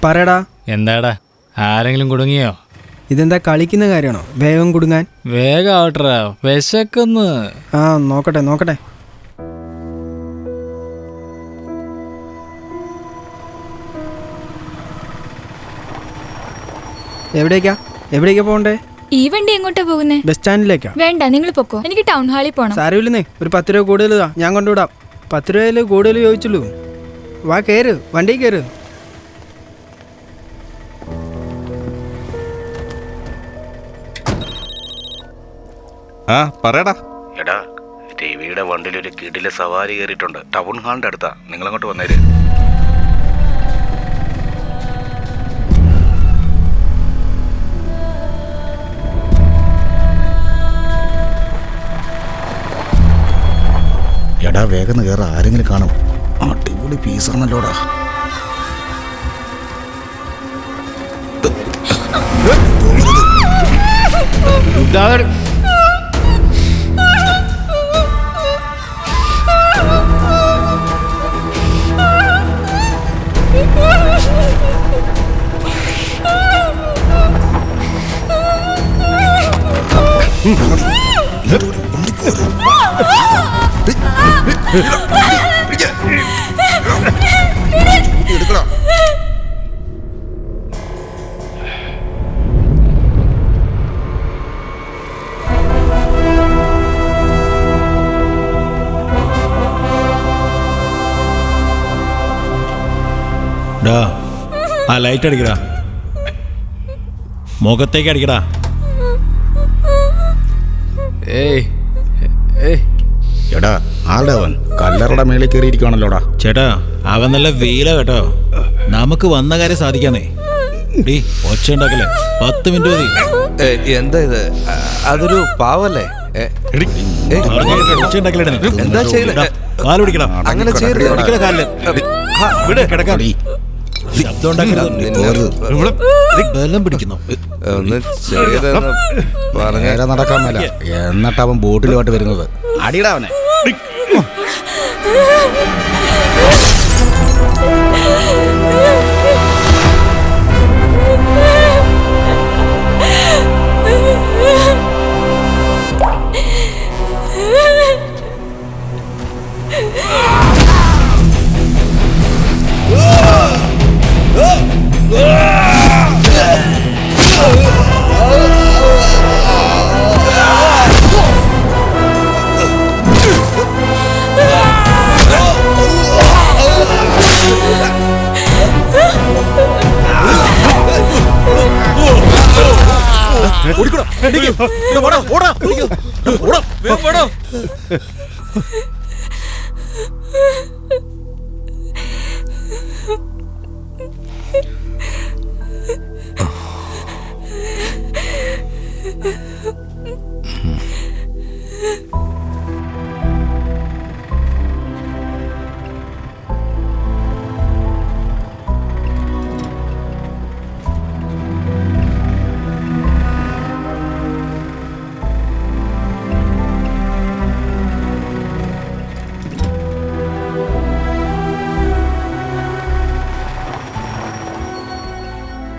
പറയടാ. എന്താടാ, ആരെങ്കിലും കുടുങ്ങിയോ? ഇതെന്താ കളിക്കുന്ന കാര്യമാണോ? വേഗം കുടുങ്ങാൻ. വേഗം ആവട്ടെ, വിശക്കുന്നു. ആ നോക്കട്ടെ നോക്കട്ടെ. എവിടേക്കാ പോകണ്ടേ? ഈ വണ്ടി എങ്ങോട്ടാ പോകുന്നേ? ബസ് സ്റ്റാൻഡിലേക്കാ. വേണ്ട, നിങ്ങൾ പൊക്കോ, എനിക്ക് ടൗൺ ഹാളിൽ പോണം. സാരമില്ലെന്നേ, ഒരു 10 രൂപ കൂടുതൽ ഞാൻ കൊണ്ടുവിടാം. 10 രൂപയിൽ കൂടുതൽ ചോദിച്ചുള്ളൂ. വാ കയറ്, വണ്ടി കയറ്. ആ പറയടാ. എടാ, രവിയുടെ വണ്ടിയിൽ ഒരു കിടില സവാരി കയറിയിട്ടുണ്ട്. ടൗൺ ഹാളിന്റെ അടുത്താ, നിങ്ങളങ്ങോട്ട് വന്നേര്. എടാ വേഗം കയറാ, ആരെങ്കിലും കാണും. അടിപൊളി പീസാണല്ലോടാ. ആ ലൈറ്റ് അടിക്കടാ, മുഖത്തേക്ക് അടിക്കടാ. എടാ ആളുടെ അവൻ കല്ലറയുടെ മേളിൽ കയറിയിരിക്കുവാണല്ലോടാ. ചേട്ടാ അവൻ നല്ല വെയില കേട്ടോ. നമുക്ക് വന്ന കാര്യം സാധിക്കാന്നേ. ഡീ ഒച്ച ഉണ്ടാക്കല്ലേ, 10 മിനിറ്റ് മതി. എന്താ ഇത്? അതൊരു പാവല്ലേ? ഒച്ച ഉണ്ടാക്കലേ. എന്താ ചെയ്യുന്നത്? കാല് പിടിക്കണം. അങ്ങനെ ചെയ്യരുത്. കാലില് കിടക്കാം. ശബ്ദം ബലം പിടിക്കുന്നു. ഒന്ന് ചെയ്തെന്ന് പറഞ്ഞ നേരെ നടക്കാൻ മേല. എന്നിട്ട് അവൻ ബോട്ടിലുമായിട്ട് വരുന്നത്. അടിയിടാ അവനെ.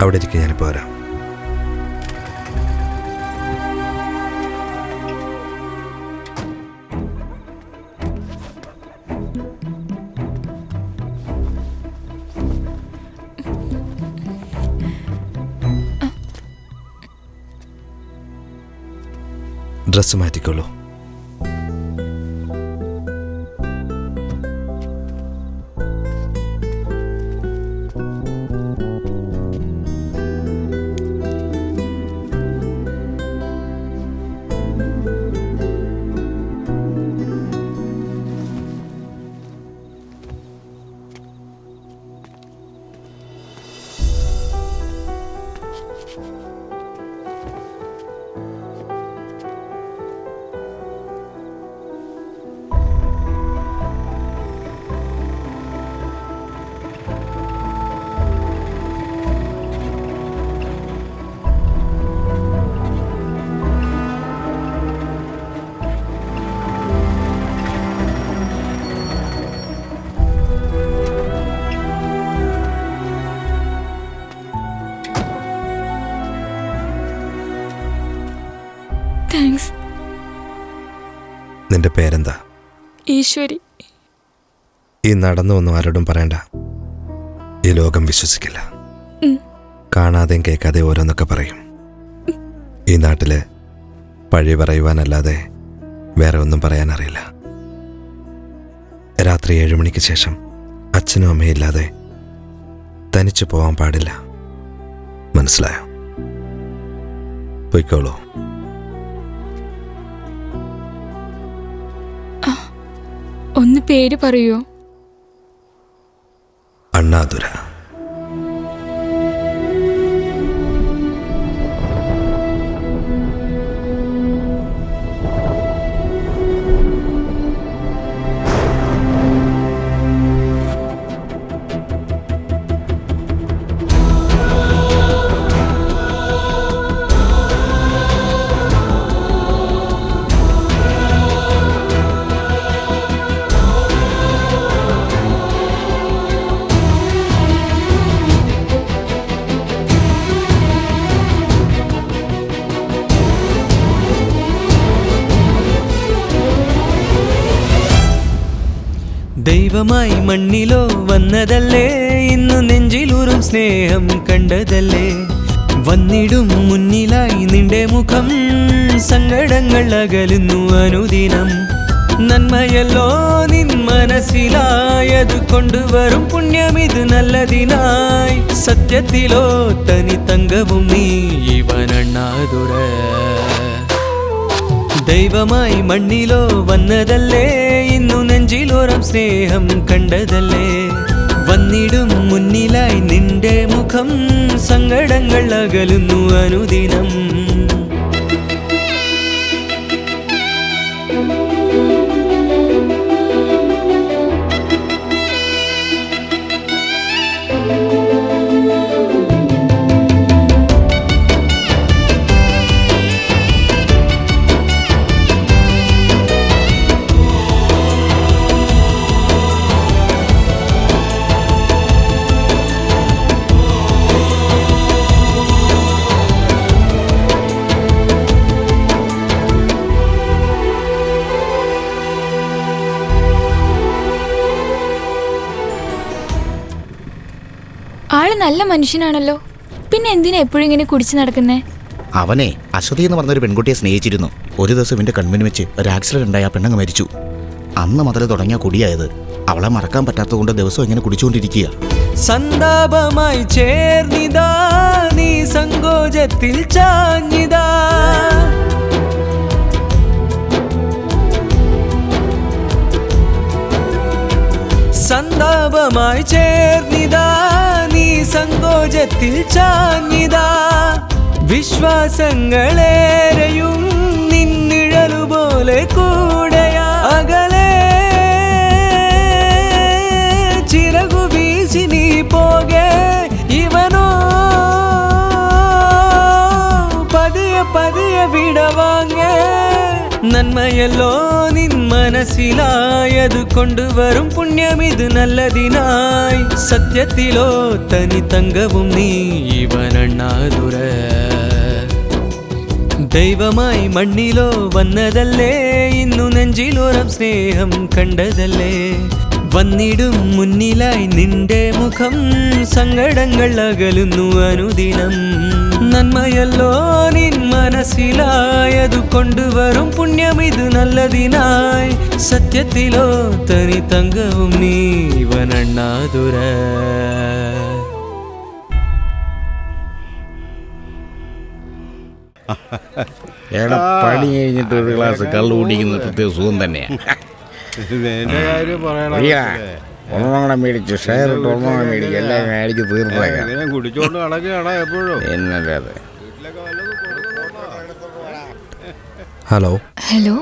അവിടെ ഇരിക്കും, ഞാനിപ്പോൾ വരാം. ഡ്രസ്സ് മാറ്റിക്കോളൂ. നിന്റെ പേരെന്താ? ഈശ്വരി. ഈ നടന്നു ഒന്നും ആരോടും പറയണ്ട. ഈ ലോകം വിശ്വസിക്കില്ല. ഉം. കാണാതെയും കേൾക്കാതെ ഓരോന്നൊക്കെ പറയും. ഈ നാട്ടില് പഴി പറയുവാനല്ലാതെ വേറെ ഒന്നും പറയാനറിയില്ല. രാത്രി 7 മണിക്ക് ശേഷം അച്ഛനും അമ്മയും ഇല്ലാതെ തനിച്ചു പോവാൻ പാടില്ല. മനസ്സിലായോ? പൊയ്ക്കോളൂ. ഒന്ന് പേര് പറയോ? അണ്ണാതുര. ദൈവമായി മണ്ണിലോ വന്നതല്ലേ, ഇന്നു നെഞ്ചിലൂറും സ്നേഹം കണ്ടതല്ലേ. വന്നിടും മുന്നിലായി നിന്റെ മുഖം, സങ്കടങ്ങൾ അകലുന്നു അനുദിനം. നന്മയല്ലോ നിൻ മനസ്സിലായത് കൊണ്ടുവരും പുണ്യമിത് നല്ലതിനായി. സത്യത്തിലോ തനി തങ്കവും നീ ഇവനണ്ണാതുര. ദൈവമായി മണ്ണിലോ വന്നതല്ലേ, ഇന്നു നെഞ്ചിലോരം സ്നേഹം കണ്ടതല്ലേ. വന്നിടും മുന്നിലായി നിന്റെ മുഖം, സങ്കടങ്ങൾ അകലുന്നു അനുദിനം. ആള് നല്ല മനുഷ്യനാണല്ലോ, പിന്നെ എന്തിനാ എപ്പോഴും ഇങ്ങനെ കുടിച്ചു നടക്കുന്നേ? അവനെ അശ്വതി എന്ന് പറഞ്ഞൊരു പെൺകുട്ടിയെ സ്നേഹിച്ചിരുന്നു. ഒരു ദിവസം ഇവന്റെ കൺമുന്നിൽ വെച്ച് ഒരു ആക്സിഡന്റ് ഉണ്ടായി. ആ പെണ്ണങ്ങ് മരിച്ചു. അന്ന് മുതൽ തുടങ്ങിയ കുടിയായത്. അവളെ മറക്കാൻ പറ്റാത്തതുകൊണ്ട് ദിവസം ഇങ്ങനെ കുടിച്ചുകൊണ്ടിരിക്കുക. സന്താപമായി ചേർന്നിതാ നീ സങ്കോചത്തിൽ ചാഞ്ഞിതാ. സന്താപമായി ചേർന്നിതാ നീ സങ്കോചത്തിൽ ചാഞ്ഞിതാ. വിശ്വാസങ്ങളേറെയും നിന്നിഴലുപോലെ കൂടെയാ. അകലെ ചിറകു വീശി നീ പോകെ, ഇവനോ പതിയെ പതിയെ വിടവാങ്ങേ. നന്മയല്ലോ നിൻ മനസ്സിലായത് കൊണ്ടുവരും പുണ്യമിത് നല്ലതിനായി. സത്യത്തിലോ തനി തങ്കവും നീ ഇവനണ്ണാതുര. ദൈവമായി മണ്ണിലോ വന്നതല്ലേ, ഇന്നു നെഞ്ചിലോരം സ്നേഹം കണ്ടതല്ലേ. വന്നിടും മുന്നിലായി നിന്റെ മുഖം, സങ്കടങ്ങൾ അകലുന്നു അനുദിനം. നന്മയല്ലോ നിൻ മനസ്സിലായത് കൊണ്ടുവരും പുണ്യമിത് നല്ലതിനായി. സത്യത്തിലോ തനി തങ്കവും നീ ഇവനണ്ണാതുര. എടാ, പണി കഴിഞ്ഞിട്ട് ഒരു ഗ്ലാസ് കള്ളു കുടിക്കുന്ന പ്രത്യേക സുഖം തന്നെയാ. ഒന്നോണം മേടിച്ച് ഷെയർ ഇട്ട് ഒന്നോണം മേടിച്ച് എല്ലാം മേടിച്ച് തീർത്തേക്കാം. കുടിച്ചോണ്ട് നടക്കുകയാണോ എപ്പോഴും? എന്നല്ലാതെ. ഹലോ. ഹലോ,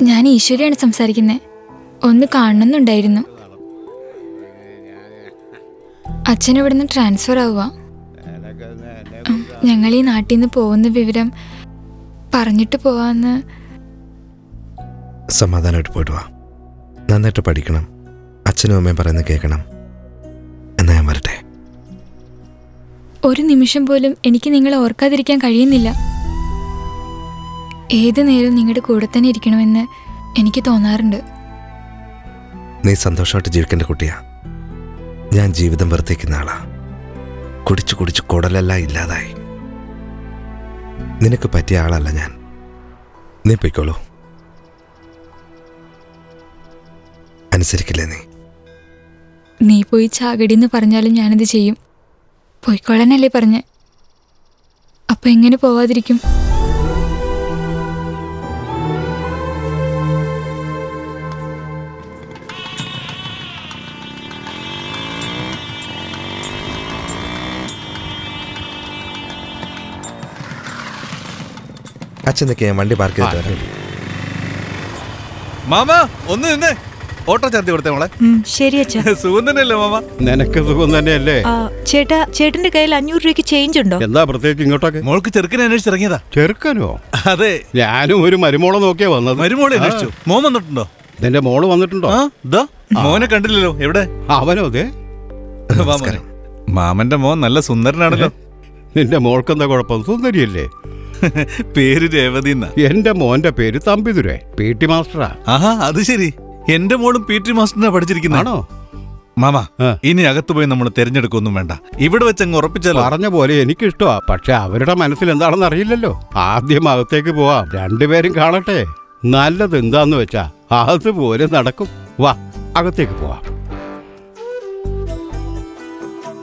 ഞാൻ ഈശ്വരിയാണ് സംസാരിക്കുന്നത്. ഒന്ന് കാണണമെന്നുണ്ടായിരുന്നു. അച്ഛൻ ഇവിടുന്ന് ട്രാൻസ്ഫർ ആവുക. ഞങ്ങൾ ഈ നാട്ടിൽ നിന്ന് പോകുന്ന വിവരം പറഞ്ഞിട്ട് പോവാന്ന്. സമാധാനമായിട്ട് പോയിട്ട് വാ. നന്നായിട്ട് പഠിക്കണം. അച്ഛനും അമ്മയും പറയുന്നത് കേൾക്കണം. എന്നാ ഞാൻ വരട്ടെ. ഒരു നിമിഷം പോലും എനിക്ക് നിങ്ങളെ ഓർക്കാതിരിക്കാൻ കഴിയുന്നില്ല. ഏത് നേരവും നിങ്ങളുടെ കൂടെ തന്നെ ഇരിക്കണമെന്ന് എനിക്ക് തോന്നാറുണ്ട്. നീ സന്തോഷമായിട്ട് ജീവിക്കേണ്ട കുട്ടിയാ. ഞാൻ ജീവിതം വെറുതേക്കുന്ന ആളാ. കുടിച്ചു കുടിച്ച് കുടലെല്ലാം ഇല്ലാതായി. നിനക്ക് പറ്റിയ ആളല്ല ഞാൻ. നീ പൊയ്ക്കോളൂ. അനുസരിക്കില്ലേ നീ? നീ പോയി ചാകടിയെന്ന് പറഞ്ഞാലും ഞാനത് ചെയ്യും. പോയിക്കോളാനല്ലേ പറഞ്ഞ്. അപ്പൊ എങ്ങനെ പോവാതിരിക്കും? അച്ഛൻ നിൽക്കുക, ഞാൻ വണ്ടി പാർക്ക് ചെയ്തിട്ട് വരാം. മാമ ഒന്ന് നിന്നേ. ഓട്ടോ ചാർത്തി കൊടുത്തേ മോളെ. ശരി അച്ഛാ. സുഖം തന്നെയല്ലേ മാമ? നിനക്ക് സുഖം തന്നെയല്ലേ? ചേട്ടാ, ചേട്ടന്റെ കയ്യിൽ 500 രൂപയ്ക്ക് ചേഞ്ച് ഉണ്ടോ? എന്താ പ്രത്യേകിച്ച് ഇങ്ങോട്ടൊക്കെ? മോൾക്ക് ചെറുക്കനെ അന്വേഷിച്ച് ഇറങ്ങിയതാ. ചെറുക്കനോ? അതെ, ഞാനും ഒരു മരുമോളെ നോക്കിയാ വന്നത്. മരുമോളെ അന്വേഷിച്ചു. മോൻ വന്നിട്ടുണ്ടോ? നിന്റെ മോള് വന്നിട്ടുണ്ടോ? മോനെ കണ്ടില്ലല്ലോ. എവിടെ? അവനോ? അതെ. നമസ്കാരം. മാമന്റെ മോൻ നല്ല സുന്ദരനാണല്ലോ. നിന്റെ മോൾക്കെന്താ കുഴപ്പം? സുന്ദരിയല്ലേ? പേര് രേവതി. എന്റെ മോന്റെ പേര് തമ്പിതുരേ, PT മാസ്റ്ററാ. ആഹാ, അത് ശരി. എന്റെ മോളും PT മാസ്റ്ററിനാ പഠിച്ചിരിക്കുന്നതാണോ? മാമ, ഇനി അകത്ത് പോയി നമ്മൾ തിരഞ്ഞെടുക്കൊന്നും വേണ്ട. ഇവിടെ വെച്ചങ്ങ് ഉറപ്പിച്ചാലോ? പറഞ്ഞ പോലെ എനിക്കിഷ്ടമാ. പക്ഷെ അവരുടെ മനസ്സിൽ എന്താണെന്ന് അറിയില്ലല്ലോ. ആദ്യം അകത്തേക്ക് പോവാം, രണ്ടുപേരും കാണട്ടെ. നല്ലത് എന്താന്ന് വെച്ചാ അതുപോലെ നടക്കും. വാ, അകത്തേക്ക് പോവാം.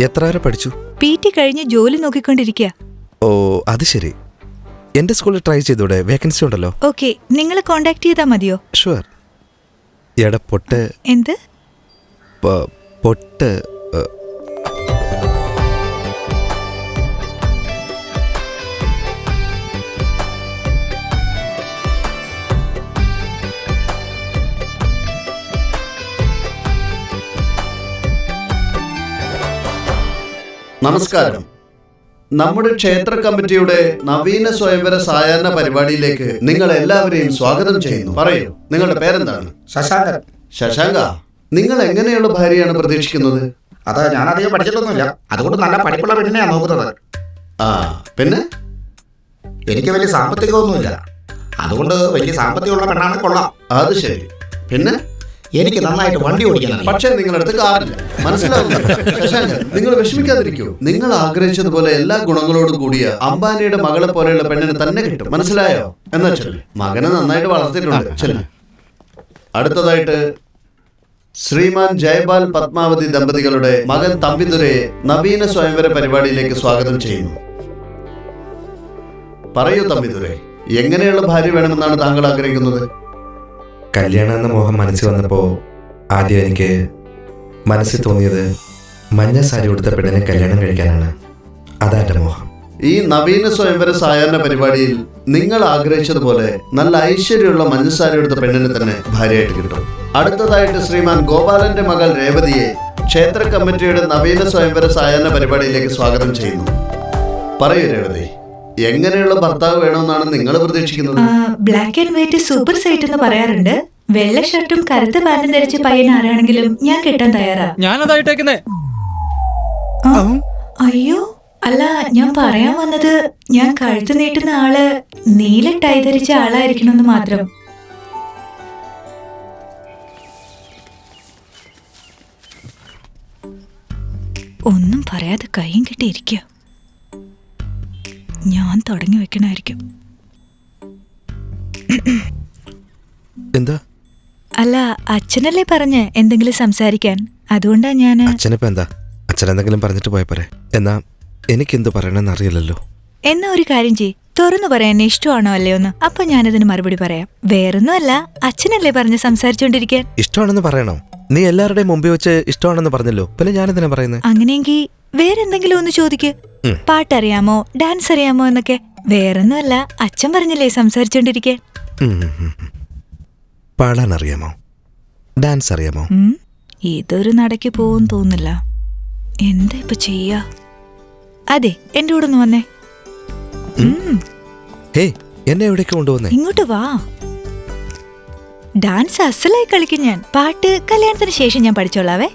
എത്ര വരെ പഠിച്ചു? PT കഴിഞ്ഞ് ജോലി നോക്കിക്കൊണ്ടിരിക്കുക. ഓ, അത് ശരി. എന്റെ സ്കൂളിൽ ട്രൈ ചെയ്തൂടെ? വേക്കൻസി ഉണ്ടല്ലോ. ഓക്കെ, നിങ്ങൾ കോണ്ടാക്ട് ചെയ്താൽ മതിയോ? ഷുവർ. എടാ പൊട്ട്. എന്ത് പൊട്ട്? നമസ്കാരം. നമ്മുടെ ക്ഷേത്ര കമ്മിറ്റിയുടെ നവീന സ്വയംവര സായാഹ്ന പരിപാടിയിലേക്ക് നിങ്ങൾ എല്ലാവരെയും സ്വാഗതം ചെയ്യുന്നു. പറയൂ, നിങ്ങളുടെ പേരെന്താണ്? ശശാങ്കൻ. ശശാങ്ക, നിങ്ങൾ എങ്ങനെയുള്ള ഭാര്യയാണ് പ്രതീക്ഷിക്കുന്നത്? അത് ഞാൻ അധികം പഠിച്ചിട്ടൊന്നുമില്ല, അതുകൊണ്ട് നല്ല പഠിപ്പുള്ള പെണ്ണിനെയാണ് നോക്കുന്നത്. ആ, പിന്നെ? എനിക്ക് വലിയ സാമ്പത്തികമൊന്നുമില്ല, അതുകൊണ്ട് വലിയ സാമ്പത്തികമുള്ള പെണ്ണാണ് കൊള്ളാം. അത് ശരി. പിന്നെ? എനിക്ക് നന്നായിട്ട് വണ്ടി ഓടിക്കാൻ. പക്ഷേ നിങ്ങളടുത്ത് കാറില്ല, മനസ്സിലാവുന്നു. ശശാങ്കൻ, നിങ്ങൾ വിഷമിക്കാതിരിക്കൂ. നിങ്ങൾ ആഗ്രഹിച്ചതുപോലെ എല്ലാ ഗുണങ്ങളോടും കൂടിയ അംബാനിയുടെ മകളെ പോലെയുള്ള പെണ്ണിന് തന്നെ കിട്ടും. മനസ്സിലായോ? എന്നാ ചെല്ലു. മകനെ നന്നായിട്ട് വളർത്തിയിട്ടുണ്ട്. ചെല്ലു. അടുത്തതായിട്ട് ശ്രീമാൻ ജയപാൽ പത്മാവതി ദമ്പതികളുടെ മകൻ തമ്പിതുരയെ നവീന സ്വയംവര പരിപാടിയിലേക്ക് സ്വാഗതം ചെയ്യുന്നു. പറയൂ തമ്പിതുരെ, എങ്ങനെയുള്ള ഭാര്യ വേണമെന്നാണ് താങ്കൾ ആഗ്രഹിക്കുന്നത്? കല്യാണം എന്ന മോഹം മനസ്സിൽ വന്നപ്പോൾ ആദ്യം എനിക്ക് മനസ്സിൽ തോന്നിയത് മഞ്ഞ സാരി ഉടുത്ത പെണ്ണിനെ കല്യാണം കഴിക്കാനാണ്. അതാ എൻ്റെ മോഹം. ഈ നവീന സ്വയംവര സായാഹ്ന പരിപാടിയിൽ നിങ്ങൾ ആഗ്രഹിച്ചതുപോലെ നല്ല ഐശ്വര്യമുള്ള മഞ്ഞസാരി എടുത്ത പെണ്ണിനെ തന്നെ ഭാര്യയായിട്ട് കിട്ടും. അടുത്തതായിട്ട് ശ്രീമാൻ ഗോപാലന്റെ മകൾ രേവതിയെ ക്ഷേത്ര കമ്മിറ്റിയുടെ നവീന സ്വയംവര സായാഹ്ന പരിപാടിയിലേക്ക് സ്വാഗതം ചെയ്യുന്നു. പറയൂ രേവതി, എങ്ങനെയുള്ള ഭർത്താവ് വേണമെന്നാണ് നിങ്ങൾ പ്രതീക്ഷിക്കുന്നത്? Black and white super sight എന്ന് പറയാറുണ്ട്. വെള്ള ഷർട്ടും കറുത്ത പാന്റും ധരിച്ച പയ്യൻ ആരാണെങ്കിലും ഞാൻ കെട്ടാൻ തയ്യാറാ. ഞാനതായിട്ടേക്കുന്നേ. അയ്യോ, അല്ല, ഞാൻ പറയാൻ വന്നത് ഞാൻ കഴുത്ത് നീട്ടുന്ന ആള് നീല ടൈ ധരിച്ച ആളായിരിക്കണമെന്ന് മാത്രം. ഒന്നും പറയാതെ കൈയും കെട്ടിയിരിക്കുക. ഞാൻ തുടങ്ങി വെക്കണായിരിക്കും. എന്താ? അല്ല, അച്ഛനല്ലേ പറഞ്ഞ് എന്തെങ്കിലും സംസാരിക്കാൻ, അതുകൊണ്ടാ ഞാൻ. അച്ഛനിപ്പോ എന്താ? അച്ഛൻ എന്തെങ്കിലും പറഞ്ഞിട്ട് പോയ പോരെ. എന്നാ എനിക്കെന്ത് പറയണമെന്ന് അറിയില്ലല്ലോ. എന്നാ ഒരു കാര്യം ചെയ്യ്, തുറന്നു പറയാൻ ഇഷ്ടമാണോ അല്ലയോന്ന്. അപ്പൊ ഞാനതിന് മറുപടി പറയാം. വേറൊന്നും അല്ല, അച്ഛനല്ലേ പറഞ്ഞ് സംസാരിച്ചോണ്ടിരിക്കാൻ. ഇഷ്ടമാണെന്ന് പറയണോ? നീ എല്ലാവരുടെയും മുമ്പിൽ വെച്ച് ഇഷ്ടമാണെന്ന് പറഞ്ഞല്ലോ, പിന്നെ ഞാനെന്തിനാ പറയുന്നത്? അങ്ങനെയെങ്കിൽ വേറെന്തെങ്കിലും ഒന്ന് ചോദിക്ക്. പാട്ടറിയാമോ, ഡാൻസ് അറിയാമോ എന്നൊക്കെ. വേറൊന്നും അല്ല, അച്ഛൻ പറഞ്ഞില്ലേ സംസാരിച്ചോണ്ടിരിക്കാൻ. പാടാൻ അറിയാമോ? ഡാൻസ് അറിയാമോ? ഇതൊരു നടക്ക് പോവും തോന്നില്ല. എന്താ ഇപ്പൊ ചെയ്യാ? അതെ, എന്റെ കൂടെ ഒന്ന് വന്നേ. ഹേ, എന്നെ എവിടേക്ക് കൊണ്ടുവന്നേ? ഇങ്ങോട്ട് വാ. ഡാൻസ് അസലായി കളിക്കും ഞാൻ. പാട്ട് കല്യാണത്തിന് ശേഷം ഞാൻ പഠിച്ചോളാവേ.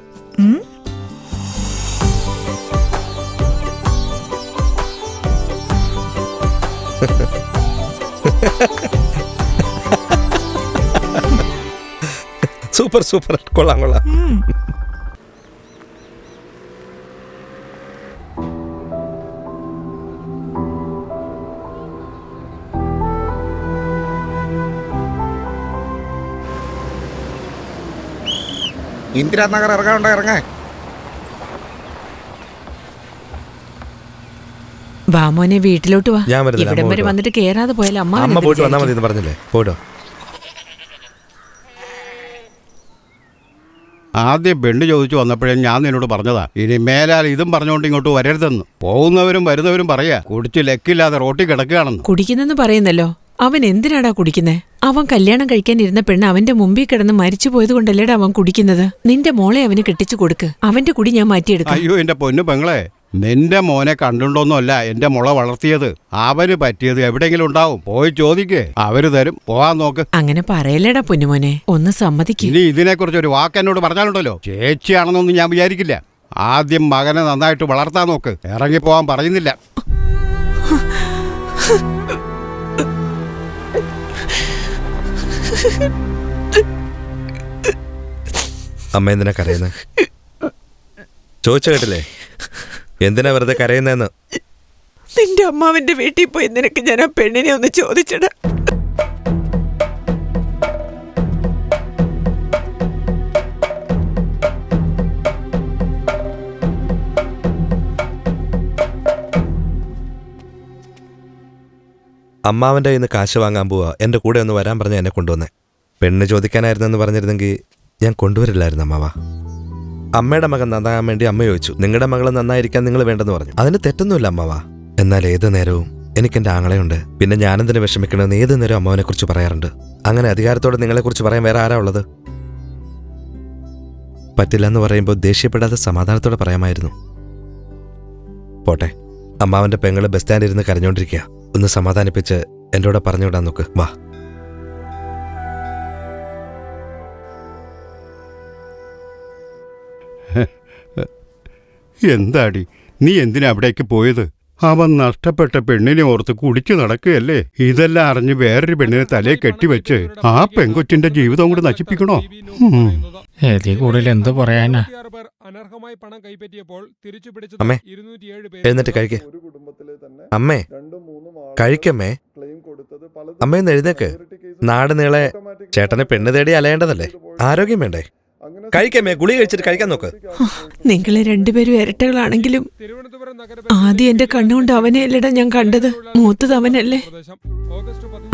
സൂപ്പർ സൂപ്പർ, കൊള്ളാം കൊള്ളാം. ഇന്ദിരാനഗർ ഇറങ്ങാനുണ്ടോ? ഇറങ്ങാൻ വാ മോനെ, വീട്ടിലോട്ട് വാ. ഞാൻ വരുന്നില്ല, ഇവിടം അമ്മ വരെ പോയിട്ട് വന്നിട്ട് കേറാതെ പോയാൽ അമ്മ പോയിട്ട് വന്നാൽ മതി എന്ന് പറഞ്ഞില്ലേ, പോയിട്ടോ. ആദ്യം പെണ്ണ് ചോദിച്ചു വന്നപ്പോഴേ ഞാൻ നിന്നോട് പറഞ്ഞതാ, ഇനി മേലാൽ ഇതും പറഞ്ഞുകൊണ്ട് ഇങ്ങോട്ട് വരരുതെന്ന്. പോകുന്നവരും വരുന്നവരും പറയാ കുടിച്ച് ലക്കില്ലാതെ റോട്ടിൽ കിടക്കുകയാണെന്ന്. കുടിക്കുന്നെന്ന് പറയുന്നല്ലോ, അവൻ എന്തിനാടാ കുടിക്കുന്നേ? അവൻ കല്യാണം കഴിക്കാൻ ഇരുന്ന പെണ്ണ് അവന്റെ മുമ്പിൽ കിടന്ന് മരിച്ചു പോയത് കൊണ്ടല്ലേടാ അവൻ കുടിക്കുന്നത്. നിന്റെ മോളെ അവന് കെട്ടിച്ചു കൊടുക്ക്, അവന്റെ കുടി ഞാൻ മാറ്റിയെടുക്കാം. അയ്യോ എന്റെ പൊന്നു പെങ്ങളെ, നിന്റെ മോനെ കണ്ടുണ്ടോന്നല്ല എന്റെ മുള വളർത്തിയത്. അവന് പറ്റിയത് എവിടെയെങ്കിലും ഉണ്ടാവും, പോയി ചോദിക്കേ, അവര് തരും. പോവാൻ നോക്ക്. അങ്ങനെ പറയല്ലേടാ പൊന്നുമോനെ, ഒന്ന് സമ്മതിക്കും. ഇനി ഇതിനെക്കുറിച്ച് ഒരു വാക്ക് എന്നോട് പറഞ്ഞാലുണ്ടല്ലോ, ചേച്ചിയാണെന്നൊന്നും ഞാൻ വിചാരിക്കില്ല. ആദ്യം മകനെ നന്നായിട്ട് വളർത്താൻ നോക്ക്, ഇറങ്ങിപ്പോവാൻ പറയുന്നില്ല. അമ്മ എന്തിനാ കരയുന്നത്? ചോദിച്ചു കേട്ടില്ലേ എന്തിനാ വെറുതെ കരയുന്നതെന്ന്? നിന്റെ അമ്മാവന്റെ വീട്ടിൽ പോയി നിനക്ക് ഞാൻ ആ പെണ്ണിനെ ഒന്ന് ചോദിച്ചടാ. അമ്മാവൻ്റെ കയ്യിൽ നിന്ന് കാശ് വാങ്ങാൻ പോവാ, എൻ്റെ കൂടെ ഒന്ന് വരാൻ പറഞ്ഞ എന്നെ കൊണ്ടുവന്നേ. പെണ്ണ് ചോദിക്കാനായിരുന്നെന്ന് പറഞ്ഞിരുന്നെങ്കിൽ ഞാൻ കൊണ്ടുവരില്ലായിരുന്നു അമ്മാവ. അമ്മയുടെ മകൻ നന്നാകാൻ വേണ്ടി അമ്മ ചോദിച്ചു, നിങ്ങളുടെ മകൾ നന്നായിരിക്കാൻ നിങ്ങൾ വേണ്ടെന്ന് പറഞ്ഞു. അതിന് തെറ്റൊന്നുമില്ല അമ്മാവ. എന്നാൽ ഏത് നേരവും എനിക്കെൻ്റെ ആങ്ങളെയുണ്ട്, പിന്നെ ഞാനെന്തിനു വിഷമിക്കണമെന്ന് ഏത് നേരവും അമ്മാവനെ കുറിച്ച് പറയാറുണ്ട്. അങ്ങനെ അധികാരത്തോടെ നിങ്ങളെക്കുറിച്ച് പറയാൻ വേറെ ആരാ ഉള്ളത്? പറ്റില്ലെന്ന് പറയുമ്പോൾ ദേഷ്യപ്പെടാതെ സമാധാനത്തോടെ പറയാമായിരുന്നു. പോട്ടെ, അമ്മാവൻ്റെ പെങ്ങള് ബസ് സ്റ്റാൻഡിൽ ഇരുന്ന് കരഞ്ഞോണ്ടിരിക്കുക. ഒന്ന് സമാധാനിപ്പിച്ച് എൻ്റെ കൂടെ പറഞ്ഞുവിടാൻ നോക്ക്. വാ. എന്താടി നീ എന്തിനാ അവിടേക്ക് പോയത്? അവൻ നഷ്ടപ്പെട്ട പെണ്ണിനെ ഓർത്ത് കുടിച്ചു നടക്കുകയല്ലേ. ഇതെല്ലാം അറിഞ്ഞ് വേറൊരു പെണ്ണിനെ തലയെ കെട്ടിവെച്ച് ആ പെൺകൊച്ചിന്റെ ജീവിതം കൂടെ നശിപ്പിക്കണോ? കൂടുതൽ എന്ത് പറയാനാ? അമ്മേ എഴുന്നേറ്റ് കഴിക്കേ. അമ്മേ കഴിക്കമ്മേ. അമ്മയൊന്ന് എഴുന്നേക്ക്. നാട് നീളെ ചേട്ടനെ പെണ്ണ് തേടി അലയേണ്ടതല്ലേ? ആരോഗ്യം വേണ്ടേ? കഴിക്കമ്മേ. ഗുളി കഴിച്ചിട്ട് കഴിക്കാൻ നോക്ക്. നിങ്ങളെ രണ്ടുപേരും ഇരട്ടകളാണെങ്കിലും ആദ്യം എന്റെ കണ്ണുകൊണ്ട് അവനെ അല്ലടാ ഞാൻ കണ്ടത്. മൂത്തത് അവനല്ലേ.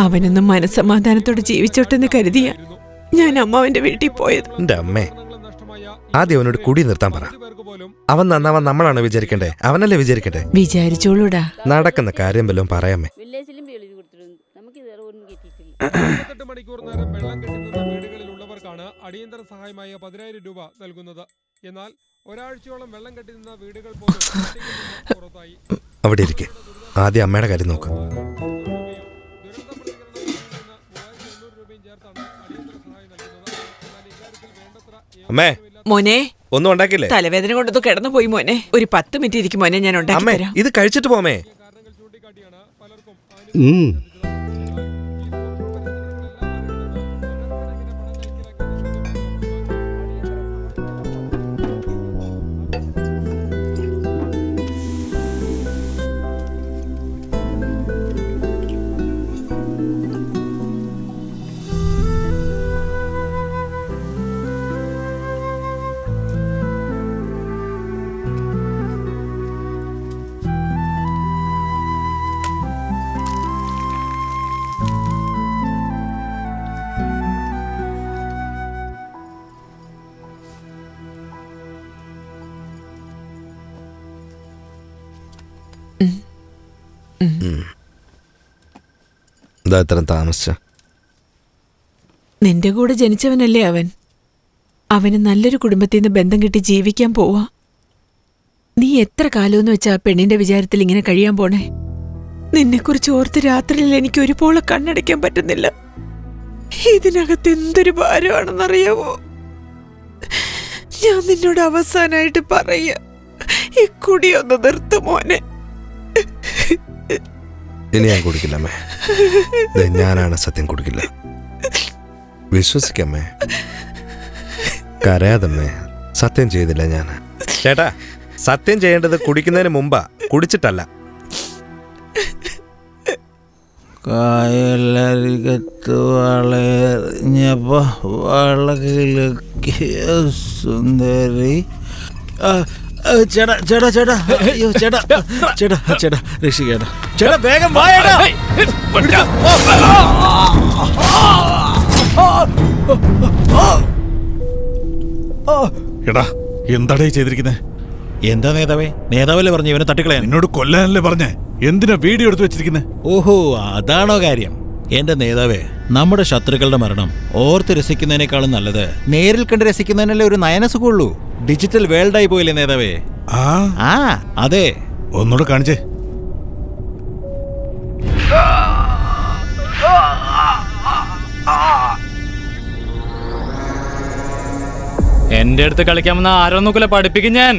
അവനൊന്നും മനസ്സമാധാനത്തോടെ ജീവിച്ചോട്ടെന്ന് കരുതിയ ഞാൻ അമ്മാവന്റെ വീട്ടിൽ പോയത്. എന്റെ അമ്മേ, ആദ്യം അവനോട് കുടി നിർത്താൻ പറ. അവൻ നന്നാവാൻ നമ്മളാണ് വിചാരിക്കണ്ടേ? അവനല്ലേ വിചാരിക്കട്ടെ? വിചാരിച്ചോളൂടാ. നടക്കുന്ന കാര്യം വല്ലതും പറയാമേ. 48 മണിക്കൂർ നേരം വെള്ളം കെട്ടിനിന്ന വീടുകളിലുള്ളവർക്കാണ് അടിയന്തര സഹായമായ 10,000 രൂപ നൽകുന്നത്. എന്നാൽ ഒരാഴ്ചയോളം വെള്ളം കെട്ടിനിന്ന വീടുകൾ പോലും പുറത്തായി. അവിടെ ഇരിക്കെ. ആദ്യം അമ്മയുടെ കാര്യം നോക്ക്. അമ്മേ മോനെ, ഒന്നും ഉണ്ടാക്കില്ലേ? തലവേദന കൊണ്ടത് കിടന്നു പോയി മോനെ. ഒരു 10 മിനിറ്റ് ഇരിക്കും മോനെ, ഞാൻ ഉണ്ടാക്കി തരാം. ഇത് കഴിച്ചിട്ട് പോമേ. താമസിച്ച നിന്റെ കൂടെ ജനിച്ചവനല്ലേ അവൻ. അവന് നല്ലൊരു കുടുംബത്തിൽ നിന്ന് ബന്ധം കിട്ടി ജീവിക്കാൻ പോവാ. നീ എത്ര കാലമെന്ന് വെച്ചാ പെണ്ണിന്റെ വിചാരത്തിൽ ഇങ്ങനെ കഴിയാൻ പോണേ? നിന്നെക്കുറിച്ച് ഓർത്ത് രാത്രിയിൽ എനിക്ക് ഒരുപോലെ കണ്ണടയ്ക്കാൻ പറ്റുന്നില്ല. ഇതിനകത്ത് എന്തൊരു ഭാരമാണെന്നറിയാവോ? ഞാൻ നിന്നോട് അവസാനായിട്ട് പറയാ, ഈ കുടിയൊന്ന് നിർത്ത് മോനെ. ഇനി ഞാൻ കുടിക്കില്ല അമ്മേ. ഞാനാണ് സത്യം കുടിക്കില്ല. വിശ്വസിക്കമ്മേ, കരയാതമ്മേ. സത്യം ചെയ്തില്ല ഞാൻ. ചേട്ടാ, സത്യം ചെയ്യേണ്ടത് കുടിക്കുന്നതിന് മുമ്പാ, കുടിച്ചിട്ടല്ല. കായലരികത്ത് വളഞ്ഞപ്പോ വളകിലക്കിയ സുന്ദരി. ചേട്ടാ ചേട്ടാ ചേട്ടാ, അയ്യോ ചേട്ടാ ചേട്ടാ ചേട്ടാ, രക്ഷിക്കേട്ടാ ചേട്ടാ, വേഗം വായടാ. എടാ, എന്താടേ ചെയ്തിരിക്കുന്നേ? എന്താ നേതാവേ? നേതാവല്ലേ പറഞ്ഞു ഇവനെ തട്ടിക്കളയാൻ. എന്നോട് കൊല്ലാനല്ലേ പറഞ്ഞേ? എന്തിനാ വീഡിയോ എടുത്ത് വെച്ചിരിക്കുന്നേ? ഓഹോ, അതാണോ കാര്യം? എന്റെ നേതാവേ, നമ്മുടെ ശത്രുക്കളുടെ മരണം ഓർത്ത് രസിക്കുന്നതിനേക്കാളും നല്ലത് നേരിൽ കണ്ട് രസിക്കുന്നതിനല്ലേ ഒരു നയനസുഖമുള്ളൂ. ഡിജിറ്റൽ വേൾഡായി പോയില്ലേ നേതാവേ? ആ അതെ. ഒന്നുകൂടെ കാണിച്ചേ. എന്റെ അടുത്ത് കളിക്കാമെന്ന ആരോ നോക്കില്ല, പഠിപ്പിക്കും ഞാൻ.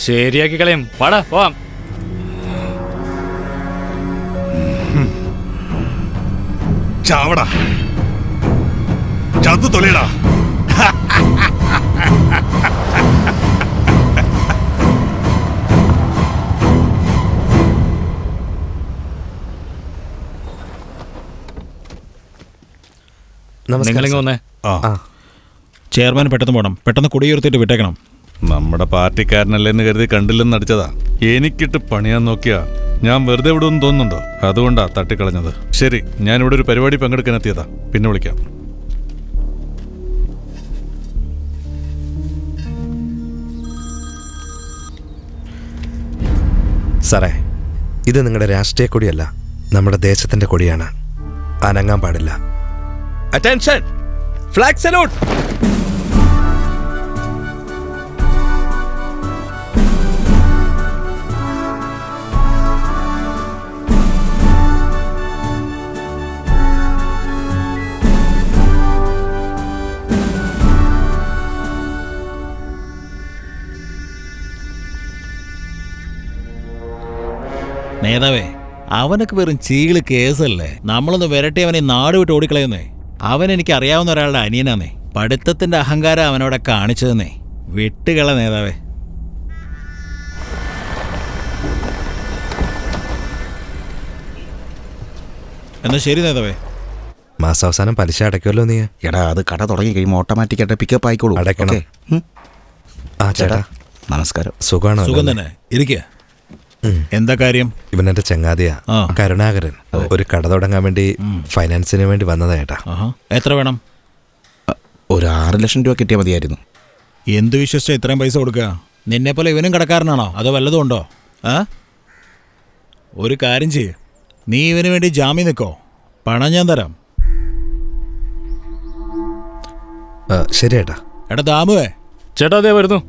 ശരിയാക്കി കളയും. പാടാ പോവാം. ചാവടാ, ചത്തു തൊലയടാ. നിങ്ങളിങ്ങ് വന്നേ. ചെയർമാൻ പെട്ടെന്ന് പോകണം. പെട്ടെന്ന് കുടിയുയർത്തിയിട്ട് വിട്ടേക്കണം. നമ്മുടെ പാർട്ടിക്കാരനല്ലെന്ന് കരുതി കണ്ടില്ലെന്ന് അടിച്ചതാ. എനിക്കിട്ട് പണിയാൻ നോക്കിയാ ഞാൻ വെറുതെ വിടുമെന്ന് തോന്നുന്നുണ്ടോ? അതുകൊണ്ടാ തട്ടിക്കളഞ്ഞത്. ശരി, ഞാനിവിടെ ഒരു പരിപാടി പങ്കെടുക്കാൻ എത്തിയതാ. പിന്നെ വിളിക്കാം. സാറേ, ഇത് നിങ്ങളുടെ രാഷ്ട്രീയ കൊടിയല്ല, നമ്മുടെ ദേശത്തിന്റെ കൊടിയാണ്. അനങ്ങാൻ പാടില്ല. Attention, flag salute. നേതാവേ, അവനൊക്കെ വെറും ചീകള് കേസല്ലേ. നമ്മളൊന്ന് വിരട്ടി അവനെ നാട് വിട്ട് ഓടിക്കളയുന്നേ. അവൻ എനിക്ക് അറിയാവുന്ന ഒരാളുടെ അനിയനാന്നേ. പഠിത്തത്തിന്റെ അഹങ്കാരം അവനവിടെ കാണിച്ചതെന്നേ. വിട്ടുകള നേതാവേ. എന്നാ ശരി നേതാവേ. മാസാവസാനം പലിശ അടയ്ക്കുമല്ലോ നീ? എടാ, അത് കട തുടങ്ങി കഴിയുമ്പോൾ ഓട്ടോമാറ്റിക്കായിട്ട് പിക്കപ്പ് ആയിക്കോളൂ. അടയ്ക്കണം. ആ ചേട്ടാ, നമസ്കാരം. സുഖമാണോ? സുഖം തന്നെ. ഇരിക്കുക. എന്താ കാര്യം? ഇവനെന്റെ ചങ്ങാതിയാ, കരുണാകരൻ. ഒരു കട തുടങ്ങാൻ വേണ്ടി ഫൈനാൻസിന് വേണ്ടി വന്നതാ ചേട്ടാ. എത്ര വേണം? ഒരു 6 ലക്ഷം രൂപ കിട്ടിയാൽ മതിയായിരുന്നു. എന്ത് വിശ്വസിച്ചാ ഇത്രയും പൈസ കൊടുക്കുക? നിന്നെ പോലെ ഇവനും കടക്കാരനാണോ? അതോ വല്ലതും ഉണ്ടോ? ഒരു കാര്യം ചെയ്യ്, നീ ഇവന് വേണ്ടി ജാമ്യം നിൽക്കോ, പണം ഞാൻ തരാം. ശരി ചേട്ടാ. എടാ ദാമുവേ. ചേട്ടാ അതേ വരുന്നു.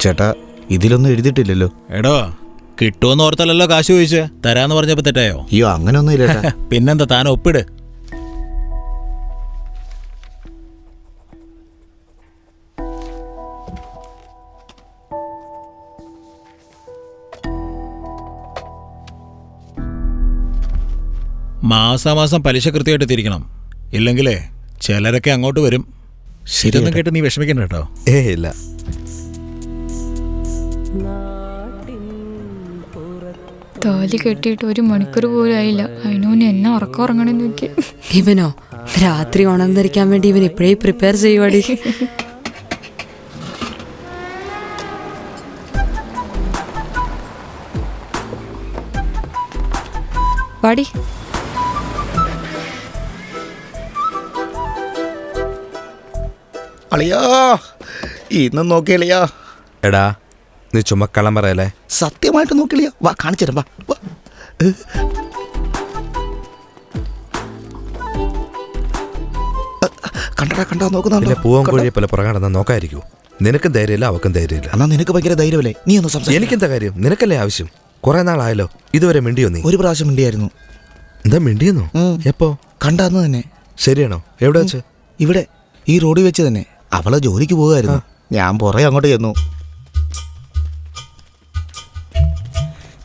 ചേട്ടാ, ഇതിലൊന്നും എഴുതിയിട്ടില്ലല്ലോ. എടോ, കിട്ടുമെന്ന് ഓർത്തല്ലോ കാശ് ചോദിച്ചേ. തരാന്ന് പറഞ്ഞപ്പോ തെറ്റായോ? അയ്യോ, അങ്ങനെയൊന്നും ഇല്ല. പിന്നെന്താ, താൻ ഒപ്പിട്. മാസാമാസം പലിശ കൃത്യമായിട്ട് തിരിക്കണം. ഇല്ലെങ്കിലേ ചിലരൊക്കെ അങ്ങോട്ട് വരും. ഇതൊന്നും കേട്ട് നീ വിഷമിക്കണ്ട കേട്ടോ. ഇല്ല. താലി കെട്ടിയിട്ട് 1 മണിക്കൂർ പോലും ആയില്ല, അതിനോന് എന്നെ ഉറക്കം ഉറങ്ങണമെന്ന് നോക്കി. ഇവനോ രാത്രി ഉണർന്നിരിക്കാൻ വേണ്ടി ഇവൻ ഇപ്പോഴേ പ്രിപ്പയർ ചെയ്യുവാടി. പാടി. അളിയാ, ഇന്നും നോക്കിയളിയാ. എടാ, നീ ചുമക്കളം പറയല്ലേ. സത്യമായിട്ട് നോക്കിയളിയാ. വാ, കാണിച്ചു തരാം. വാ. കണ്ടടാ, കണ്ടാ നോക്കുന്നുണ്ടോ? പൂവൻ കോഴിയെ പോലെ പുറകാണെന്നാ നോക്കായിരിക്കൂ. നിനക്കും ധൈര്യമില്ല, അവക്കും ധൈര്യമില്ല. എന്നാ നിനക്ക് ഭയങ്കര ധൈര്യമല്ലേ? നീ ഒന്ന് സംസാരിക്കും. എനിക്കെന്താ കാര്യം? നിനക്കല്ലേ ആവശ്യം? കുറെ നാളായല്ലോ. ഇതുവരെ മിണ്ടിയോ നീ? ഒരു പ്രാവശ്യം മിണ്ടിയായിരുന്നു. എന്താ മിണ്ടിയെന്നോ? എപ്പോ? കണ്ടാന്ന് തന്നെ. ശരിയാണോ? എവിടെ വെച്ച്? ഇവിടെ, ഈ റോഡിൽ വെച്ച് തന്നെ. അവളെ ജോലിക്ക് പോകുമായിരുന്നു. ഞാൻ പുറകെ അങ്ങോട്ട് ചെന്നു.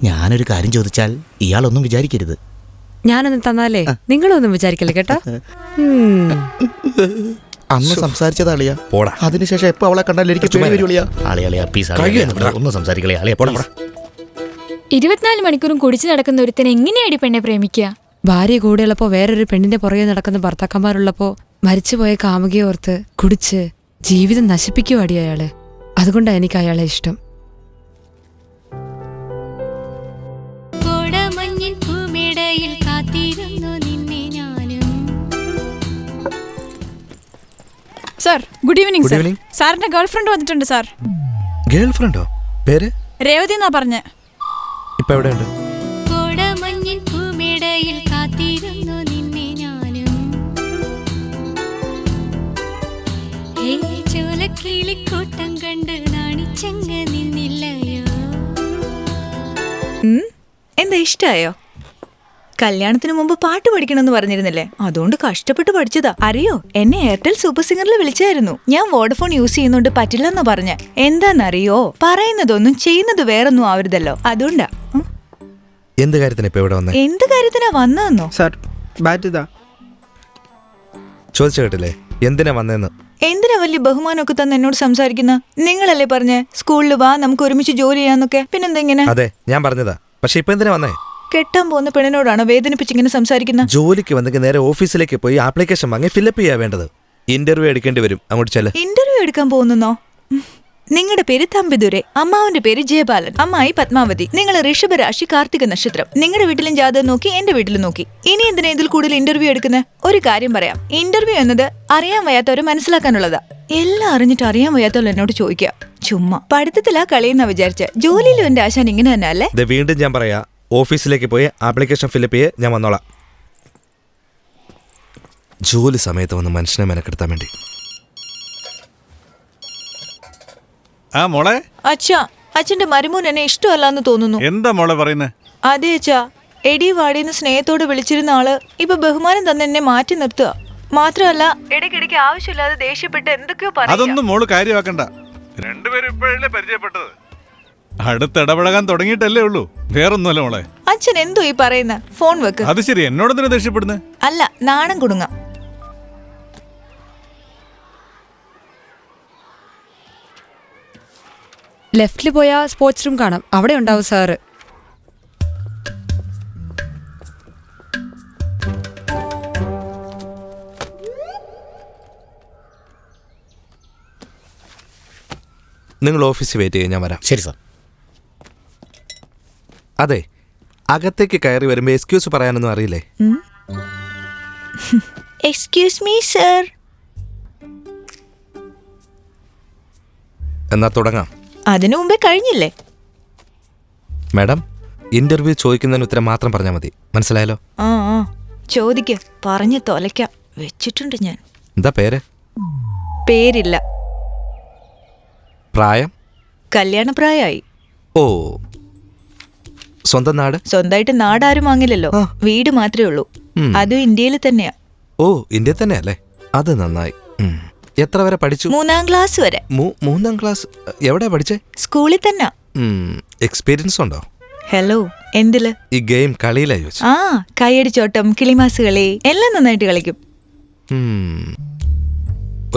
ഞാനൊരു കാര്യം ചോദിച്ചാൽ ഇയാളൊന്നും വിചാരിക്കരുത്. ഞാനൊന്ന് തന്നാലേ നിങ്ങളൊന്നും വിചാരിക്കല്ലേ കേട്ടോ. അന്ന് സംസാരിച്ചത് അളിയാ. പോടാ. അതിനുശേഷം എപ്പോ അവളെ കണ്ടാൽ എനിക്ക് പേടി വരുവളിയാ. അളിയാ പ്ലീസ് ഒന്നും സംസാരിക്കളേ. അളിയാ പോടാ. 24 മണിക്കൂറും കുടിച്ചു നടക്കുന്ന ഒരുത്തനെ എങ്ങനെയാടി പെണ്ണെ പ്രേമിക്കുക? ഭാര്യ കൂടെയുള്ളപ്പോ വേറൊരു പെണ്ണിന്റെ പുറകെ നടക്കുന്ന ഭർത്താക്കന്മാരുള്ളപ്പോ മരിച്ചുപോയ കാമുകിയെ ഓർത്ത് കുടിച്ച് ജീവിതം നശിപ്പിക്കുവാടി അയാള്. അതുകൊണ്ടാണ് എനിക്ക് അയാളെ ഇഷ്ടം. Sir good evening. Good sir evening. സാറിന്റെ ഗേൾഫ്രണ്ട് വന്നിട്ടുണ്ട് സാർ. ഗേൾഫ്രണ്ടോ? പേര്? രേവതി എന്നാ പറഞ്ഞേ. ഇപ്പൊ എവിടെയുണ്ട്? എന്താ ഇഷ്ടായോ? കല്യാണത്തിന് മുമ്പ് പാട്ട് പഠിക്കണമെന്ന് പറഞ്ഞിരുന്നില്ലേ? അതുകൊണ്ട് കഷ്ടപ്പെട്ട് പഠിച്ചതാ. അറിയോ, എന്നെ എയർടെൽ സൂപ്പർ സിംഗറിൽ വിളിച്ചായിരുന്നു. ഞാൻ വോഡഫോൺ യൂസ് ചെയ്യുന്നോണ്ട് പറ്റില്ലെന്ന് പറഞ്ഞ. എന്താന്നറിയോ, പറയുന്നതൊന്നും ചെയ്യുന്നത് വേറൊന്നും ആവരുതല്ലോ, അതുകൊണ്ടാ. എന്ത് കാര്യത്തിന് ഇപ്പൊ ഇവിടെ വന്നേ? എന്ത് കാര്യത്തിനാ വന്നോ? സാർ ബാറ്റ് ഇതാ. ചോദിച്ചു കേട്ടില്ലേ എന്തിനാ വന്നേന്ന്? എന്തിനാ വലിയ ബഹുമാനമൊക്കെ തന്നെ എന്നോട് സംസാരിക്കുന്ന? നിങ്ങളല്ലേ പറഞ്ഞേ സ്കൂളിൽ വാ നമുക്ക് ഒരുമിച്ച് ജോലി ചെയ്യാന്നൊക്കെ. പിന്നെന്തെങ്ങനെ? അതെ ഞാൻ പറഞ്ഞതാ. പക്ഷെ ഇപ്പൊ എന്തിനാ വന്നേ? കെട്ടാൻ പോകുന്ന പെണ്ണിനോടാണോ വേദനിപ്പിച്ചിങ്ങനെ സംസാരിക്കുന്ന? ജോലിക്ക് വന്നെങ്കിൽ നേരെ ഓഫീസിലേക്ക് പോയി ആപ്ലിക്കേഷൻ വാങ്ങി ഫില്ലപ്പ് ചെയ്യാ വേണ്ടത്. ഇന്റർവ്യൂ എടുക്കേണ്ടി വരും. അങ്ങോട്ട് ചെല്ല്. ഇന്റർവ്യൂ എടുക്കാൻ പോകുന്നോ? നിങ്ങളുടെ പേര് തമ്പിദുരെ, അമ്മാവന്റെ പേര് ജയപാലൻ, അമ്മായി പത്മാവതി, നിങ്ങൾ ഋഷഭരാശി, കാർത്തിക നക്ഷത്രം. നിങ്ങളുടെ വീട്ടിലും ജാതകം നോക്കി, എന്റെ വീട്ടിലും നോക്കി. ഇനി എന്തിനാ ഇതിൽ കൂടുതൽ ഇന്റർവ്യൂ എടുക്കുന്നത്? ഒരു കാര്യം പറയാം, ഇന്റർവ്യൂ എന്നത് അറിയാൻ വയ്യാത്തവരെ മനസ്സിലാക്കാനുള്ളതാ. എല്ലാം അറിഞ്ഞിട്ട് അറിയാൻ വയ്യാത്തവർ എന്നോട് ചോദിക്കുക. ചുമ്മാ പഠിത്തത്തിലാ കളിയെന്നാ വിചാരിച്ച. ജോലിയിലും എന്റെ ആശാൻ ഇങ്ങനെ തന്നെ അല്ലേ? വീണ്ടും ഞാൻ പറയാ, ഓഫീസിലേക്ക് പോയി ആപ്ലിക്കേഷൻ ഫില്ലപ്പ് ചെയ്യേ, ഞാൻ വന്നോളാം. ജോലി സമയത്ത് വന്ന് മനുഷ്യനെ മെനക്കെടുത്താൻ വേണ്ടി. ആ മോളെ. അച്ഛാ, അച്ഛന്റെ മരുമോൻ എന്നെ ഇഷ്ടമല്ലാന്ന് തോന്നുന്നു. എന്താ മോളെ പറയുന്നേ? അതെ അച്ഛാ, എടി വാടിന്ന് സ്നേഹത്തോട് വിളിച്ചിരുന്ന ആള് ഇപ്പൊ ബഹുമാനം തന്നെ എന്നെ മാറ്റി നിർത്തുക. മാത്രമല്ല ഇടയ്ക്കിടയ്ക്ക് ആവശ്യമില്ലാതെ ദേഷ്യപ്പെട്ട് എന്തൊക്കെയോ പറയാ. അതൊന്നും മോള് കാര്യമാക്കണ്ട. രണ്ടുപേരും ഇപ്പോഴല്ലേ പരിചയപ്പെട്ടത്. അടുത്തിടപഴകാൻ തുടങ്ങിയിട്ടല്ലേ ഉള്ളൂ, വേറൊന്നുമല്ല മോളെ. അച്ഛൻ എന്തോ ഈ പറയുന്ന? ഫോൺ വെക്ക്. അത് ശരി, എന്നോടെന്തിനാ ദേഷ്യപ്പെടുന്നത്? അല്ല, നാണം കുടുങ്ങ. ലെഫ്റ്റിൽ പോയാ സ്പോർട്സ് റൂം കാണാം, അവിടെ ഉണ്ടാവും സാറ്. നിങ്ങൾ ഓഫീസിൽ വെയിറ്റ് ചെയ്യാൻ ഞാൻ വരാം. ശരി സാർ. അതെ, അകത്തേക്ക് കയറി വരുമ്പോ എക്സ്ക്യൂസ് പറയാനൊന്നും അറിയില്ലേ? Excuse me sir. എന്നാ തുടങ്ങാം. അതിനു മുമ്പേ കഴിഞ്ഞില്ലേ? മാഡം, ഇന്റർവ്യൂ ചോദിക്കുന്നതിന് ഉത്തരം മാത്രം പറഞ്ഞാൽ മതി, മനസ്സിലായല്ലോ? ആ ചോദിക്ക, പറഞ്ഞു തൊലയ്ക്കാം. വെച്ചിട്ടുണ്ട് ഞാൻ. എന്താ പേര്? പേരില്ല. പ്രായം? കല്യാണപ്രായമായി. ഓ, സ്വന്തം നാട്? സ്വന്തമായിട്ട് നാടാരും വാങ്ങില്ലല്ലോ, വീട് മാത്രമേ ഉള്ളൂ. അതും ഇന്ത്യയിൽ തന്നെയാ. ഓ, ഇന്ത്യ തന്നെ അല്ലേ? അത് നന്നായി. എത്ര വരെ പഠിച്ചു? 3ാം ക്ലാസ് വരെ. 3ാം ക്ലാസ്? എവിടെ പഠിച്ചേ? സ്കൂളിൽ തന്നെ. എക്സ്പീരിയൻസ് ഉണ്ടോ? ഹലോ, എന്തില്? ഈ ഗെയിം കളിയിലാ ചോദിച്ചു. ആ, കൈയടിച്ചോട്ടം, കിളിമാസ് കളി എല്ലാം നന്നായിട്ട് കളിക്കും.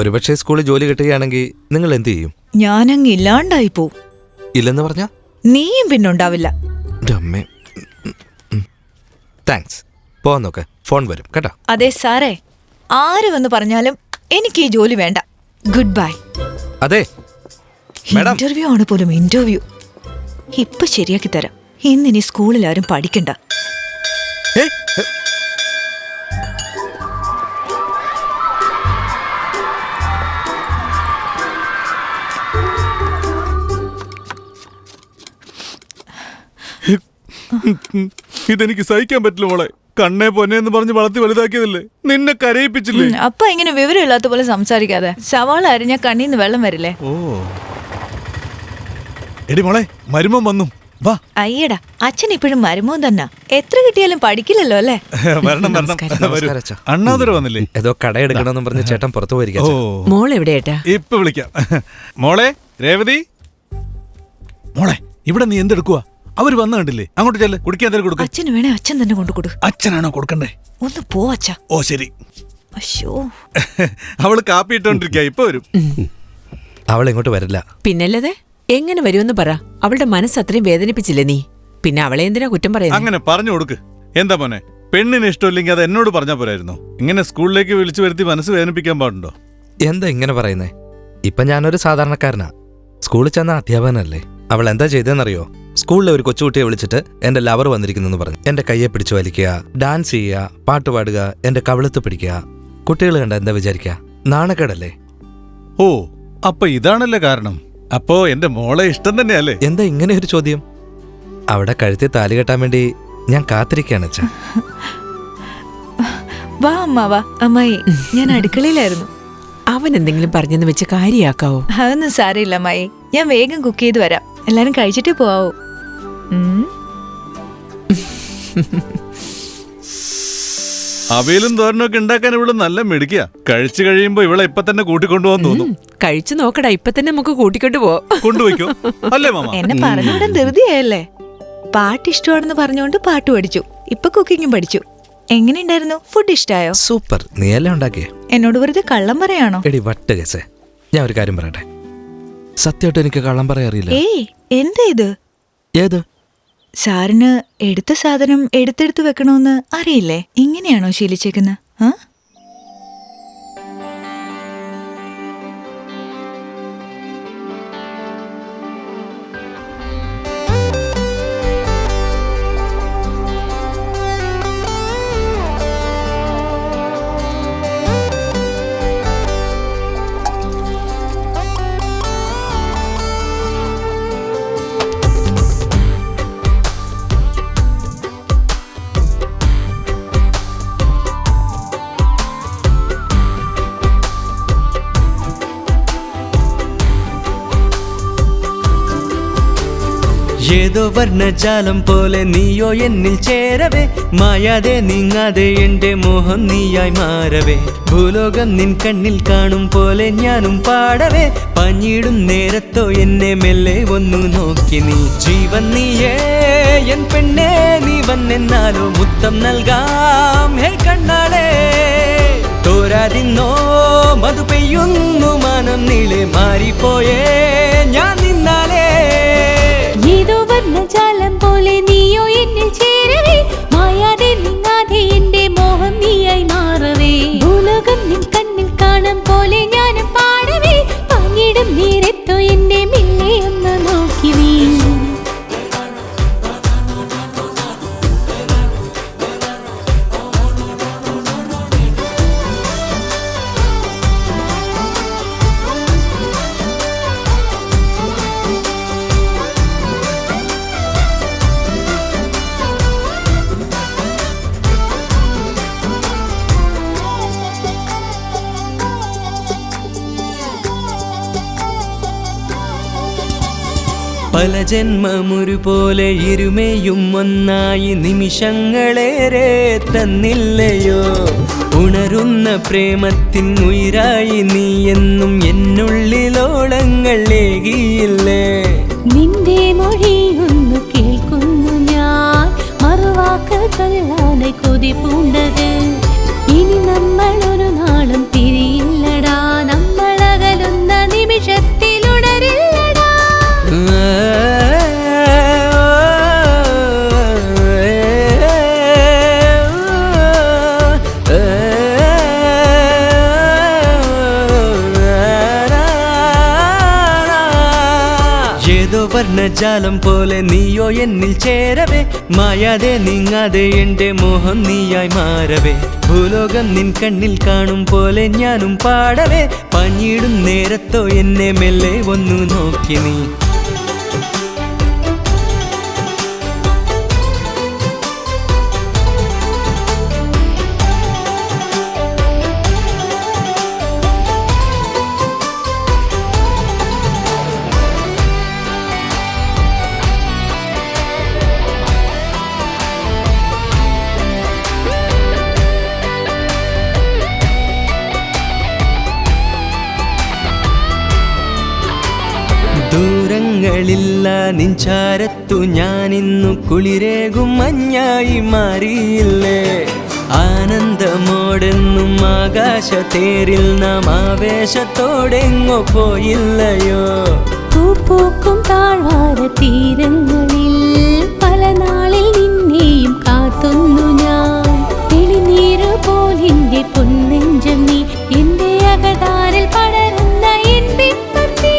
ഒരുപക്ഷെ സ്കൂളിൽ ജോലി കിട്ടുകയാണെങ്കിൽ നിങ്ങൾ എന്ത് ചെയ്യും? ഞാനങ്ങ് ഇല്ലാണ്ടായി പോവും. ഇല്ലെന്ന് പറഞ്ഞാ? നീയും പിന്നുണ്ടാവില്ല. താങ്ക്സ്. പോവാൻ നോക്ക്, ഫോൺ വരും കേട്ടോ. അതെ സാറേ, ആര് വന്ന് പറഞ്ഞാലും എനിക്ക് ഈ ജോലി വേണ്ട. Good bye. അതെ, ഇന്റർവ്യൂ ആണ് പോലും ഇന്റർവ്യൂ. ഇപ്പൊ ശരിയാക്കി തരാം. ഇന്നിനി സ്കൂളിൽ ആരും പഠിക്കണ്ട. ഇതെനിക്ക് സഹിക്കാൻ പറ്റില്ല മോളെ. കണ്ണേ പൊന്നെ എന്ന് പറഞ്ഞ് വളർത്തി വലുതാക്കിയതല്ലേ, നിന്നെ കരയിപ്പിച്ചില്ലേ? അപ്പൊ ഇങ്ങനെ വിവരമില്ലാത്ത പോലെ സംസാരിക്കാതെ. സവാള അരിഞ്ഞ കണ്ണീന്ന് വെള്ളം വരില്ലേ? ഓ, എടി മോളെ, മരുമോൻ വന്നു, വാ. അയ്യടാ, അച്ഛൻ ഇപ്പോഴും മരുമോൻ തന്നെ. എത്ര കിട്ടിയാലും പഠിക്കില്ലല്ലോ അല്ലേ? വരണം. അണ്ണാതുര വന്നില്ലേ? ഏതോ കടയെടുക്കണമെന്നും പറഞ്ഞ് ചേട്ടൻ പുറത്തു പോയിരിക്കാം. മോൾ എവിടെയാ? ഇപ്പൊ വിളിക്കാം. മോളെ രേവതി, മോളെ ഇവിടെ നീ എന്തെടുക്കുവാ? അവര് വന്നു കണ്ടില്ലേ? അങ്ങോട്ട് ചെല്ല്, കുടിക്കാൻ എന്തെങ്കിലും കൊടുക്കും. അച്ഛന് വേണേ അച്ഛൻ തന്നെ കൊണ്ടു കൊടു. അച്ഛനാണോ കൊടുക്കണ്ടേ? ഒന്ന് പോ അച്ഛാ. ഓ ശരി. അശ്ശോ, അവള് കാപ്പി ഇട്ടോണ്ടിരിക്കുക, ഇപ്പൊ വരും. അവൾ ഇങ്ങോട്ട് വരില്ല. പിന്നല്ലതെ എങ്ങനെ വരുമെന്ന് പറ. അവളുടെ മനസ്സ് അത്രയും വേദനിപ്പിച്ചില്ലേ നീ? പിന്നെ അവളെ എന്തിനാ കുറ്റം പറയുന്നത്? അങ്ങനെ പറഞ്ഞു കൊടുക്ക്. എന്താ മോനെ, പെണ്ണിന് ഇഷ്ടമില്ലെങ്കിൽ അത് എന്നോട് പറഞ്ഞാ പോരായിരുന്നു? ഇങ്ങനെ സ്കൂളിലേക്ക് വിളിച്ചു വരുത്തി മനസ്സ് വേദനിപ്പിക്കാൻ പാടുണ്ടോ? എന്താ ഇങ്ങനെ പറയുന്നേ? ഇപ്പൊ ഞാനൊരു സാധാരണക്കാരനാ. സ്കൂളിൽ ചെന്ന അധ്യാപകനല്ലേ. അവൾ എന്താ ചെയ്തെന്നറിയോ? സ്കൂളിലെ ഒരു കൊച്ചുകുട്ടിയെ വിളിച്ചിട്ട് എന്റെ ലവർ വന്നിരിക്കുന്നെന്ന് പറഞ്ഞു എന്റെ കയ്യെ പിടിച്ചു വലിക്കുക, ഡാൻസ് ചെയ്യുക, പാട്ട് പാടുക, എന്റെ കവിളത്ത് പിടിക്കുക. കുട്ടികൾ കണ്ട എന്താ വിചാരിക്കുക? നാണക്കേടല്ലേ? ഓ, അപ്പൊ ഇതാണല്ലേ കാരണം. അപ്പോ എന്റെ മോളെ ഇഷ്ടം തന്നെയല്ലേ? എന്താ ഇങ്ങനെ ഒരു ചോദ്യം? അവിടെ കഴുത്തി താലി കെട്ടാൻ വേണ്ടി ഞാൻ കാത്തിരിക്കുകയാണ് അച്ഛാ. വാ അമ്മാവാ. അമ്മായി, ഞാൻ അടുക്കളയിലായിരുന്നു. അവൻ എന്തെങ്കിലും പറഞ്ഞെന്ന് വെച്ച് കാര്യാക്കാവോ? അതൊന്നും സാരമില്ല അമ്മായി, ഞാൻ വേഗം കുക്ക് ചെയ്ത് വരാം. എല്ലാരും കഴിച്ചിട്ടേ പോവോ? അവിയലും തോരനൊക്കെ ഉണ്ടാക്കാൻ ഇവള് നല്ല മിടുക്കിയ. കഴിച്ചു കഴിയുമ്പോ ഇവളെ ഇപ്പൊ തന്നെ കൂട്ടിക്കൊണ്ടുപോകാൻ തോന്നും. കഴിച്ചു നോക്കടാ, ഇപ്പൊ തന്നെ നമുക്ക് കൂട്ടിക്കൊണ്ടു കൊണ്ടുപോയിക്കോ അല്ലേ മാമ? എന്നെ പറഞ്ഞുവിടാൻ ധൃതിയായല്ലേ. പാട്ട് ഇഷ്ടമാണെന്ന് പറഞ്ഞുകൊണ്ട് പാട്ട് പഠിച്ചു, ഇപ്പൊ കുക്കിങ്ങും പഠിച്ചു. എങ്ങനെയുണ്ടായിരുന്നു? ഫുഡ് ഇഷ്ടായോ? സൂപ്പർ. നീയല്ലേ ഉണ്ടാക്കിയേ? എന്നോട് വെറുതെ കള്ളം പറയാണോ? എടി വട്ട് കേസേ, ഞാൻ ഒരു കാര്യം പറയട്ടെ. സത്യമായിട്ട് എനിക്ക് കള്ളം പറയാറിയില്ല. ഏയ്, എന്താ ഇത്? ഏത്? സാറിന് എടുത്ത സാധനം എടുത്തെടുത്ത് വെക്കണമെന്ന് അറിയില്ലേ? ഇങ്ങനെയാണോ ശീലിച്ചേക്കുന്നത്? ഏതോ വർണ്ണജാലം പോലെ നീയോ എന്നിൽ ചേരവേ, മായാതെ നീങ്ങാതെ എന്റെ മോഹം നീയായി മാറവേ. ഭൂലോകം നിൻ കണ്ണിൽ കാണും പോലെ ഞാനും പാടവേ, പഞ്ഞിടും നേരത്തോ എന്നെ മെല്ലെ ഒന്നു നോക്കി നീ. ജീവൻ നീയേ എൻ പെണ്ണേ, നീ വന്നെന്നാലോ മുത്തം നൽകാം ഹേ കണ്ണാളെ. തോരാതിന്നോ മധു പെയ്യുന്നു മാനം നീളെ, മാറിപ്പോയേ ഞാൻ നിന്നാലേ. ഏതോ വർണ്ണജാലം പോലെ നീയോ എന്നിൽ ചേരവേ, മായാതെ നീങ്ങാതെ എന്റെ മോഹം നീയായി മാറവേ. ഭൂലോകം നിൻ കണ്ണിൽ കാണും പോലെ ഞാനും പാടവേ, പങ്കിടും നേരത്തോ എന്റെ മെല്ലെ ഒന്ന് നോക്കി നീ. പല ജന്മമൊരുപോലെ ഇരുമയും ഒന്നായി നിമിഷങ്ങളേറെ തന്നില്ലയോ. ഉണരുന്ന പ്രേമത്തിൻ ഉയിരായി നീ എന്നും എന്നുള്ളിലോളങ്ങൾ ഏകിയില്ലേ. നിന്റെ മൊഴിയൊന്നു കേൾക്കുന്നു ഞാൻ, മറുവാക്ക് കല്ലാതെ കൊതി പൂണ്ടത്. ഇനി നമ്മൾ ഒരു നാളും തിരിയില്ലടാ, നമ്മളകലുന്ന നിമിഷത്തിലുണരില്ലടാ. ഏതോ വർണ്ണജാലം പോലെ നീയോ എന്നിൽ ചേരവേ, മായാതെ നീങ്ങാതെ എന്റെ മോഹം നീയായി മാറവേ. ഭൂലോകം നിൻ കണ്ണിൽ കാണും പോലെ ഞാനും പാടവേ, പഞ്ഞിടും നേരത്തോ എന്നെ മെല്ലെ ഒന്നു നോക്കി നീ. താരങ്ങളില്ല നിഞ്ചാരത്തു ഞാനിന്നു കുളിരേകും മഞ്ഞായി മാറിയില്ലേ ആനന്ദമോടെന്നും ആകാശ തേരിൽ നാം ആവേശത്തോടെങ്ങോ പോയില്ലയോ പൂക്കും താഴ്വാര തീരങ്ങളിൽ പല നാളിൽ നിന്നെയും കാത്തുന്നു ഞാൻ തെളിനീര് പോലിന്റെ പൊന്നെഞ്ചം നീ എന്റെ അകതാരിൽ പടരുന്ന എൻ ബിംബം നീ.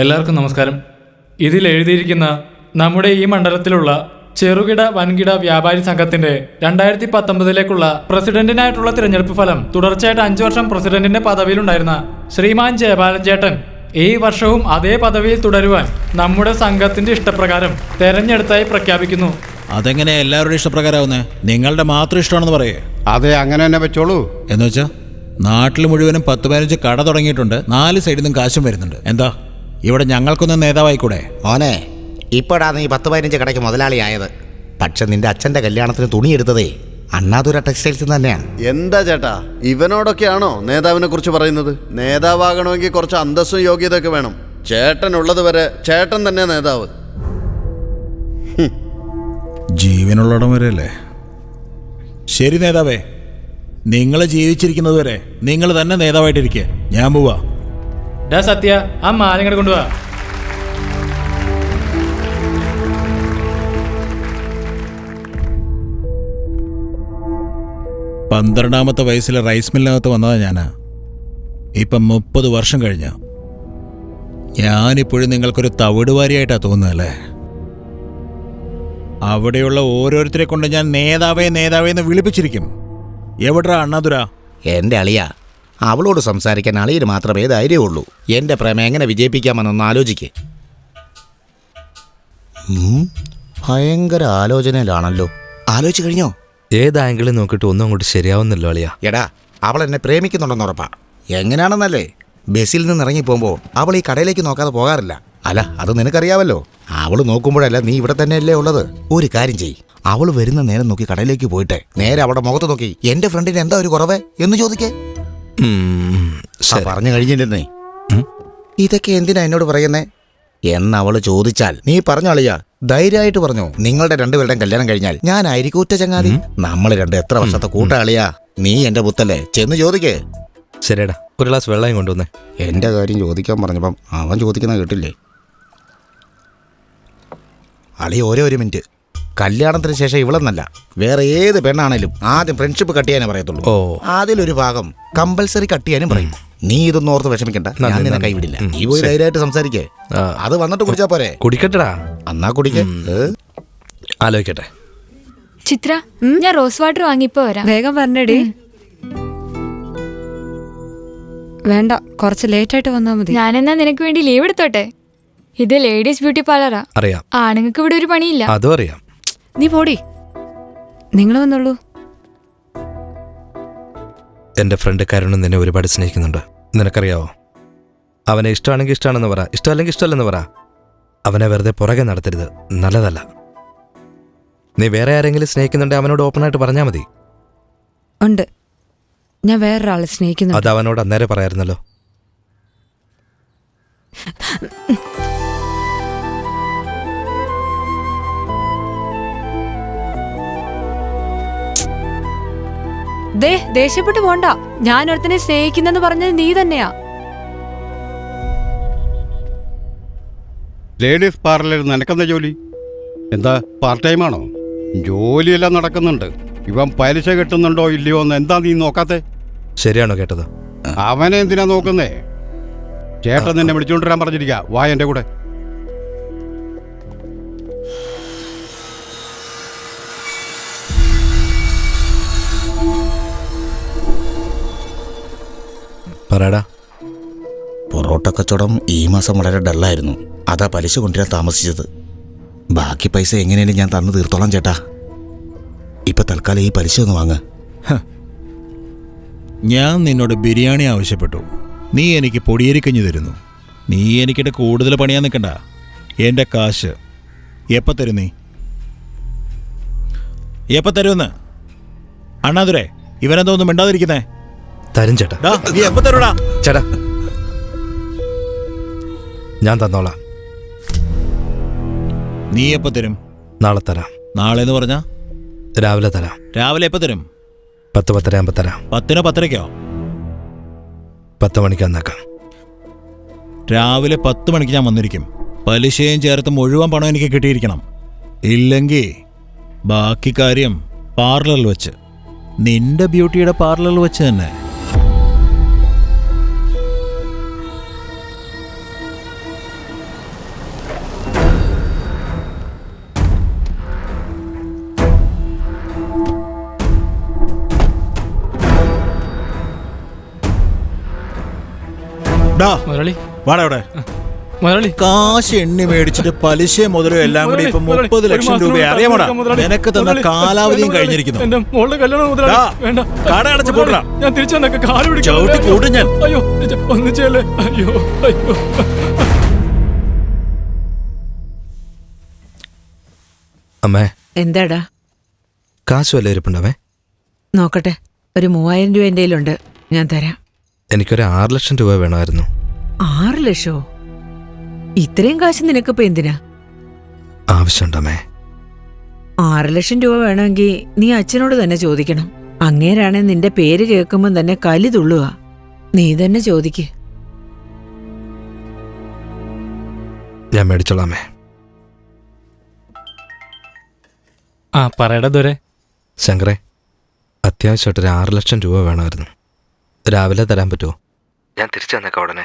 എല്ലാവർക്കും നമസ്കാരം. ഇതിൽ എഴുതിയിരിക്കുന്ന നമ്മുടെ ഈ മണ്ഡലത്തിലുള്ള ചെറുകിട വൻകിട വ്യാപാരി സംഘത്തിന്റെ 2019 പ്രസിഡന്റിനായിട്ടുള്ള തിരഞ്ഞെടുപ്പ് ഫലം തുടർച്ചയായിട്ട് 5 വർഷം പ്രസിഡന്റിന്റെ പദവിയിലുണ്ടായിരുന്ന ശ്രീമാൻ ജയപാലൻ ചേട്ടൻ ഈ വർഷവും അതേ പദവിയിൽ തുടരുവാൻ നമ്മുടെ സംഘത്തിന്റെ ഇഷ്ടപ്രകാരം തെരഞ്ഞെടുത്തായി പ്രഖ്യാപിക്കുന്നു. അതെങ്ങനെ എല്ലാവരുടെ ഇഷ്ടപ്രകാരമാവുന്നേ? നിങ്ങളുടെ മാത്രം ഇഷ്ടമാണെന്ന് പറയേ? അതെ, അങ്ങനെ തന്നെ വെച്ചോളൂ. എന്ന് വെച്ചാ നാട്ടിൽ മുഴുവനും 10-15 കട തുടങ്ങിയിട്ടുണ്ട്, 4 സൈഡിൽ നിന്നും കാശും വരുന്നുണ്ട്. എന്താ ഇവിടെ ഞങ്ങൾക്കൊന്നും നേതാവായിക്കൂടെ? മോനെ, ഇപ്പോഴാണ് നീ 10-15 കടയ്ക്ക് മുതലാളിയായത്. പക്ഷെ നിന്റെ അച്ഛന്റെ കല്യാണത്തിന് തുണിയെടുത്തതേ അണ്ണാതുര ടെക്സ്റ്റൈൽസ് തന്നെയാണ്. എന്താ ചേട്ടാ, ഇവനോടൊക്കെയാണോ നേതാവിനെ കുറിച്ച് പറയുന്നത്? നേതാവാകണമെങ്കിൽ കുറച്ച് അന്തസ്സും യോഗ്യതയൊക്കെ വേണം. ചേട്ടൻ ഉള്ളത് വരെ ചേട്ടൻ തന്നെ നേതാവ്. ജീവനുള്ളടം വരെ അല്ലേ? ശരി നേതാവേ, നിങ്ങൾ ജീവിച്ചിരിക്കുന്നത് വരെ നിങ്ങൾ തന്നെ നേതാവായിട്ടിരിക്കുക. ഞാൻ പോവാ. ഡാ സത്യ, ആ മാലങ്ങട് കൊണ്ടുപോവാ. പന്ത്രണ്ടാമത്തെ വയസ്സിൽ റൈസ് മില്ലിനകത്ത് വന്നതാ ഞാനാ. ഇപ്പം 30 വർഷം കഴിഞ്ഞു. ഞാനിപ്പോഴും നിങ്ങൾക്കൊരു തവിടുവാരിയായിട്ടാ തോന്നുന്നല്ലേ? അവിടെയുള്ള ഓരോരുത്തരെ കൊണ്ട് ഞാൻ നേതാവേ നേതാവേന്ന് വിളിപ്പിച്ചിരിക്കും. എവിടാ അണ്ണാതുര? എൻ്റെ അളിയ, അവളോട് സംസാരിക്കാൻ അളിയിൽ മാത്രമേ ധൈര്യമുള്ളൂ. എൻ്റെ പ്രേമം എങ്ങനെ വിജയിപ്പിക്കാമെന്നൊന്ന് ആലോചിക്ക്. ഭയങ്കര ആലോചനയിലാണല്ലോ. ആലോചിച്ച് കഴിഞ്ഞോ? ഏത് ആംഗിളിൽ നോക്കിയിട്ട് ഒന്നും അങ്ങോട്ട് ശരിയാവുന്നല്ലോ അളിയാ. എടാ, അവൾ എന്നെ പ്രേമിക്കുന്നുണ്ടെന്ന് ഉറപ്പാ. എങ്ങനെയാണെന്നല്ലേ? ബസ്സിൽ നിന്ന് ഇറങ്ങി പോകുമ്പോൾ അവൾ ഈ കടയിലേക്ക് നോക്കാതെ പോകാറില്ല. അല്ല, അത് നിനക്കറിയാവല്ലോ. അവൾ നോക്കുമ്പോഴല്ല നീ ഇവിടെ തന്നെയല്ലേ ഉള്ളത്. ഒരു കാര്യം ചെയ്യ്, അവൾ വരുന്ന നേരം നോക്കി കടയിലേക്ക് പോയിട്ട് നേരെ അവിടെ മുഖത്ത് നോക്കി എൻ്റെ ഫ്രണ്ടിന് എന്താ ഒരു കുറവ് എന്ന് ചോദിക്കേ. പറഞ്ഞു കഴിഞ്ഞില്ലെന്നേ. ഇതൊക്കെ എന്തിനാ എന്നോട് പറയുന്നേ എന്നവള് ചോദിച്ചാൽ നീ പറഞ്ഞോളിയാ, ധൈര്യമായിട്ട് പറഞ്ഞു. നിങ്ങളുടെ രണ്ടുപേരുടെയും കല്യാണം കഴിഞ്ഞാൽ ഞാനായിരിക്കും ഉറ്റ ചങ്ങാതി. നമ്മൾ രണ്ട് എത്ര വർഷത്തെ കൂട്ടാളിയാ. നീ എന്റെ പുത്തല്ലേ, ചെന്ന് ചോദിക്കേ. ശരിയടാ, ഒരു ഗ്ലാസ് വെള്ളം കൊണ്ടുവന്നേ. എന്റെ കാര്യം ചോദിക്കാൻ പറഞ്ഞപ്പം അവൻ ചോദിക്കുന്ന കേട്ടില്ലേ? അളി ഒരു മിനിറ്റ്. കല്യാണത്തിന് ശേഷം ഇവളെന്നല്ല, വേറെ ഏത് പെണ്ണാണേലും ആദ്യം ഫ്രണ്ട്ഷിപ്പ് കട്ട് ചെയ്യാനേ പറയത്തുള്ളൂ. അതിലൊരു ഭാഗം കമ്പൽസറി കട്ട് ചെയ്യാനും പറയും. നീ ഇതൊന്നും ഓർത്ത് വിഷമിക്കണ്ട, ഞാൻ നിന്നെ കൈവിടില്ല. നീ പോയി ധൈര്യമായിട്ട് സംസാരിക്കേ. അത് വന്നിട്ട് കുടിച്ചാ പോരെ? കുടിക്കട്ടടാ. എന്നാ കുടിക്കേ. ആലോചിക്കട്ടെ. ചിത്ര, ഞാൻ റോസ് വാട്ടർ വാങ്ങിപ്പോ വരാം. വേഗം പറഞ്ഞേടി. വേണ്ട, കുറച്ച് ലേറ്റ് ആയിട്ട് വന്നാ മതി. ഞാനെന്നാ നിനക്ക് വേണ്ടി ലീവ് എടുത്തോട്ടെ. ഇത് ലേഡീസ് ബ്യൂട്ടി പാർലറാ. അറിയാം. ആണുങ്ങൾക്ക് ഇവിടെ ഒരു പണിയില്ല. അതും അറിയാം. നീ പോടി. നിങ്ങൾ വന്നോളൂ. എൻ്റെ ഫ്രണ്ട് കരുണൻ നിന്നെ ഒരുപാട് സ്നേഹിക്കുന്നുണ്ട്, നിനക്കറിയാവോ? അവനെ ഇഷ്ടമാണെങ്കിൽ ഇഷ്ടമാണെന്ന് പറ, ഇഷ്ടമല്ലെങ്കിൽ ഇഷ്ടമല്ലെന്ന് പറ. അവനെ വെറുതെ പുറകെ നടത്തരുത്, നല്ലതല്ല. നീ വേറെ ആരെങ്കിലും സ്നേഹിക്കുന്നുണ്ടെങ്കിൽ അവനോട് ഓപ്പണായിട്ട് പറഞ്ഞാൽ മതി. ഉണ്ട്, ഞാൻ വേറൊരാളെ സ്നേഹിക്കുന്നു. അത് അവനോട് അന്നേരം പറയായിരുന്നല്ലോ. ദേഷ്യപ്പെട്ടു പോണ്ട. ഞാൻ ഒരുത്തനെ സ്നേഹിക്കുന്നെന്ന് പറഞ്ഞത് നീ തന്നെയാ. ലേഡീസ് പാർലറിൽ നിനക്കെന്താ ജോലി? എന്താ പാർട്ട് ടൈം ആണോ? ജോലിയെല്ലാം നടക്കുന്നുണ്ട്. ഇവൻ പലിശ കെട്ടുന്നുണ്ടോ ഇല്ലയോ എന്ന് എന്താ നീ നോക്കാത്തെ? ശരിയാണോ കേട്ടത്? അവനെ എന്തിനാ നോക്കുന്നേ? ചേട്ടൻ നിന്നെ വിളിച്ചുകൊണ്ടിരാൻ പറഞ്ഞിരിക്കുക. വാ എൻ്റെ കൂടെ. പറയടാ. പൊറോട്ട കച്ചവടം ഈ മാസം വളരെ ഡള്ളായിരുന്നു. അതാ പലിശ കൊണ്ടുവരാൻ താമസിച്ചത്. ബാക്കി പൈസ എങ്ങനെയും ഞാൻ തന്നു തീർത്തോളാം ചേട്ടാ. ഇപ്പൊ തൽക്കാലം ഈ പലിശ ഒന്ന് വാങ്ങ. ഞാൻ നിന്നോട് ബിരിയാണി ആവശ്യപ്പെട്ടു, നീ എനിക്ക് പൊടിയേരിക്കഞ്ഞു തരുന്നു. നീ എനിക്കിട്ട് കൂടുതൽ പണിയാൻ നിൽക്കണ്ട. എൻ്റെ കാശ് എപ്പോൾ തരും? നീ എപ്പോൾ തരുമെന്ന്? അണ്ണാതുരേ, ഇവനെന്തോ ഒന്നും മിണ്ടാതിരിക്കുന്നേ? തരും ചേട്ടാ. നീ എപ്പോൾ തരൂടാ? ചേട്ടാ ഞാൻ തന്നോളാം. നീ എപ്പോൾ തരും? നാളെ തരാം. നാളെ എന്ന് പറഞ്ഞാ രാവിലെ തരാം. രാവിലെ എപ്പോൾ തരും? 10-10:30 ആകുമ്പോൾ തരാം. 10-നോ 10:30-ക്കോ? 10 മണിക്ക് വന്നേക്കാം. രാവിലെ 10 മണിക്ക് ഞാൻ വന്നിരിക്കും. പലിശയും ചേർത്ത് മുഴുവൻ പണം എനിക്ക് കിട്ടിയിരിക്കണം. ഇല്ലെങ്കിൽ ബാക്കി കാര്യം പാർലറിൽ വെച്ച്, നിന്റെ ബ്യൂട്ടിയുടെ പാർലറിൽ വെച്ച് തന്നെ. മുരളി വാടാ ഇവിടെ. മുരളി, കാശ് എണ്ണി മേടിച്ചിട്ട് പലിശ മുതലും എല്ലാം കൂടി ഇപ്പൊ 30 ലക്ഷം രൂപ. അറിയാമോടാ, നിനക്ക് തന്ന കാലാവധിയും കഴിഞ്ഞിരിക്കുന്നു. എന്റെ മോളുടെ കല്യാണം മുതലാളി. വേണ്ട, കട അടച്ചു പോടാ. ഞാൻ തിരിച്ചു വന്നേക്കാം. കാല് പിടിക്കാം. ചവിട്ടി കൂട്ടും ഞാൻ. അയ്യോ, ഒന്നും ചെയ്യല്ലേ. അയ്യോ അയ്യോ. അമ്മേ, എന്താടാ? കാശ് വല്ല ഇരിപ്പുണ്ടമ്മേ? നോക്കട്ടെ, ഒരു 3000 രൂപ എൻ്റെ കയ്യിലുണ്ട്, ഞാൻ തരാം. എനിക്കൊരു 6 ലക്ഷം രൂപ വേണമായിരുന്നു. 6 ലക്ഷോ? ഇത്രയും കാശ് നിനക്കിപ്പോ എന്തിനാ? ആവശ്യമുണ്ടമ്മേ. 6 ലക്ഷം രൂപ വേണമെങ്കിൽ നീ അച്ഛനോട് തന്നെ ചോദിക്കണം. അങ്ങേരാണെ നിന്റെ പേര് കേൾക്കുമ്പോൾ തന്നെ കലി തുള്ളുക. നീ തന്നെ ചോദിക്ക്. ഞാൻ മേടിച്ചോളാമേ. ആ പറയടാ ദൂരെ. ശങ്കറെ, അത്യാവശ്യമായിട്ടൊരു 6 ലക്ഷം രൂപ വേണമായിരുന്നു. രാവിലെ തരാൻ പറ്റുമോ? ഞാൻ തിരിച്ചു തന്നേക്കാം ഉടനെ.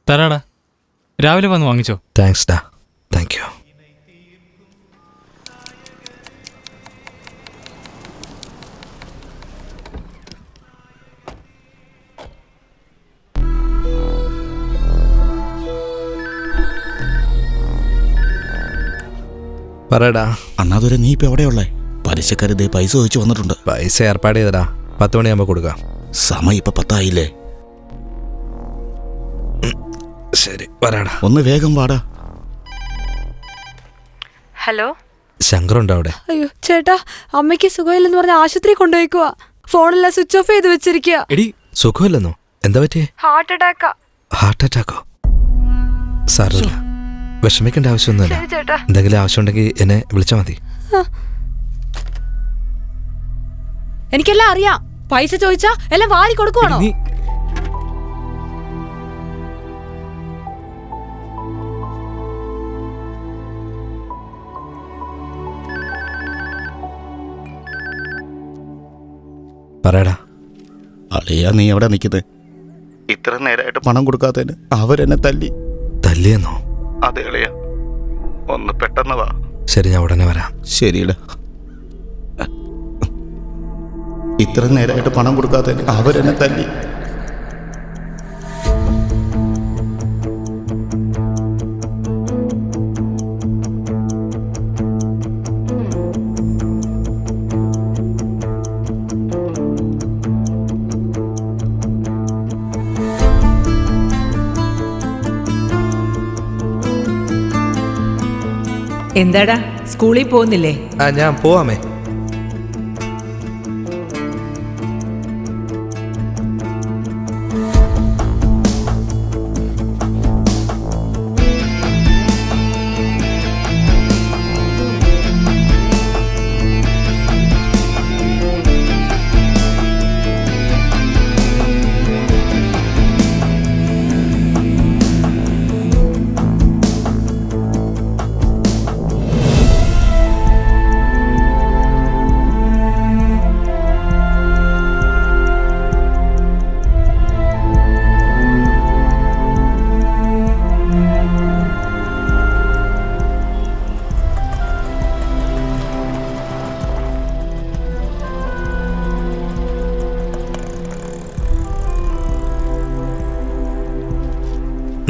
തരാടാ, രാവിലെ വന്ന് വാങ്ങിച്ചോ. താങ്ക്സ് ഡാ. Thank you. പറയടാ. അണ്ണാതുരെ, നീ ഇപ്പൊ എവിടെയുള്ളേ? പലിശക്കാര് ദേ പൈസ ചോദിച്ചു വന്നിട്ടുണ്ട്. പൈസ ഏർപ്പാട് ചെയ്തടാ. 10 മണിയാകുമ്പോൾ കൊടുക്കാം. സമയം ഇപ്പൊ 10 ആയില്ലേ? ശരി, വരാടാ. ഒന്ന് വേഗം വാടാ. ഹലോ, ശങ്കറുണ്ടോ അവിടെ? അയ്യോ ചേട്ടാ, അമ്മയ്ക്ക് സുഖമില്ലെന്ന് പറഞ്ഞ ആശുപത്രി കൊണ്ടുപോയിക്കുവാ. ഫോണെല്ലാം സ്വിച്ച് ഓഫ് ചെയ്ത് വെച്ചിരിക്കുക. എടി, സുഖമില്ലെന്നോ? എന്താ പറ്റിയേ? ഹാർട്ട് അറ്റാക്കാ. ഹാർട്ട് അറ്റാക്കോ? സാരമില്ല, വിഷമിക്കേണ്ട ആവശ്യമൊന്നുമില്ല. ശരി ചേട്ടാ. എന്തെങ്കിലും ആവശ്യമുണ്ടെങ്കിൽ എന്നെ വിളിച്ചാൽ മതി. എനിക്കെല്ലാം അറിയാം. പൈസ ചോദിച്ചാ എല്ലാം വാരി കൊടുക്കുവാണോ? പറയടാ. അളിയാ, നീ എവിടെ നിൽക്കുന്നത്? ഇത്ര നേരമായിട്ട് പണം കൊടുക്കാത്തതിന് അവരെന്നെ തല്ലി. തല്ലിയെന്നോ? അതെ അളിയാ, ഒന്ന് പെട്ടെന്ന് വാ. ശരി, ഞാൻ ഉടനെ വരാം. ശരിയല്ല, ഇത്ര നേരമായിട്ട് പണം കൊടുക്കാത്തതിന് അവരെന്നെ തല്ലി. എന്താടാ, സ്കൂളിൽ പോകുന്നില്ലേ? ഞാൻ പോവാമേ.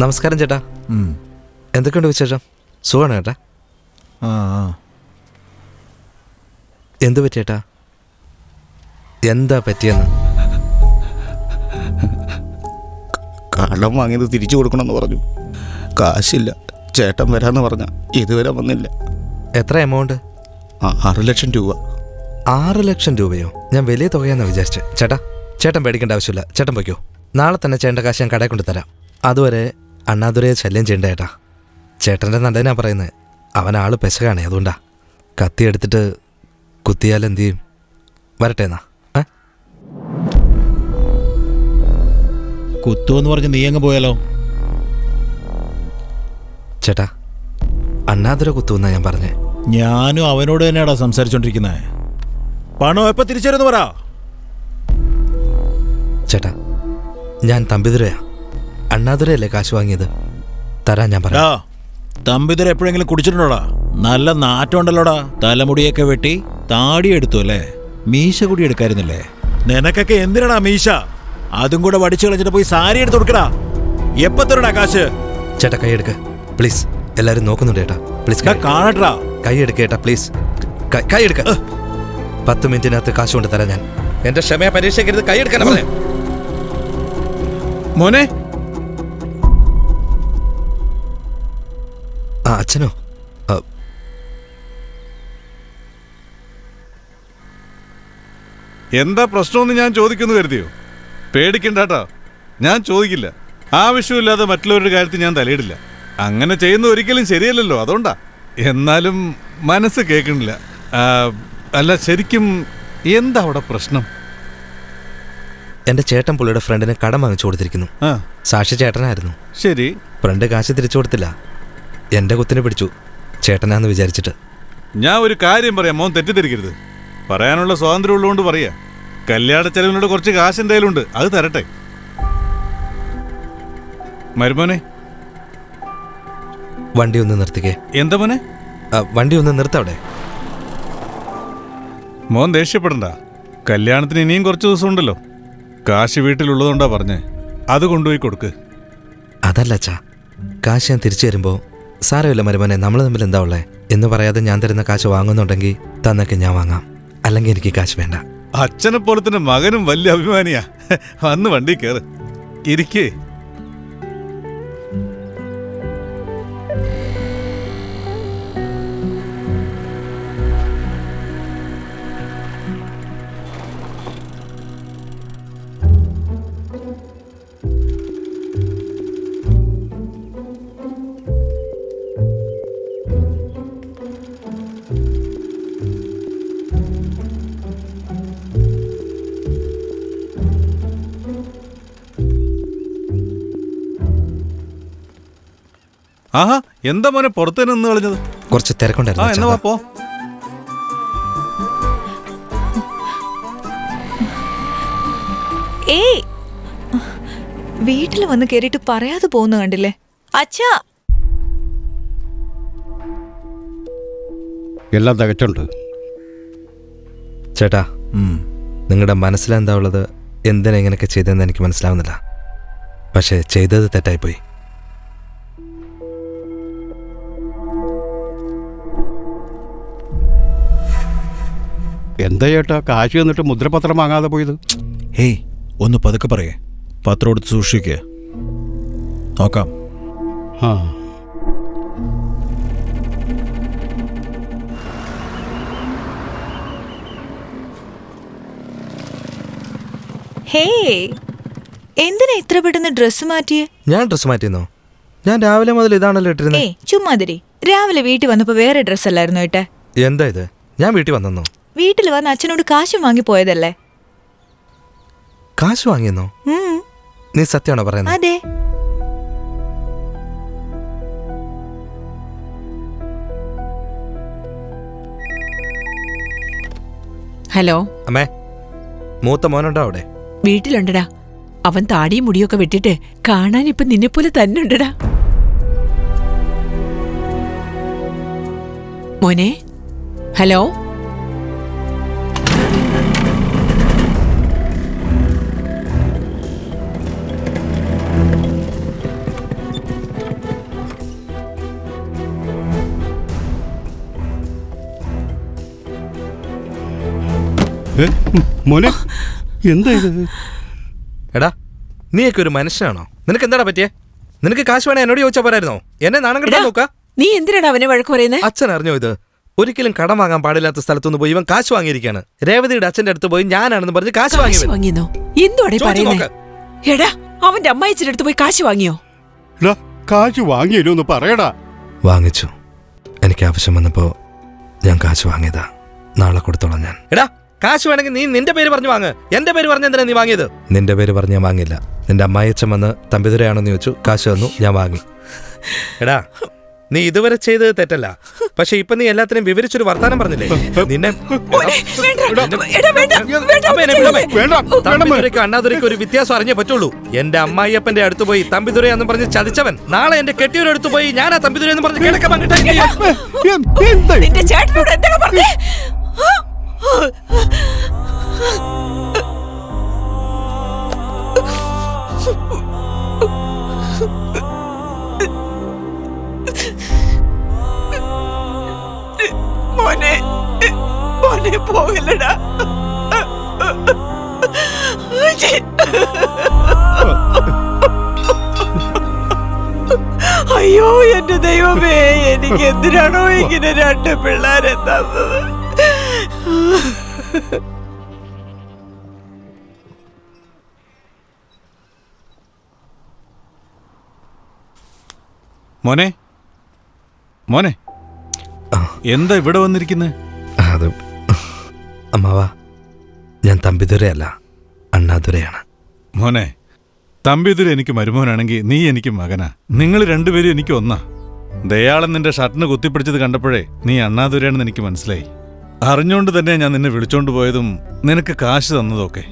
നമസ്കാരം ചേട്ടാ. എന്തൊക്കെയുണ്ട് വിശേഷം? സുഖമാണ് ചേട്ടാ. എന്തു പറ്റി ചേട്ടാ? എന്താ പറ്റിയെന്ന്? കടം വാങ്ങിയത് തിരിച്ചു കൊടുക്കണമെന്ന് പറഞ്ഞു. കാശില്ല. ചേട്ടൻ വരാന്ന് പറഞ്ഞ ഇതുവരെ വന്നില്ല. എത്ര എമൗണ്ട്? 6 ലക്ഷം രൂപ. 6 ലക്ഷം രൂപയോ? ഞാൻ വലിയ തുകയാണെന്ന് വിചാരിച്ചു. ചേട്ടൻ പേടിക്കേണ്ട ആവശ്യമില്ല. ചേട്ടൻ പൊയ്ക്കോ. നാളെ തന്നെ ചേട്ടൻ്റെ കാശ് ഞാൻ കടയിൽ കൊണ്ട് തരാം. അതുവരെ അണ്ണാതുരയെ ശല്യം ചെയ്യേണ്ട ഏട്ടാ. ചേട്ടൻ്റെ നല്ലതിനാ പറയുന്നത്. അവൻ ആള് പെശകാണേ, അതുകൊണ്ടാ. കത്തി എടുത്തിട്ട് കുത്തിയാൽ എന്ത് ചെയ്യും? വരട്ടെ എന്നാ. കുത്തുവെന്ന് പറഞ്ഞ് നീ അങ്ങ് പോയാലോ? ചേട്ടാ, അണ്ണാതുര കുത്തുവെന്നാ ഞാൻ പറഞ്ഞേ. ഞാനും അവനോട് തന്നെയാടാ സംസാരിച്ചോണ്ടിരിക്കുന്നത്. പണം എപ്പോ തിരിച്ചു പറ. ചേട്ടാ, ഞാൻ തമ്പിതുരയാ. അണ്ണാതുരയല്ലേ കാശ് വാങ്ങിയത്? തരാൻ ഞാൻ പറയാം. തമ്പിതുര എപ്പോഴെങ്കിലും കുടിച്ചിട്ടുണ്ടോടാ? നല്ല നാറ്റം ഉണ്ടല്ലോടാ. തലമുടിയൊക്കെ വെട്ടി താടി എടുത്തു അല്ലേ? മീശ കൂടി എടുക്കായിരുന്നില്ലേ? നിനക്കൊക്കെ എന്തിനാടാ മീശ? അതും കൂടെ വടിച്ചു കളിച്ചിട്ട് പോയി സാരി എടുത്ത് കൊടുക്കടാ. എപ്പോ തരടാ കാശ്? ചേട്ടാ, കൈ എടുക്ക പ്ലീസ്. എല്ലാരും നോക്കുന്നുണ്ട് ചേട്ടാ. പ്ലീസ് കാണട്ടാ. കൈ എടുക്കേട്ടാ പ്ലീസ്. കൈ എടുക്ക. 10 മിനിറ്റിനകത്ത് കാശ് കൊണ്ട് തരാം ഞാൻ. എന്റെ ക്ഷമയെ പരീക്ഷിക്കരുത്. കൈ എടുക്കാൻ പറയാം. മോനെ. അച്ഛനോ? എന്താ പ്രശ്നമെന്ന് ഞാൻ ചോദിക്കുന്നു കരുതിയോ? പേടിക്കണ്ടാട്ടോ, ഞാൻ ചോദിക്കില്ല. ആവശ്യമില്ലാതെ മറ്റുള്ളവരുടെ കാര്യത്തിൽ ഞാൻ തലയിടില്ല. അങ്ങനെ ചെയ്യുന്ന ഒരിക്കലും ശരിയല്ലല്ലോ, അതുകൊണ്ടാ. എന്നാലും മനസ്സ് കേൾക്കണില്ല. അല്ല, ശരിക്കും എന്താ അവിടെ പ്രശ്നം? എന്റെ ചേട്ടൻ പുള്ളിയുടെ ഫ്രണ്ടിന് കടം വാങ്ങിച്ചു കൊടുത്തിരിക്കുന്നു. സാക്ഷി ചേട്ടനായിരുന്നു. ശരി. ഫ്രണ്ട് കാശ് തിരിച്ചു കൊടുത്തില്ല. എന്റെ കുത്തിന് പിടിച്ചു, ചേട്ടനാന്ന് വിചാരിച്ചിട്ട്. ഞാൻ ഒരു കാര്യം പറയാം, മോൻ തെറ്റിദ്ധരിക്കരുത്. പറയാനുള്ള സ്വാതന്ത്ര്യം ഉള്ളതുകൊണ്ട് പറയാ. കല്യാണ ചെലവിനോട് കുറച്ച് കാശ് എൻ്റെ കയ്യിലുണ്ട്, അത് തരട്ടെ. മരുമോനെ, വണ്ടി ഒന്ന് നിർത്തിക്കേ. എന്താ മോനെ? വണ്ടി ഒന്ന് നിർത്തവിടെ. മോൻ ദേഷ്യപ്പെടണ്ട. കല്യാണത്തിന് ഇനിയും കുറച്ച് ദിവസം ഉണ്ടല്ലോ. കാശ് വീട്ടിലുള്ളതുകൊണ്ടാ പറഞ്ഞേ. അത് കൊണ്ടുപോയി കൊടുക്ക്. അതല്ല അച്ഛാ, കാശ് ഞാൻ തിരിച്ചു തരുമ്പോൾ സാരമില്ല മരുമോനെ, നമ്മൾ തമ്മിൽ എന്താ ഉള്ളേ എന്ന് പറയാതെ ഞാൻ തരുന്ന കാശ് വാങ്ങുന്നുണ്ടെങ്കിൽ തന്നൊക്കെ ഞാൻ വാങ്ങാം. അല്ലെങ്കിൽ എനിക്ക് കാശ് വേണ്ട. അച്ഛനെ പോലെ തന്നെ മകനും വലിയ അഭിമാനിയാ. വന്ന് വണ്ടി കയറ്, ഇരിക്കേ. ആഹാ, എന്താ മോനെ പുറത്ത് നിന്ന് കളഞ്ഞത്? കുറച്ച് തിരക്കുണ്ടായിരുന്നു. പോ. ഏയ്, വീട്ടിൽ വന്ന് കേറിയിട്ട് പറയാതെ പോകുന്ന കണ്ടില്ലേ അച്ഛാ? എല്ലാം തികച്ചുണ്ട്. ചേട്ടാ, നിങ്ങളുടെ മനസ്സിലെന്താ ഉള്ളത്, എന്തിനാ ഇങ്ങനെയൊക്കെ ചെയ്തതെന്ന് എനിക്ക് മനസ്സിലാവുന്നില്ല. പക്ഷേ ചെയ്തത് തെറ്റായിപ്പോയി. എന്താ ചേട്ടാ കാശ് വന്നിട്ട് മുദ്രപത്രം വാങ്ങാതെ പോയത്? ഹേയ്, ഒന്ന് പതുക്കെ പറയേ. പത്രം എടുത്ത് സൂക്ഷിക്കുക. നോക്കാം. ഹേ, എന്തിനാ ഇത്ര പെട്ടെന്ന് ഡ്രസ് മാറ്റിയേ? ഞാൻ ഡ്രസ് മാറ്റിയെന്നോ? ഞാൻ രാവിലെ മുതൽ ഇതാണല്ലോ ഇട്ടിരുന്നത്. ചുമ്മാതിരി. രാവിലെ വീട്ടിൽ വന്നപ്പോ വേറെ ഡ്രസ് അല്ലായിരുന്നു ഇട്ടെ? എന്താ ഇത്? ഞാൻ വീട്ടിൽ വന്നെന്നോ? വീട്ടിൽ വന്ന് അച്ഛനോട് കാശ് വാങ്ങി പോയതല്ലേ? കാശ് വാങ്ങിയെന്നോ? നീ സത്യമാണോ പറയുന്നത്? അതെ. ഹലോ അമ്മേ, മൂത്ത മോനുണ്ടോ അവിടെ? വീട്ടിലുണ്ടടാ. അവൻ താടിയും മുടിയൊക്കെ വെട്ടിട്ട് കാണാൻ ഇപ്പൊ നിന്നെപ്പോലെ തന്നെ ഉണ്ടടാ. മോനെ, ഹലോ. മോനെ എന്താ ഇത്? എടാ നീയൊക്കെ ഒരു മനുഷ്യനാണോ? നിനക്ക് എന്താടാ പറ്റിയേ? നിനക്ക് കാശ് വേണേ എന്നോട് ചോദിച്ചാ പോരായിരുന്നോ? എന്നെ നാണം കെടുത്താൻ നോക്കാ. നീ എന്തിനാണ് അവനെ വഴക്ക് പറയുന്നത്? അച്ഛൻ അറിഞ്ഞോ ഇത്? ഒരിക്കലും കടം വാങ്ങാൻ പാടില്ലാത്ത സ്ഥലത്തുനിന്ന് പോയി ഇവൻ കാശ് വാങ്ങിയിരിക്കാണ്. രേവതിയുടെ അച്ഛന്റെ അടുത്ത് പോയി ഞാനാണെന്ന് പറഞ്ഞ് കാശ് വാങ്ങിയെന്നോ? എന്തുവാടേ പറയുന്നേ? എടാ അവന്റെ അമ്മായിച്ചിന്റെ അടുത്ത് പോയി കാശ് വാങ്ങിയോ? കാശ് വാങ്ങിയല്ലോ ഒന്ന് പറയടാ. വാങ്ങിച്ചു. എനിക്ക് ആവശ്യം വന്നപ്പോ ഞാൻ കാശ് വാങ്ങിയതാ. നാളെ കൊടുത്തോളാം ഞാൻ. എടാ കാശ് വേണമെങ്കിൽ നീ നിന്റെ പേര് പറഞ്ഞു വാങ്ങ്. എന്റെ പേര് പറഞ്ഞ എന്തിനാ നീ വാങ്ങിയത്? നിന്റെ പേര് പറഞ്ഞ് ഞാൻ വാങ്ങില്ല. നിന്റെ അമ്മായിയച്ഛൻ വന്ന് തമ്പിതുരയാണെന്ന് ചോദിച്ചു, കാശ് തന്നു, ഞാൻ വാങ്ങി. എടാ നീ ഇതുവരെ ചെയ്തത് തെറ്റല്ല, പക്ഷെ ഇപ്പൊ നീ എല്ലാത്തിനും വിവരിച്ചൊരു വർത്താനം പറഞ്ഞില്ലേ? നിന്നെ തമ്പിതുരയ്ക്കും അണ്ണാതുരയ്ക്കും ഒരു വ്യത്യാസം അറിഞ്ഞേ പറ്റുള്ളൂ. എന്റെ അമ്മായിയപ്പന്റെ അടുത്ത് പോയി തമ്പിതുരയാന്ന് പറഞ്ഞ് ചതിച്ചവൻ നാളെ എന്റെ കെട്ടിയുടെ അടുത്ത് പോയി ഞാനാ തമ്പിതുരയെന്ന് പറഞ്ഞ് കിടക്കാൻ മോനെ മോനെ പോകലടാ. അയ്യോ എന്റെ ദൈവമേ, എനിക്ക് എന്തിനാണോ ഇങ്ങനെ രണ്ട് പിള്ളേരെ തന്നത്? മോനെ മോനെ എന്താ ഇവിടെ വന്നിരിക്കുന്നേ? അത് അമ്മാവാ, ഞാൻ തമ്പിതുരയല്ല, അണ്ണാതുരയാണ്. മോനെ, തമ്പിതുര എനിക്ക് മരുമോനാണെങ്കിൽ നീ എനിക്ക് മകനാ. നിങ്ങൾ രണ്ടുപേരും എനിക്ക് ഒന്നാ. ദയാളൻ നിന്റെ ഷർട്ടിന് കുത്തിപ്പിടിച്ചത് കണ്ടപ്പോഴേ നീ അണ്ണാതുരയാണെന്ന് എനിക്ക് മനസ്സിലായി. അറിഞ്ഞുകൊണ്ട് തന്നെ ഞാൻ നിന്നെ വിളിച്ചോണ്ട് പോയതും നിനക്ക് കാശ് തന്നതൊക്കെ.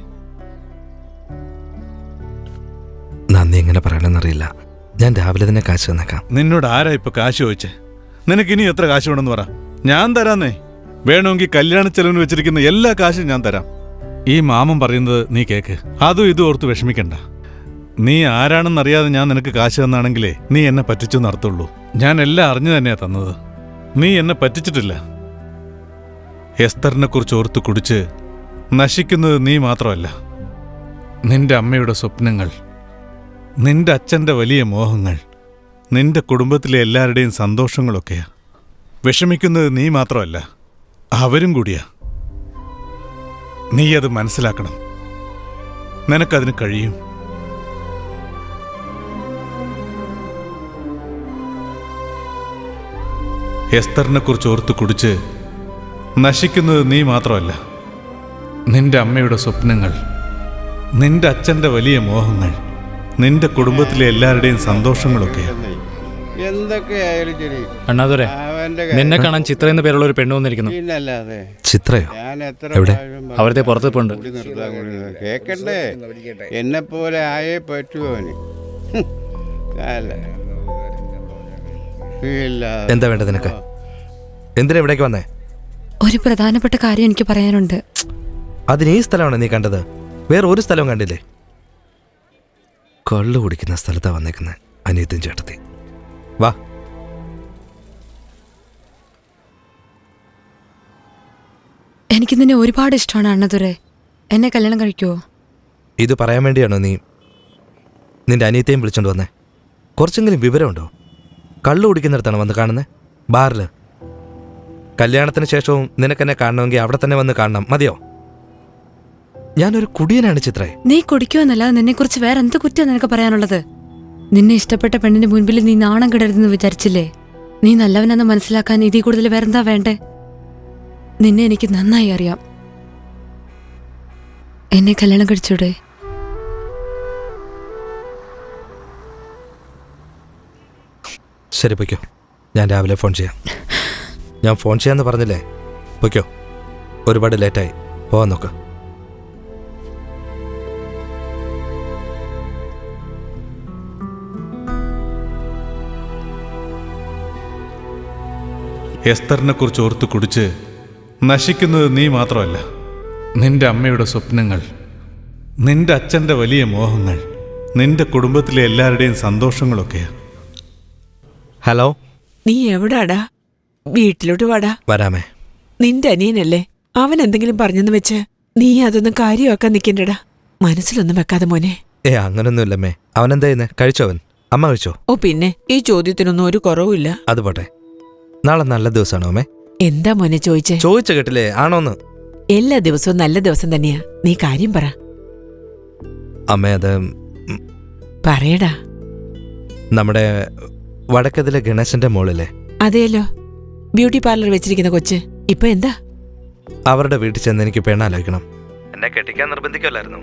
നന്ദി എങ്ങനെ പറയണമെന്നറിയില്ല. ഞാൻ രാവിലെ തന്നെ കാശ് തന്നേക്കാം. നിന്നോട് ആരാ ഇപ്പൊ കാശ് ചോദിച്ചേ? നിനക്ക് ഇനി എത്ര കാശ് വേണമെന്ന് പറ, ഞാൻ തരാന്നേ. വേണമെങ്കിൽ കല്യാണ ചെലവിന് വെച്ചിരിക്കുന്ന എല്ലാ കാശും ഞാൻ തരാം. ഈ മാമൻ പറയുന്നത് നീ കേക്ക്. അതും ഇതും ഓർത്ത് വിഷമിക്കണ്ട. നീ ആരാണെന്നറിയാതെ ഞാൻ നിനക്ക് കാശ് തന്നാണെങ്കിലേ നീ എന്നെ പറ്റിച്ചു നടത്തുള്ളൂ. ഞാൻ എല്ലാം അറിഞ്ഞു തന്നെയാ തന്നത്. നീ എന്നെ പറ്റിച്ചിട്ടില്ല. എസ്തറിനെ കുറിച്ച് ഓർത്ത് കുടിച്ച് നശിക്കുന്നത് നീ മാത്രമല്ല, നിന്റെ അമ്മയുടെ സ്വപ്നങ്ങൾ, നിന്റെ അച്ഛൻ്റെ വലിയ മോഹങ്ങൾ, നിന്റെ കുടുംബത്തിലെ എല്ലാവരുടെയും സന്തോഷങ്ങളൊക്കെയാ. വിഷമിക്കുന്നത് നീ മാത്രമല്ല, അവരും കൂടിയാ. നീ അത് മനസ്സിലാക്കണം. നിനക്കതിന് കഴിയും. എസ്തറിനെ കുറിച്ച് ഓർത്ത് കുടിച്ച് നശിക്കുന്നത് നീ മാത്രമല്ല, നിന്റെ അമ്മയുടെ സ്വപ്നങ്ങൾ, നിന്റെ അച്ഛൻ്റെ വലിയ മോഹങ്ങൾ, നിന്റെ കുടുംബത്തിലെ എല്ലാവരുടെയും സന്തോഷങ്ങളൊക്കെയാ. എന്തൊക്കെയായാലും ശരി. അണ്ണാതുരെ, നിന്നെ കാണാൻ ചിത്ര എന്ന പേരുള്ള ഒരു പെണ്ണ് വന്നിരിക്കുന്നു. ചിത്രയോ? എവിടെ? അവിടുത്തെ പുറത്ത് പോണ്ട്. കേക്കണ്ടേ? എന്നെ പോലെ ആയേ പറ്റുമോ? എന്താ വേണ്ടത് നിനക്ക്? എന്തിനാ ഇവിടേക്ക് വന്നേ? ഒരു പ്രധാനപ്പെട്ട കാര്യം എനിക്ക് പറയാനുണ്ട്. അതിന് ഈ സ്ഥലമാണ് നീ കണ്ടത്? വേറെ ഒരു സ്ഥലവും കണ്ടില്ലേ? കള്ളു കുടിക്കുന്ന സ്ഥലത്താ വന്നേക്കുന്നത് അനിയത്തും ചേട്ടത്തി. വാ. എനിക്ക് നിന്നെ ഒരുപാട് ഇഷ്ടമാണ് അണ്ണതുരെ. എന്നെ കല്യാണം കഴിക്കുവോ? ഇത് പറയാൻ വേണ്ടിയാണോ നീ നിന്റെ അനിയത്തെയും വിളിച്ചോണ്ട് വന്നേ? കുറച്ചെങ്കിലും വിവരമുണ്ടോ? കള്ളു കുടിക്കുന്നിടത്താണ് വന്ന് കാണുന്നത്? ബാറില്. കല്യാണത്തിന് ശേഷവും നിനക്കെന്നെ കാണണമെങ്കിൽ അവിടെ തന്നെ വന്ന് കാണണം. മതിയോ? ഞാനൊരു കുടിയനാണ് ചിത്രേ. നീ കുടിക്കുമെന്നല്ലാതെ നിന്നെ കുറിച്ച് വേറെ എന്ത് കുറ്റം നിനക്ക് പറയാനുള്ളത്? നിന്നെ ഇഷ്ടപ്പെട്ട പെണ്ണിന്റെ മുൻപിൽ നീ നാണം കിടരുതെന്ന് വിചാരിച്ചില്ലേ? നീ നല്ലവനെന്ന് മനസ്സിലാക്കാൻ ഇതിൽ കൂടുതൽ വേറെന്താ വേണ്ടേ? നിന്നെ എനിക്ക് നന്നായി അറിയാം. എന്നെ കല്യാണം കഴിച്ചൂടെ? ശരി, പൊയ്ക്കോ. ഞാൻ രാവിലെ ഫോൺ ചെയ്യാം. ഞാൻ ഫോൺ ചെയ്യാന്ന് പറഞ്ഞില്ലേ? പൊയ്ക്കോ. ഒരുപാട് ലേറ്റായി. പോവാൻ നോക്ക്. എസ്തറിനെ കുറിച്ച് ഓർത്ത് കുടിച്ച് നശിക്കുന്നത് നീ മാത്രമല്ല, നിന്റെ അമ്മയുടെ സ്വപ്നങ്ങൾ, നിന്റെ അച്ഛൻ്റെ വലിയ മോഹങ്ങൾ, നിന്റെ കുടുംബത്തിലെ എല്ലാവരുടെയും സന്തോഷങ്ങളൊക്കെയാ. ഹലോ, നീ എവിടാടാ? വീട്ടിലോട്ട് വാടാ. വരാമേ. നിന്റെ അനിയനല്ലേ? അവൻ എന്തെങ്കിലും പറഞ്ഞെന്ന് വെച്ച് നീ അതൊന്നും കാര്യമാക്കാൻ നിൽക്കണ്ടടാ. മനസ്സിലൊന്നും വെക്കാതെ മോനെ. അങ്ങനൊന്നുമില്ലമ്മേ. അവനെന്താ ചെയ്യുന്നേ? കഴിച്ചോ അവൻ? അമ്മ കഴിച്ചോ? ഓ പിന്നെ, ഈ ചോദ്യത്തിനൊന്നും ഒരു കുറവുമില്ല. അത് പോട്ടെ, നാളെ നല്ല ദിവസമാണോ അമ്മേ? എന്താ മോനെ ചോദിച്ചേ? ചോദിച്ച കേട്ടില്ലേ? ആണോന്ന്? എല്ലാ ദിവസവും നല്ല ദിവസം തന്നെയാ. നീ കാര്യം പറ. അമ്മേ, അത് പറയടാ. നമ്മുടെ വടക്കതിലെ ഗണേശന്റെ മോളില്ലേ? അതേലോ, ബ്യൂട്ടി പാർലർ വെച്ചിരിക്കുന്ന കൊച്ച്. ഇപ്പൊ എന്താ? അവരുടെ വീട്ടിൽ ചെന്ന് എനിക്ക് പെണ്ണാലോചിക്കണം. എന്നെ കെട്ടിക്കാൻ നിർബന്ധിക്കുമല്ലായിരുന്നു.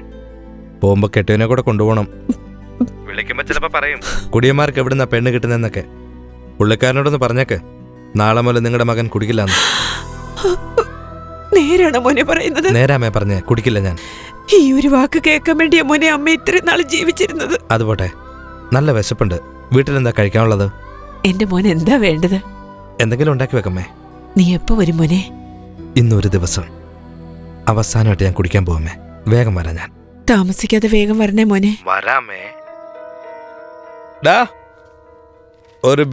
പോകുമ്പോ കെട്ടിയവനെ കൂടെ കൊണ്ടുപോകണം. വിളിക്കുമ്പോ ചിലപ്പോ പറയും കുടിയന്മാർക്ക് എവിടുന്ന പെണ്ണ് കിട്ടുന്നെന്നൊക്കെ. പുള്ളിക്കാരനോടൊന്ന് പറഞ്ഞേക്ക്, നാളെ മുതൽ നിങ്ങളുടെ മകൻ കുടിക്കില്ലാന്ന്. നേരാണോ മോനെ പറയുന്നത്? നേരാമേ പറഞ്ഞേ, കുടിക്കില്ല ഞാൻ. ഈ ഒരു വാക്ക് കേൾക്കാൻ വേണ്ടിയാ മോനെ അമ്മ ഇത്രയും നാൾ ജീവിച്ചിരുന്നത്. അതുപോട്ടെ, നല്ല വിശപ്പുണ്ട്. വീട്ടിലെന്താ കഴിക്കാനുള്ളത്? എന്റെ മോൻ എന്താ വേണ്ടത്? എന്തെങ്കിലും ഉണ്ടാക്കി വെക്കമ്മേ. നീ എപ്പോ വരും മോനെ? ഇന്നൊരു ദിവസം അവസാനമായിട്ട് ഞാൻ കുടിക്കാൻ പോവമ്മേ. വേഗം വരാം ഞാൻ. താമസിക്കാതെ വേഗം വരണേ മോനെ. വരാമേ. ഒരു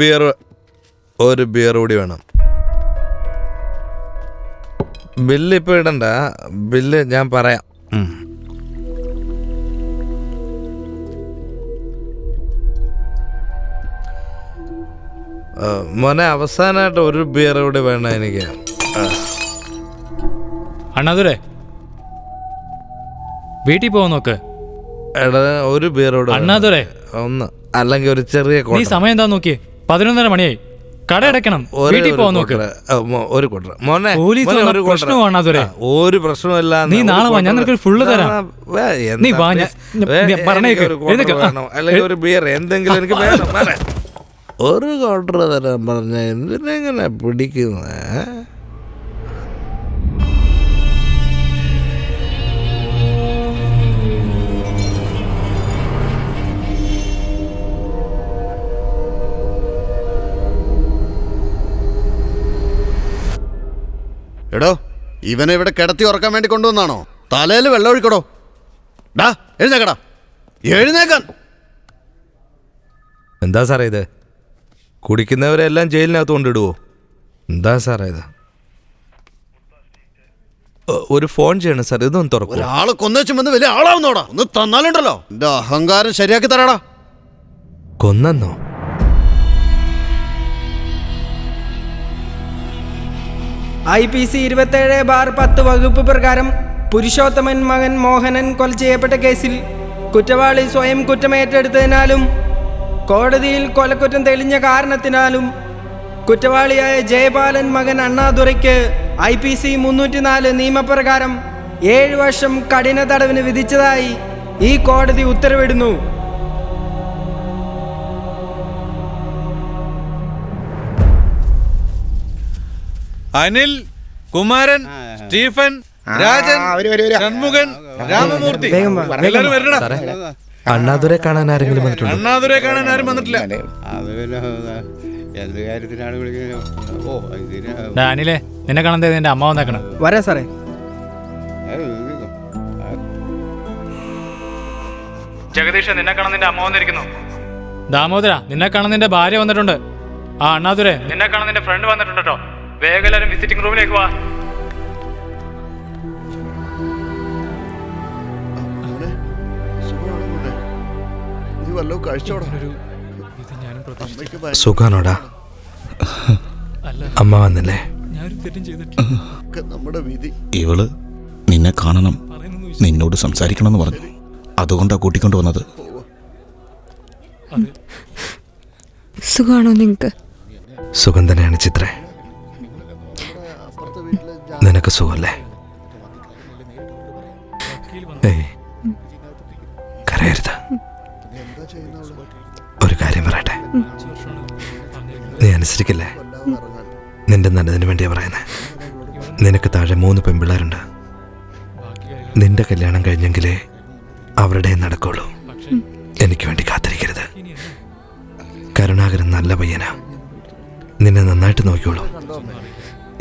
ബിയർ കൂടി വേണം. ബില്ല് ഇപ്പൊ ഇടണ്ട, ബില്ല് ഞാൻ പറയാം. മോനെ, അവസാനമായിട്ട് ഒരു ബിയർ കൂടി വേണം എനിക്ക്. അണ്ണാതുരെ, വീട്ടിൽ പോവാൻ നോക്ക്. എടാ, ഒരു ബിയർ കൂടെ അണ്ണാതുരെ, ഒന്ന്, അല്ലെങ്കിൽ ഒരു ചെറിയ നീ സമയം എന്താ നോക്കിയേ? 11:30 മണിയായി. കട അടയ്ക്കണം. വീട്ടിൽ പോവാൻ നോക്ക്. ഒരു കൂട്ടർ മോനെ. ഒരു പ്രശ്നമല്ല. നീ നാളെ വാ, ഞാൻ നിനക്ക് ഫുള്ള് തരാം. നീ വാ, പറഞ്ഞേക്ക്. അല്ലെങ്കിൽ ഒരു ബിയർ എന്തെങ്കിലും എനിക്ക് വേണം. ഒരു ക്വാർട്ടർ തരാൻ പറഞ്ഞ എന്തിനെങ്ങനെ പിടിക്കുന്ന? എടോ, ഇവനെ ഇവിടെ കിടത്തി ഉറക്കാൻ വേണ്ടി കൊണ്ടുവന്നാണോ? തലയിൽ വെള്ളം ഒഴിക്കടോ. ഡാ, എഴുന്നേക്കടാ, എഴുന്നേക്കാൻ. എന്താ സാറേ ഇത്? കുടിക്കുന്നവരെല്ലാം ജയിലിനകത്ത് കൊണ്ടിടുവോ? എന്താ സാറേ ഇത്? ഒരു ഫോൺ ചെയ്യണം സാർ, ഇതൊന്നും തുറക്കും. ഒരാള് കൊന്നുവെച്ചും വന്ന് വലിയ ആളാവുന്നോടാ. ഒന്ന് തന്നാലുണ്ടല്ലോ എന്റെ അഹങ്കാരം ശരിയാക്കി തരാടാ. കൊന്നോ? IPC 27/10 വകുപ്പ് പ്രകാരം പുരുഷോത്തമൻ മകൻ മോഹനൻ കൊല ചെയ്യപ്പെട്ട കേസിൽ കുറ്റവാളി സ്വയം കുറ്റമേറ്റെടുത്തതിനാലും കോടതിയിൽ കൊലക്കുറ്റം തെളിഞ്ഞ കാരണത്തിനാലും കുറ്റവാളിയായ ജയപാലൻ മകൻ അണ്ണാദുരയ്ക്ക് IPC 304 നിയമപ്രകാരം 7 വർഷം കഠിന തടവിന് വിധിച്ചതായി ഈ കോടതി ഉത്തരവിടുന്നു. അനിൽ, കുമാരൻ, സ്റ്റീഫൻ, രാജൻ, ഷൺമുഖൻ, രാമമൂർത്തി, എല്ലാവരും വരണടാ. അണ്ണാദുരെ കാണാൻ ആരെങ്കിലും വന്നിട്ടുണ്ടോ? അണ്ണാദുരെ കാണാൻ ആരും വന്നിട്ടില്ല. അനിലേ, നിന്നെ കാണാൻ എന്റെ അമ്മ വന്നേക്കണം. വരാ സാറേ. ജഗദീഷ്, നിന്നെ കാണാൻ നിന്റെ അമ്മ വന്നിരിക്കുന്നു. ദാമോദര, നിന്നെ കാണാൻ നിന്റെ ഭാര്യ വന്നിട്ടുണ്ട്. ആ അണ്ണാദുരെ, നിന്നെ കാണാൻ നിന്റെ ഫ്രണ്ട് വന്നിട്ടുണ്ട് കേട്ടോ. വേഗം എല്ലാവരും വിസിറ്റിംഗ് റൂമിലേക്ക് വാ. സുഖാണോടാ? അമ്മ വന്നില്ലേ? ഇവള് നിന്നെ കാണണം, നിന്നോട് സംസാരിക്കണമെന്ന് പറഞ്ഞു. അതുകൊണ്ടാ കൂട്ടിക്കൊണ്ടു വന്നത്. സുഖാണോ നിങ്ങക്ക്? സുഖം തന്നെയാണ് ചിത്രേ. നിനക്ക് സുഖല്ലേ? ഏയ്, കരയരുത്. ഒരു കാര്യം പറയട്ടെ, നീ അനുസരിക്കില്ലേ? നിന്റെ നല്ലതിന് വേണ്ടിയാ പറയുന്നത്. നിനക്ക് താഴെ 3 പെൺപിള്ളേരുണ്ട്. നിന്റെ കല്യാണം കഴിഞ്ഞെങ്കിലേ അവരുടെ നടക്കുള്ളൂ. എനിക്ക് വേണ്ടി കാത്തിരിക്കരുത്. കരുണാകരൻ നല്ല പയ്യനാ, നിന്നെ നന്നായിട്ട് നോക്കിയോളൂ.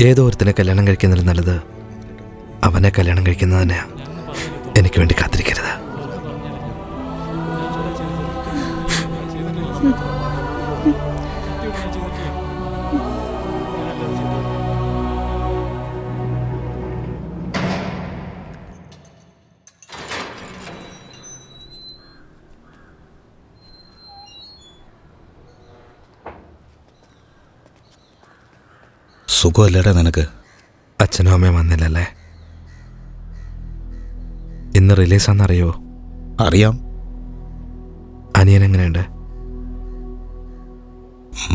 ഏതോ ഒരുത്തിനെ കല്യാണം കഴിക്കുന്നതിൽ നല്ലത് അവനെ കല്യാണം കഴിക്കുന്നത് തന്നെയാ. എനിക്ക് വേണ്ടി കാത്തിരിക്കരുത്. സുഖമല്ലേടാ നിനക്ക്? അച്ഛനും അമ്മയും വന്നില്ലല്ലേ? ഇന്ന് റിലീസാന്നറിയോ? അറിയാം. അനിയൻ എങ്ങനെയുണ്ട്?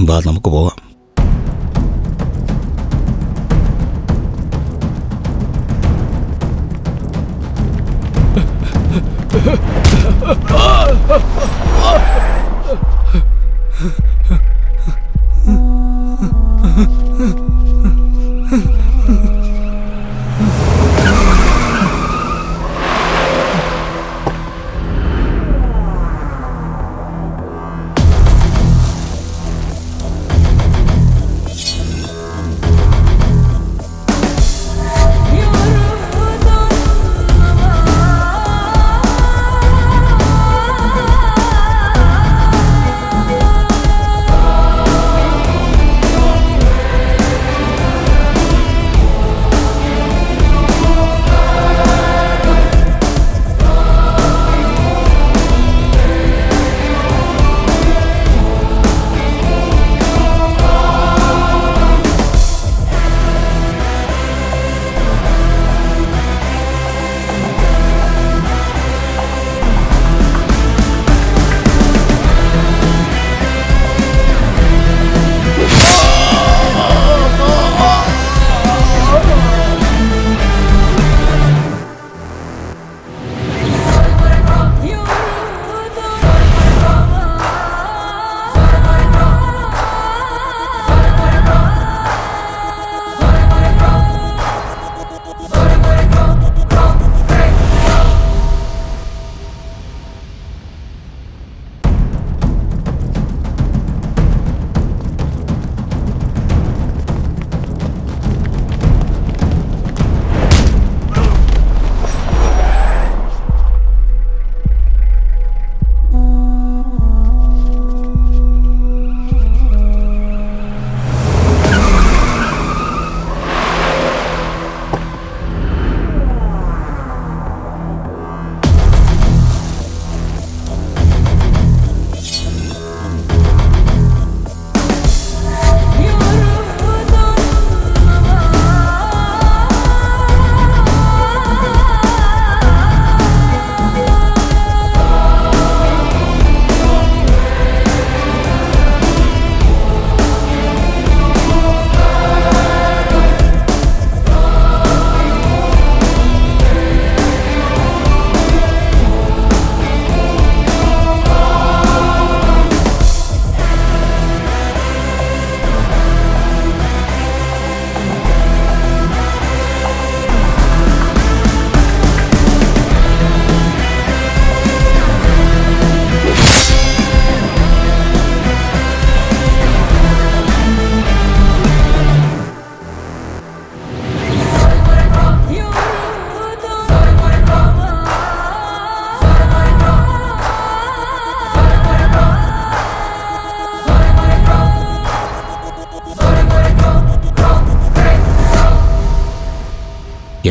വാ നമുക്ക് പോവാം.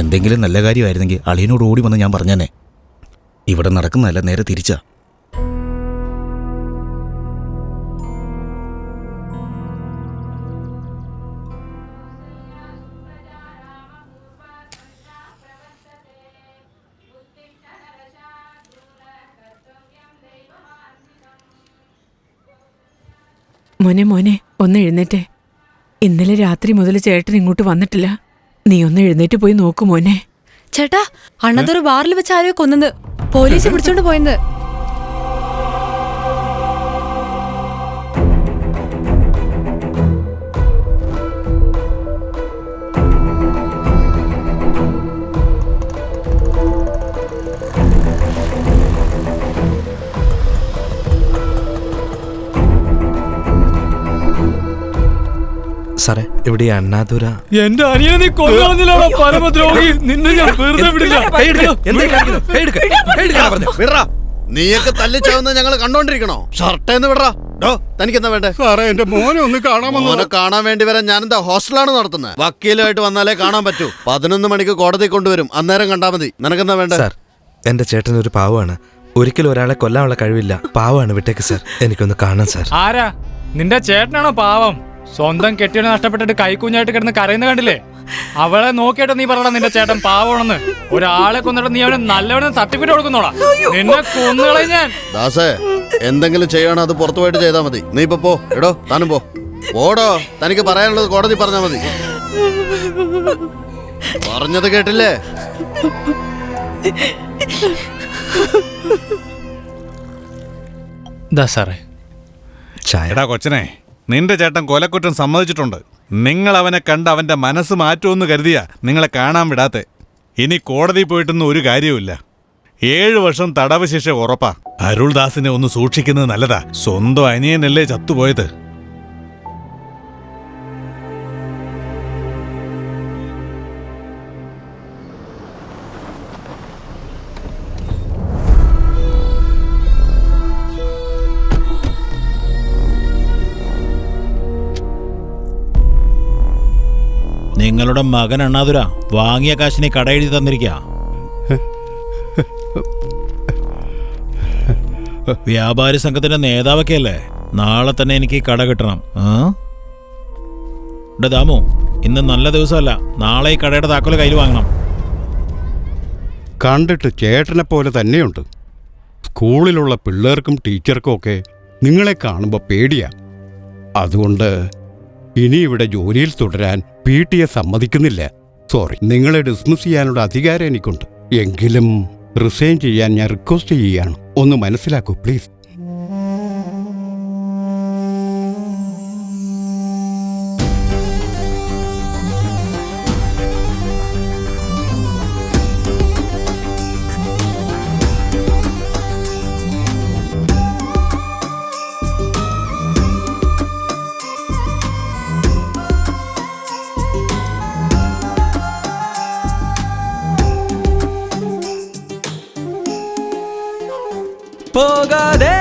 എന്തെങ്കിലും നല്ല കാര്യമായിരുന്നെങ്കിൽ അളിയനോട് ഓടി വന്ന് ഞാൻ പറഞ്ഞേനെ. ഇവിടെ നടക്കുന്നതല്ല, നേരെ തിരിച്ചാ. മോനെ മോനെ ഒന്ന് എഴുന്നേറ്റേ. ഇന്നലെ രാത്രി മുതൽ ചേട്ടൻ ഇങ്ങോട്ട് വന്നിട്ടില്ല. നീ ഒന്ന് എഴുന്നേറ്റ് പോയി നോക്കു മോനെ. ചേട്ടാ, അണ്ണതൊരു ബാറിൽ വെച്ച് ആരോ കൊന്നത്, പോലീസ് പിടിച്ചോണ്ട് പോയത്. സാറേ, ഇവിടെ അണ്ണാതുര. എന്റെ അനിയനെ നീ കൊല്ലുന്നില്ല, പരമദ്രോഹി. നിന്നെ ഞാൻ വെറുതെ വിടില്ല. നീയൊക്കെ തല്ലിച്ചാവുന്ന ഞങ്ങൾ കണ്ടോണ്ടിരിക്കണോ? ഷർട്ടേന്ന് വിടറാ. തനിക്കെന്താ വേണ്ടേ? സാറേ, എന്റെ മോനെ ഒന്ന് മോനെ കാണാൻ വേണ്ടി വരാൻ ഞാനെന്താ ഹോസ്റ്റലാണ് നടത്തുന്നത്. വക്കീലുമായിട്ട് വന്നാലേ കാണാൻ പറ്റൂ. 11 മണിക്ക് കോടതി കൊണ്ടുവരും, അന്നേരം കണ്ടാ മതി. നിനക്കെന്താ വേണ്ടേ? സാർ, എന്റെ ചേട്ടൻ ഒരു പാവമാണ്. ഒരിക്കലും ഒരാളെ കൊല്ലാനുള്ള കഴിവില്ല. പാവമാണ്, വിട്ടേക്ക് സാർ. എനിക്കൊന്ന് കാണാൻ സാർ. ആരാ? നിന്റെ ചേട്ടനാണോ പാവം? സ്വന്തം കെട്ടിയുടെ നഷ്ടപ്പെട്ടിട്ട് കൈക്കുഞ്ഞായിട്ട് കിടന്ന് കരയുന്ന കണ്ടില്ലേ? അവളെ നോക്കിയിട്ട് നീ പറയണം നിന്റെ ചേട്ടൻ പാവണെന്ന്. ഒരാളെ കൊന്നിട്ട് നീ അവന് നല്ലവണ്ണം സർട്ടിഫിക്കറ്റ് കൊടുക്കുന്നോളാ. നിന്നെ കൊന്നുകളെ ഞാൻ. ദാസേ, എന്തെങ്കിലും ചെയ്യണം അത് പുറത്തു പോയിട്ട് ചെയ്താൽ മതി. നീ ഇപ്പൊ പോ. എടോ താനും പോ. പോടോ. തനിക്ക് പറയാനുള്ളത് കോടതി പറഞ്ഞാൽ മതി. പറഞ്ഞത് കേട്ടില്ലേ? എടാ കൊച്ചനെ, നിന്റെ ചേട്ടൻ കൊലക്കുറ്റം സമ്മതിച്ചിട്ടുണ്ട്. നിങ്ങൾ അവനെ കണ്ട് അവന്റെ മനസ്സ് മാറ്റുമെന്ന് കരുതിയാ നിങ്ങളെ കാണാൻ വിടാത്തെ. ഇനി കോടതി പോയിട്ടൊന്നും ഒരു കാര്യവുമില്ല. 7 വർഷം തടവ് ശിക്ഷ ഉറപ്പാ. അരുൾദാസിനെ ഒന്ന് സൂക്ഷിക്കുന്നത് നല്ലതാ. സ്വന്തം അനിയനല്ലേ ചത്തുപോയത്. നിങ്ങളുടെ മകൻ അണ്ണാതുര വാങ്ങിയ കാശിനെ കട എഴുതി തന്നിരിക്കുക. വ്യാപാരി സംഘത്തിന്റെ നേതാവൊക്കെ അല്ലേ? നാളെ തന്നെ എനിക്ക് കട കിട്ടണം. ദാമു, ഇന്ന് നല്ല ദിവസമല്ല. നാളെ ഈ കടയുടെ താക്കോല് കയ്യിൽ വാങ്ങണം. കണ്ടിട്ട് ചേട്ടനെ പോലെ തന്നെയുണ്ട്. സ്കൂളിലുള്ള പിള്ളേർക്കും ടീച്ചർക്കും ഒക്കെ നിങ്ങളെ കാണുമ്പോൾ പേടിയാ. അതുകൊണ്ട് ഇനി ഇവിടെ ജോലിയിൽ തുടരാൻ PTA സമ്മതിക്കുന്നില്ല. സോറി, നിങ്ങളെ ഡിസ്മിസ് ചെയ്യാനുള്ള അധികാരം എനിക്കുണ്ട്. എങ്കിലും റിസൈൻ ചെയ്യാൻ ഞാൻ റിക്വസ്റ്റ് ചെയ്യുകയാണ്. ഒന്ന് മനസ്സിലാക്കൂ പ്ലീസ്. പോകാതെ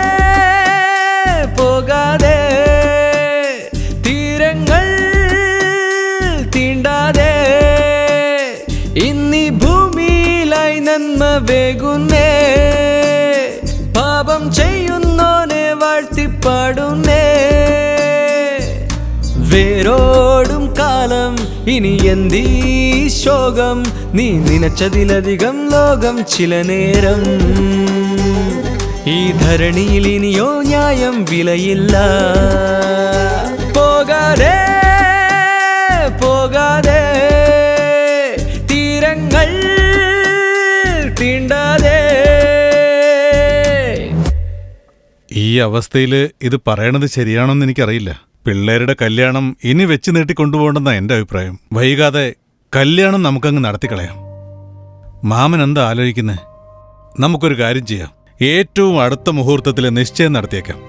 പോകാതെ തീരങ്ങൾ തീണ്ടാതെ ഇന്നീ ഭൂമിയിലായി നന്മ വേകുന്നേ. പാപം ചെയ്യുന്നോനെ വാഴ്ത്തിപ്പാടുന്നേ. വേരോടും കാലം ഇനി എന്തീ ശോകം. നീ നനച്ചതിലധികം ലോകം ചില നേരം. ഈ ധരണിയിൽ ഇനിയോ ന്യായം വിലയില്ല. പോകാതെ പോകാതെ തീരങ്ങൾ തീണ്ടാതെ. ഈ അവസ്ഥയില് ഇത് പറയണത് ശരിയാണോന്ന് എനിക്കറിയില്ല. പിള്ളേരുടെ കല്യാണം ഇനി വെച്ച് നീട്ടിക്കൊണ്ടുപോകണമെന്നാ എൻ്റെ അഭിപ്രായം. വൈകാതെ കല്യാണം നമുക്കങ്ങ് നടത്തിക്കളയാം. മാമൻ എന്താ ആലോചിക്കുന്നേ? നമുക്കൊരു കാര്യം ചെയ്യാം. ഏറ്റവും അടുത്ത മുഹൂർത്തത്തിൽ നിശ്ചയം നടത്തിയേക്കാം.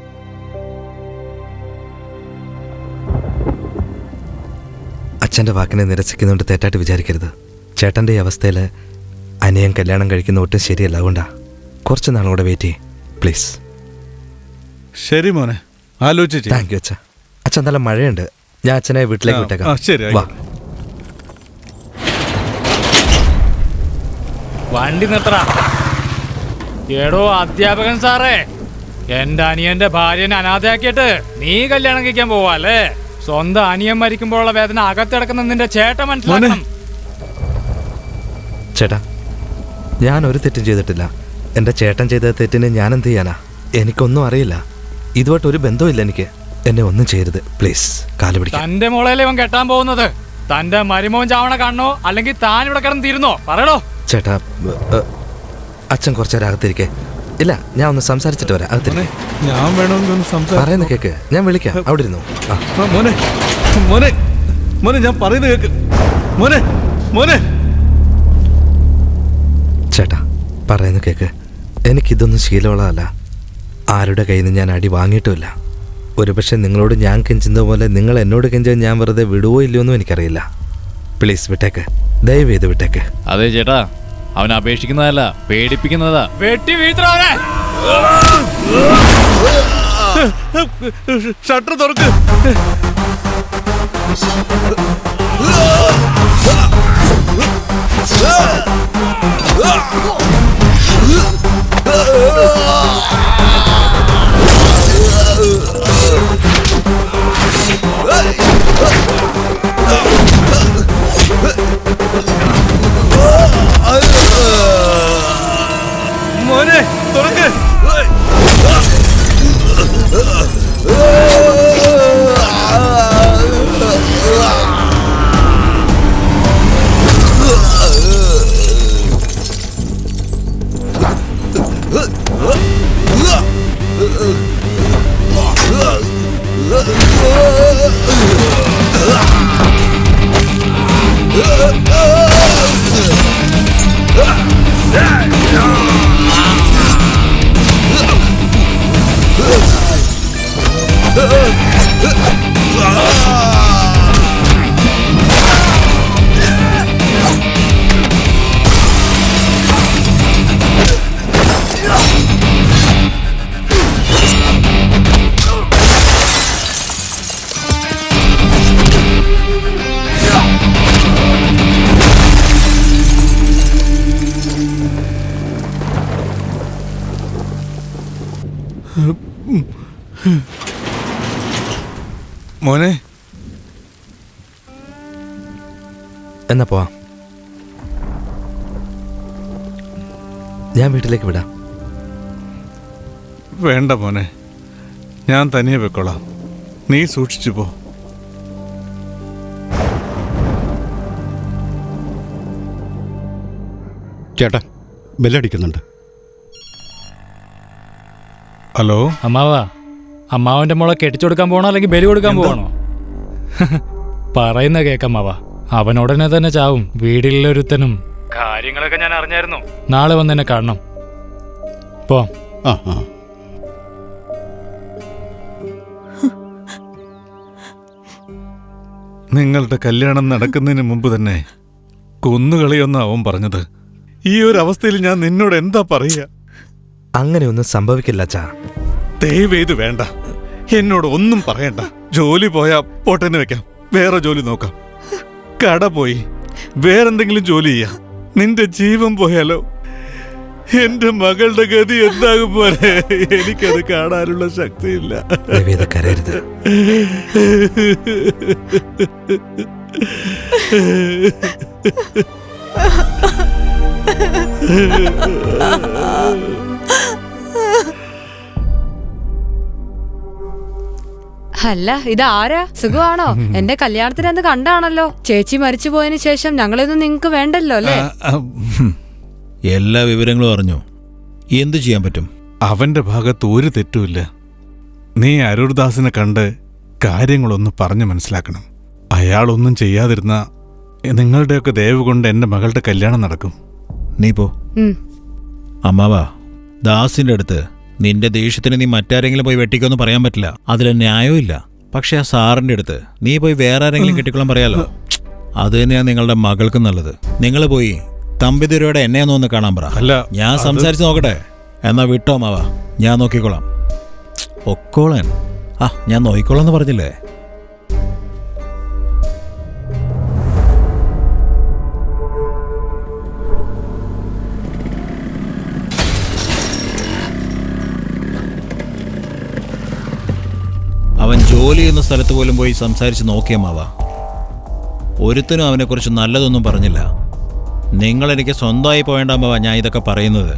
അച്ഛൻ്റെ വാക്കിനെ നിരസിക്കുന്നുണ്ട് തെറ്റായിട്ട് വിചാരിക്കരുത്. ചേട്ടൻ്റെ ഈ അവസ്ഥയിൽ അനിയൻ കല്യാണം കഴിക്കുന്ന ഒട്ടും ശരിയല്ല. അതുകൊണ്ടാ കുറച്ച് നാളോടെ വെയിറ്റ് ചെയ്യേ പ്ലീസ്. ശരി മോനെ, ആലോചിച്ച്. താങ്ക് യു അച്ഛാ. അച്ഛൻ നല്ല മഴയുണ്ട്. ഞാൻ അച്ഛനെ വീട്ടിലേക്ക് വിട്ടേക്കാം. ശരി, വാ. വണ്ടി നിർത്തടാ. എടോ അധ്യാപകൻ സാറേ, എന്റെ അനിയന്റെ ഭാര്യനെ അനാഥയാക്കിയിട്ട് നീ കല്യാണം കഴിക്കാൻ പോവാല്ലേ? സ്വന്തം അനിയൻ മരിക്കുമ്പോഴുള്ള വേദന അകത്തിടക്കുന്ന നിന്റെ ചേട്ടൻ മനസ്സിലാക്കണം. ചേട്ടാ, ഞാൻ ഒരു തെറ്റും ചെയ്തിട്ടില്ല. എൻ്റെ ചേട്ടൻ ചെയ്ത തെറ്റിന് ഞാൻ എന്ത് ചെയ്യാനാ? എനിക്കൊന്നും അറിയില്ല. ഇതുമായിട്ട് ഒരു ബന്ധവുമില്ല എനിക്ക്. എന്നെ ഒന്നും ചെയ്യരുത് പ്ലീസ്. കാല് പിടിക്കാം. തന്റെ മോളേലെ ഇവൻ കെട്ടാൻ പോകുന്നത്. തന്റെ മരുമോൻ ചാവണ കാണണോ അല്ലെങ്കിൽ താൻ ഇവിടെ കിടന്ന് തീരുന്നോ? പറയണോ ചേട്ടാ. അച്ഛൻ കുറച്ചേരം അകത്തിരിക്കേ. ഇല്ല, ഞാൻ ഒന്ന് സംസാരിച്ചിട്ട് വരാം. അകത്തിരിക്കേ. ഞാൻ വേണമെങ്കിൽ പറയുന്ന കേക്ക്. ഞാൻ വിളിക്കാം. അവിടെ ഇരുന്നു. മോനെ മോനെ മോനെ ഞാൻ പറയുന്നത് കേക്ക്. മോനെ മോനെ. ചേട്ടാ, പറയുന്ന കേക്ക്. എനിക്കിതൊന്നും ശീലമുള്ളതല്ല. ആരുടെ കയ്യിൽ നിന്ന് ഞാൻ അടി വാങ്ങിയിട്ടുമില്ല. ഒരുപക്ഷെ നിങ്ങളോട് ഞാൻ കെഞ്ചുന്ന പോലെ നിങ്ങൾ എന്നോട് കെഞ്ചാൻ ഞാൻ വെറുതെ വിടുവോ ഇല്ലയോന്നും എനിക്കറിയില്ല. പ്ലീസ് വിട്ടേക്ക്, ദയവ് ചെയ്ത് വിട്ടേക്ക്. അതെ ചേട്ടാ, അവൻ അപേക്ഷിക്കുന്നതല്ല, പേടിപ്പിക്കുന്നതാ. വെട്ടി വീഴ്ത്തണവനെ. ഷട്ടർ തുറക്ക്. Hey! മോനെ, എന്നാ പോവാം. ഞാൻ വീട്ടിലേക്ക് വിടാം. വേണ്ട മോനെ, ഞാൻ തനിയെ വെക്കോളാം. നീ സൂക്ഷിച്ചു പോ. ചേട്ടാ, ബെല്ലടിക്കുന്നുണ്ട്. ഹലോ അമ്മാവാ, അമ്മാവന്റെ മോളെ കെട്ടിച്ചു കൊടുക്കാൻ പോകണോ അല്ലെങ്കിൽ ബലി കൊടുക്കാൻ പോകണോ? പറയുന്ന കേക്കമ്മാവാ, അവനുടനെ തന്നെ ചാവും. വീടിലൊരുത്തനും കാര്യങ്ങളൊക്കെ ഞാൻ അറിഞ്ഞായിരുന്നു. നാളെ വന്ന് എന്നെ കാണണം. പോ. നിങ്ങളുടെ കല്യാണം നടക്കുന്നതിന് മുമ്പ് തന്നെ കൊന്നുകളിയൊന്നും അവൻ പറഞ്ഞത്. ഈ ഒരു അവസ്ഥയിൽ ഞാൻ നിന്നോട് എന്താ പറയുക? അങ്ങനെയൊന്നും സംഭവിക്കില്ല അച്ഛാ. ദയവേത് വേണ്ട, എന്നോട് ഒന്നും പറയണ്ട. ജോലി പോയാ പോട്ടെന്ന് വെക്കാം, വേറെ ജോലി നോക്കാം. കട പോയി വേറെന്തെങ്കിലും ജോലി ചെയ്യാം. നിന്റെ ജീവൻ പോയാലോ? എന്റെ മകളുടെ ഗതി എന്താകും പോലെ എനിക്കത് കാണാനുള്ള ശക്തിയില്ല. കരയരുത്. അല്ല, ഇതാരാ? സുഖമാണോ? എന്റെ കല്യാണത്തിന് അന്ന് കണ്ടാണല്ലോ. ചേച്ചി മരിച്ചു പോയതിനു ശേഷം ഞങ്ങളൊന്നും നിങ്ങക്ക് വേണ്ടല്ലോ അല്ലേ? എല്ലാ വിവരങ്ങളും അറിഞ്ഞു. എന്തു ചെയ്യാൻ പറ്റും? അവന്റെ ഭാഗത്ത് ഒരു തെറ്റുമില്ല. നീ അരൂർദാസിനെ കണ്ട് കാര്യങ്ങളൊന്ന് പറഞ്ഞു മനസ്സിലാക്കണം. അയാളൊന്നും ചെയ്യാതിരുന്ന നിങ്ങളുടെയൊക്കെ ദയവ് കൊണ്ട് എന്റെ മകളുടെ കല്യാണം നടക്കും. നീ പോ. അമ്മാവാ, ദാസിന്റെ അടുത്ത് നിന്റെ ദേഷ്യത്തിന് നീ മറ്റാരെങ്കിലും പോയി വെട്ടിക്കൊന്നും പറയാൻ പറ്റില്ല. അതിൽ ന്യായവും. പക്ഷെ ആ സാറിന്റെ അടുത്ത് നീ പോയി വേറെ ആരെങ്കിലും കെട്ടിക്കൊള്ളാൻ പറയാലോ. അത് തന്നെയാണ് നിങ്ങളുടെ മകൾക്കും നല്ലത്. നിങ്ങൾ പോയി തമ്പിദുരയോടെ എന്നെ ഒന്ന് കാണാൻ പറ. അല്ല, ഞാൻ സംസാരിച്ച് നോക്കട്ടെ. എന്നാ വിട്ടോ മാവാ, ഞാൻ നോക്കിക്കോളാം. ഒക്കോളൻ. ഞാൻ നോക്കിക്കോളാന്ന് പറഞ്ഞില്ലേ? അവൻ ജോലി ചെയ്യുന്ന സ്ഥലത്ത് പോലും പോയി സംസാരിച്ച് നോക്കിയമ്മാവാ. ഒരുത്തനും അവനെക്കുറിച്ച് നല്ലതൊന്നും പറഞ്ഞില്ല. നിങ്ങളെനിക്ക് സ്വന്തമായി പോയേണ്ടാമ്മാവാ ഞാൻ ഇതൊക്കെ പറയുന്നത്.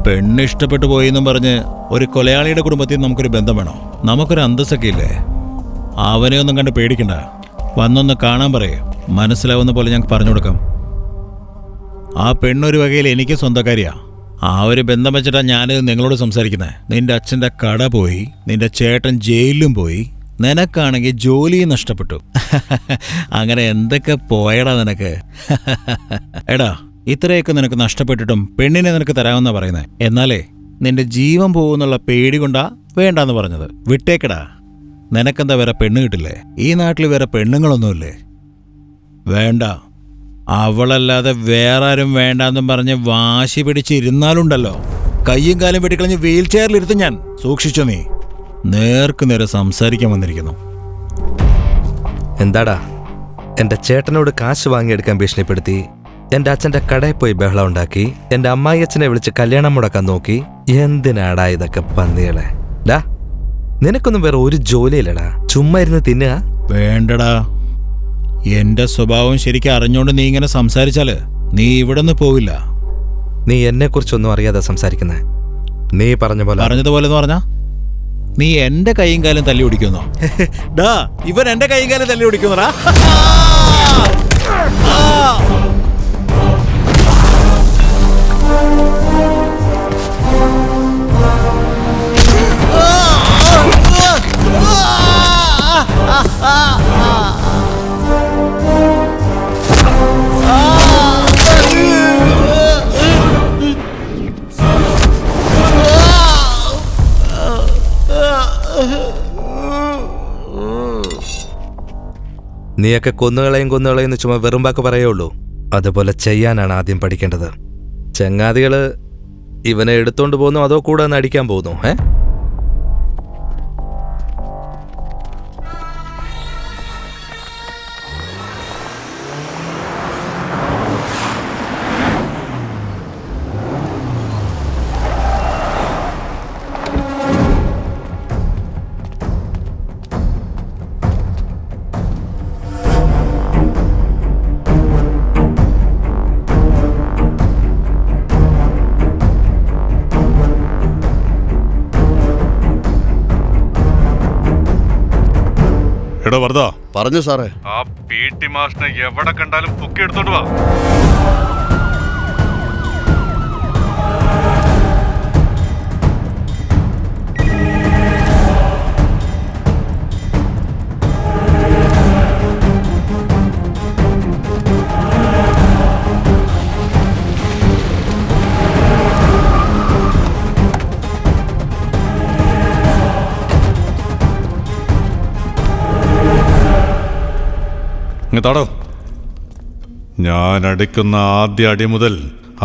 പെണ്ണ് ഇഷ്ടപ്പെട്ടു പോയെന്നും പറഞ്ഞ് ഒരു കൊലയാളിയുടെ കുടുംബത്തിൽ നമുക്കൊരു ബന്ധം വേണോ? നമുക്കൊരു അന്തസ്സൊക്കെ ഇല്ലേ? അവനെ ഒന്നും കണ്ട് പേടിക്കണ്ട. വന്നൊന്ന് കാണാൻ പറയേ, മനസ്സിലാവുന്ന പോലെ ഞങ്ങൾക്ക് പറഞ്ഞു കൊടുക്കാം. ആ പെണ്ണൊരു വകയിൽ എനിക്ക് സ്വന്തക്കാരിയാ. ആ ഒരു ബന്ധം വെച്ചിട്ടാണ് ഞാനിത് നിങ്ങളോട് സംസാരിക്കുന്നത്. നിന്റെ അച്ഛൻ്റെ കട പോയി, നിന്റെ ചേട്ടൻ ജയിലിലും പോയി, നിനക്കാണെങ്കിൽ ജോലിയും നഷ്ടപ്പെട്ടു. അങ്ങനെ എന്തൊക്കെ പോയടാ നിനക്ക്? എടാ, ഇത്രയൊക്കെ നിനക്ക് നഷ്ടപ്പെട്ടിട്ടും പെണ്ണിനെ നിനക്ക് തരാമെന്നാ പറയുന്നത്. എന്നാലേ നിന്റെ ജീവൻ പോകുന്നുള്ള പേടി കൊണ്ടാ വേണ്ടാന്ന് പറഞ്ഞത്. വിട്ടേക്കടാ. നിനക്കെന്താ വേറെ പെണ്ണ് കിട്ടില്ലേ? ഈ നാട്ടിൽ വേറെ പെണ്ണുങ്ങളൊന്നുമില്ലേ? വേണ്ട. അവളല്ലാതെ വേറെ ആരും വേണ്ടാന്നും പറഞ്ഞ് വാശി പിടിച്ചിരുന്നാലുണ്ടല്ലോ, കയ്യും കാലും വെട്ടിക്കളഞ്ഞ് വീൽ ചെയറിലിരുത്തും ഞാൻ. സൂക്ഷിച്ചോ നീ. നേർക്ക് നേരെ സംസാരിക്കാൻ വന്നിരിക്കുന്നു. എന്താടാ, എന്റെ ചേട്ടനോട് കാശ് വാങ്ങിയെടുക്കാൻ ഭീഷണിപ്പെടുത്തി, എന്റെ അച്ഛന്റെ കടയിൽ പോയി ബഹളം ഉണ്ടാക്കി, എന്റെ അമ്മായി അച്ഛനെ വിളിച്ച് കല്യാണം മുടക്കാൻ നോക്കി. എന്തിനാടാ ഇതൊക്കെ പന്നികളെ? ഡാ, നിനക്കൊന്നും വേറെ ഒരു ജോലിയില്ലടാ, ചുമ്മാ ഇരുന്ന് തിന്നുക. വേണ്ടടാ, എന്റെ സ്വഭാവം ശരിക്കും അറിഞ്ഞോണ്ട് നീ ഇങ്ങനെ സംസാരിച്ചാല് നീ ഇവിടെ നിന്ന് പോവില്ല. നീ എന്നെ കുറിച്ചൊന്നും അറിയാതെ സംസാരിക്കുന്നേ. നീ പറഞ്ഞതുപോലെ എന്ന് പറഞ്ഞാ നീ എന്റെ കൈയും കാലം തല്ലി ഓടിക്കുന്നോ? ഡാ, ഇവൻ എന്റെ കൈയും കാലം തല്ലി ഓടിക്കുന്നടാ. നീയൊക്കെ കൊന്നുകളയും ചുമ്മാ വെറുമ്പാക്ക് പറയുള്ളൂ. അതുപോലെ ചെയ്യാനാണ് ആദ്യം പഠിക്കേണ്ടത്. ചങ്ങാതികള് ഇവനെ എടുത്തോണ്ട് പോകുന്നു അതോ കൂടെ ഒന്ന് അടിക്കാൻ പോകുന്നു? എടോ വർദ്ധ, പറഞ്ഞു സാറേ. ആ PT മാഷിനെ എവിടെ കണ്ടാലും പൊക്കി എടുത്തോണ്ട് വാ. താടോ, ഞാൻ അടിക്കുന്ന ആദ്യ അടി മുതൽ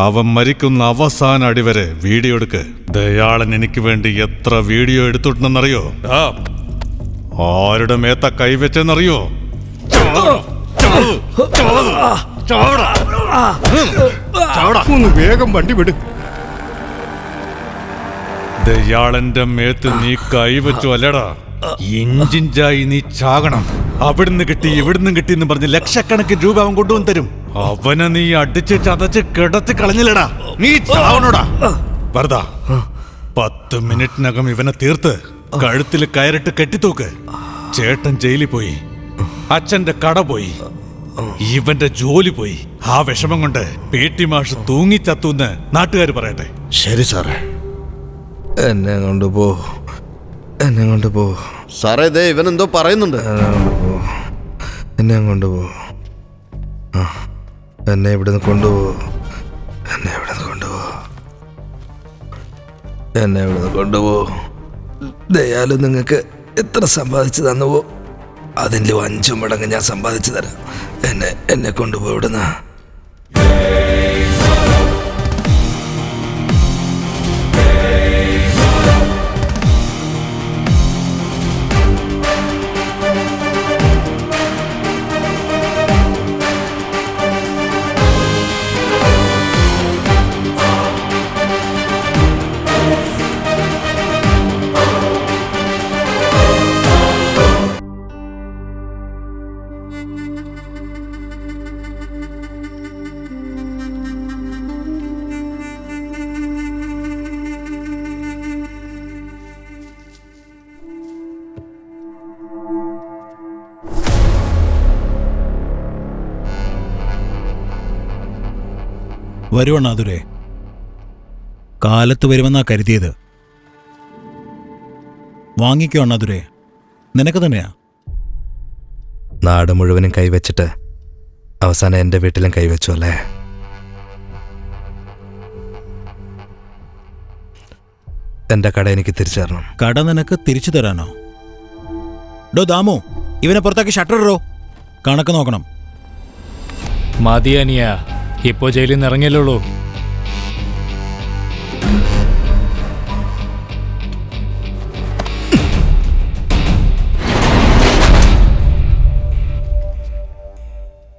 അവൻ മരിക്കുന്ന അവസാന അടി വരെ വീഡിയോ എടുക്ക്. ദയാളൻ എനിക്ക് വേണ്ടി എത്ര വീഡിയോ എടുത്തിട്ടുണ്ടെന്നറിയോ? ആരുടെ മേത്ത കൈവച്ചെന്നറിയോ? ഒന്ന് വേഗം വണ്ടി വിട്. ദയാളന്റെ മേത്ത് നീ കൈവച്ചു അല്ലടാ, ഇഞ്ചിഞ്ചായി നീ ചാകണം. അവിടുന്ന് കിട്ടി ഇവിടുന്ന് കിട്ടി എന്ന് പറഞ്ഞ് ലക്ഷക്കണക്കിന് രൂപ അവൻ കൊണ്ടുവന്ന് തരും. അവനെ നീ അടിച്ച് ചതച്ച് കിടത്തി കളഞ്ഞില്ലടാ, നീ ചാവണോടാ. വെറുതാ 10 മിനിറ്റിനകം ഇവനെ തീർത്ത് കഴുത്തിൽ കയറിട്ട് കെട്ടിത്തൂക്ക്. ചേട്ടൻ ജയിലിൽ പോയി, അച്ഛന്റെ കട പോയി, ഇവന്റെ ജോലി പോയി. ആ വിഷമം കൊണ്ട് PT മാഷ് തൂങ്ങിച്ചത്തൂന്ന് നാട്ടുകാർ പറയട്ടെ. ശരി സാറേ. എന്നെ കൊണ്ടുപോ, എന്നെ കൊണ്ടുപോ സാറേ. ദേ ഇവൻ എന്തോ പറയുന്നുണ്ട്. എന്നെ കൊണ്ടുപോ, എന്നെ ഇവിടുന്ന് കൊണ്ടുപോ, എന്നെ ഇവിടുന്ന് കൊണ്ടുപോ, എന്നെ ഇവിടുന്ന് കൊണ്ടുപോ. ദയാലും നിങ്ങൾക്ക് എത്ര സമ്പാദിച്ചു തന്നുവോ അതിൻ്റെ 5 മടങ്ങ് ഞാൻ സമ്പാദിച്ചു തരാം. എന്നെ കൊണ്ടുപോ ഇവിടുന്ന്. വരുവണ്ണാതുരേ, കാലത്ത് വരുമെന്നാ കരുതിയത്. വാങ്ങിക്കോ അണ്ണാതുരേ, നിനക്ക് തന്നെയാ. നാട് മുഴുവനും കൈവച്ചിട്ട് അവസാനം എൻ്റെ വീട്ടിലും കൈവച്ചു അല്ലേ? എൻ്റെ കട എനിക്ക് തിരിച്ചു തരണം. കട നിനക്ക് തിരിച്ചു തരാനോ? ഡോ ദാമു, ഇവനെ പുറത്താക്കി ഷട്ടർ ഇടോ. കണക്ക് നോക്കണം. മതി അനിയ, ഇപ്പോ ജയിലിൽ നിന്ന് ഇറങ്ങിയല്ലുള്ളൂ.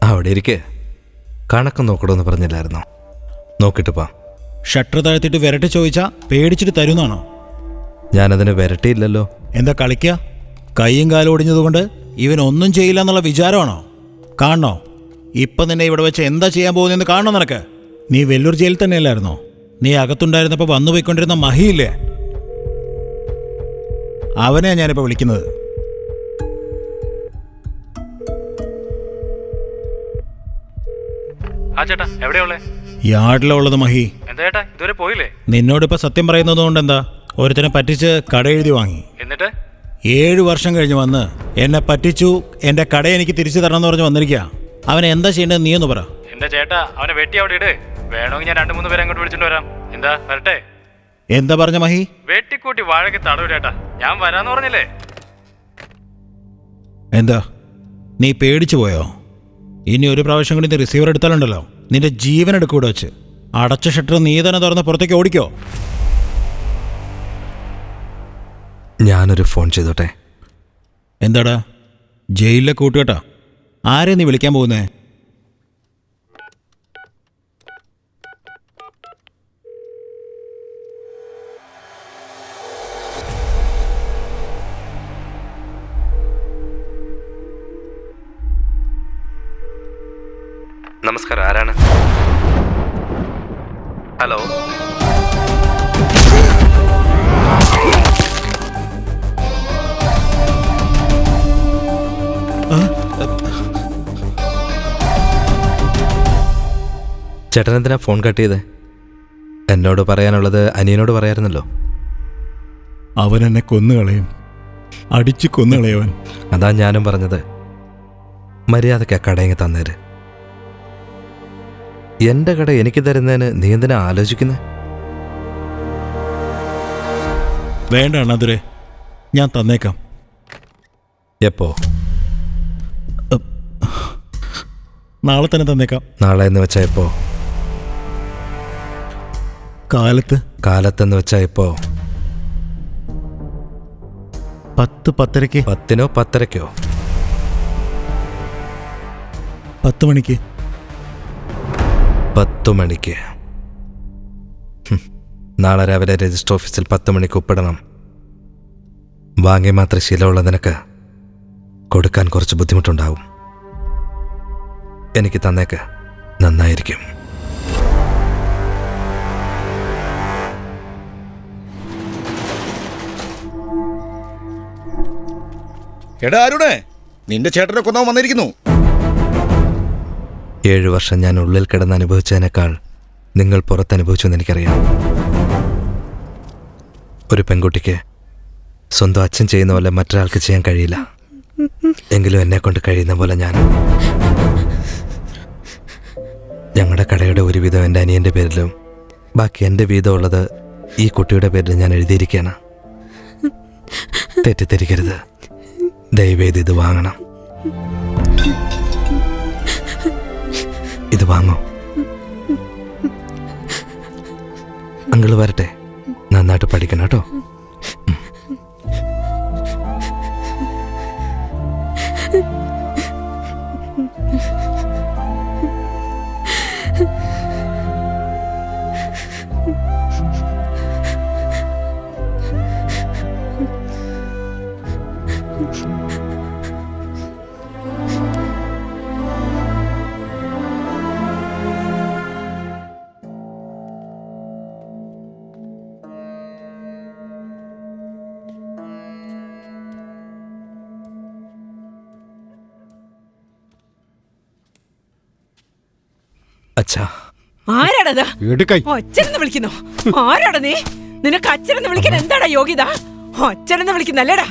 അവിടെ ഇരിക്കെ, കണക്ക് നോക്കണമെന്ന് പറഞ്ഞില്ലായിരുന്നോ? നോക്കിട്ട് പാ. ഷട്ടർ താഴ്ത്തിട്ട് വിരട്ടി ചോദിച്ചാ പേടിച്ചിട്ട് തരുന്നാണോ? ഞാനതിന് വിരട്ടിയില്ലല്ലോ. എന്താ കളിക്കുക? കൈയും കാലും ഒടിഞ്ഞതുകൊണ്ട് ഇവനൊന്നും ചെയ്യില്ല എന്നുള്ള വിചാരമാണോ? കാണണോ? ഇപ്പം നിന്നെ ഇവിടെ വെച്ച് എന്താ ചെയ്യാൻ പോകുന്നതെന്ന് കാണണോ നിനക്ക്? നീ വെല്ലൂർ ജയിലിൽ തന്നെയല്ലായിരുന്നോ? നീ അകത്തുണ്ടായിരുന്നപ്പോൾ വന്നു പോയിക്കൊണ്ടിരുന്ന മഹിയില്ലേ, അവനെയാണ് ഞാനിപ്പോൾ വിളിക്കുന്നത്. യാർഡിലുള്ളത് മഹി. നിന്നോടിപ്പോൾ സത്യം പറയുന്നത് കൊണ്ട് എന്താ? ഒരുത്തനെ പറ്റിച്ച് കട എഴുതി വാങ്ങി. എന്നിട്ട് 7 വർഷം കഴിഞ്ഞ് വന്ന് എന്നെ പറ്റിച്ചു, എൻ്റെ കട എനിക്ക് തിരിച്ചു തരണമെന്ന് പറഞ്ഞ് വന്നിരിക്കുക. അവനെ എന്താ ചെയ്യേണ്ടത് നീ ഒന്ന് പറ. എന്റെ ചേട്ടാ, അവനെ വെട്ടി അവിടെ ഇട്. വേണമെങ്കിൽ ഞാൻ 2-3 പേരെ അങ്ങോട്ട് വിളിച്ചിട്ട് വരാം. എന്താ വരട്ടെ? എന്താ പറഞ്ഞ മഹി? വെട്ടിക്കൂട്ടി വാഴയ്ക്ക് തടവിടേട്ടാ, ഞാൻ വരാന്ന് പറഞ്ഞില്ലേ. എന്താ നീ പേടിച്ചു പോയോ? ഇനി ഒരു പ്രാവശ്യം കൂടി നീ റിസീവർ എടുത്താലുണ്ടല്ലോ നിന്റെ ജീവൻ എടുക്കൂടെ വെച്ച്. അടച്ച ഷട്ടർ നീ തന്നെ തുറന്ന് പുറത്തേക്ക് ഓടിക്കോ. ഞാനൊരു ഫോൺ ചെയ്തോട്ടെ? എന്താടാ ജയിലിലെ കൂട്ടുകെട്ടാ? ആരെ നീ വിളിക്കാൻ പോകുന്നേ? നമസ്കാരം, ആരാണ്? ഹലോ, ചേട്ടൻ എന്തിനാ ഫോൺ കട്ട് ചെയ്തേ? എന്നോട് പറയാനുള്ളത് അനിയനോട് പറയാറുന്നല്ലോ. അവൻ എന്നെ കൊന്നുകളയും, അടിച്ചു കൊന്നുകളയവൻ. അതാ ഞാനും പറഞ്ഞത്, മര്യാദയ്ക്ക് ആ കടയങ്ങ് തന്നേര്. എന്റെ കട എനിക്ക് തരുന്നതിന് നീ എന്തിനാ ആലോചിക്കുന്നേ? വേണ്ട അണ്ണാതുരെ, ഞാൻ തന്നേക്കാം. എപ്പോ? നാളെ തന്നെ തന്നേക്കാം. നാളെ എന്ന് വെച്ചാ എപ്പോ? കാലത്ത്. കാലത്തെന്ന് വെച്ചാ എപ്പോ? 10-10:30. 10-നോ 10:30-ക്കോ? 10 മണിക്ക്. 10 മണിക്ക്. നാളെ രാവിലെ രജിസ്റ്റർ ഓഫീസിൽ 10 മണിക്ക് ഒപ്പിടണം. വാങ്ങി മാത്രം ശീലമുള്ള നിനക്ക് കൊടുക്കാൻ കുറച്ച് ബുദ്ധിമുട്ടുണ്ടാവും. എനിക്ക് തന്നേക്ക്, നന്നായിരിക്കും. എടാ അരുണേ, നിന്റെ ചേട്ടനെ കൊന്നവൻ വന്നിരിക്കുന്നു. 7 വർഷം ഞാൻ ഉള്ളിൽ കിടന്ന് അനുഭവിച്ചതിനേക്കാൾ നിങ്ങൾ പുറത്തനുഭവിച്ചു എന്ന് എനിക്കറിയാം. ഒരു പെൺകുട്ടിക്ക് സ്വന്തം അച്ഛൻ ചെയ്യുന്ന പോലെ മറ്റൊരാൾക്ക് ചെയ്യാൻ കഴിയില്ല. എങ്കിലും എന്നെ കൊണ്ട് കഴിയുന്ന പോലെ ഞാൻ ഞങ്ങളുടെ കടയുടെ ഒരു വീതം എൻ്റെ അനിയൻ്റെ പേരിലും ബാക്കി എൻ്റെ വീതം ഉള്ളത് ഈ കുട്ടിയുടെ പേരിൽ ഞാൻ എഴുതിയിരിക്കുകയാണ്. തെറ്റിദ്ധരിക്കരുത്, ദയവേത് ഇത് വാങ്ങണം. ഇത് വാങ്ങോ? അങ്കിള് വരട്ടെ, നന്നായിട്ട് പഠിക്കണം കേട്ടോ. അച്ഛാ, ആരാടത്? എടുക്കൈ. അച്ഛനെന്ന് വിളിക്കുന്നു. ആരാടാ നീ? നിനക്ക് അച്ഛനെന്ന് വിളിക്കാൻ എന്താടാ യോഗ്യത? അച്ഛനെന്ന് വിളിക്കുന്നല്ലേടാ.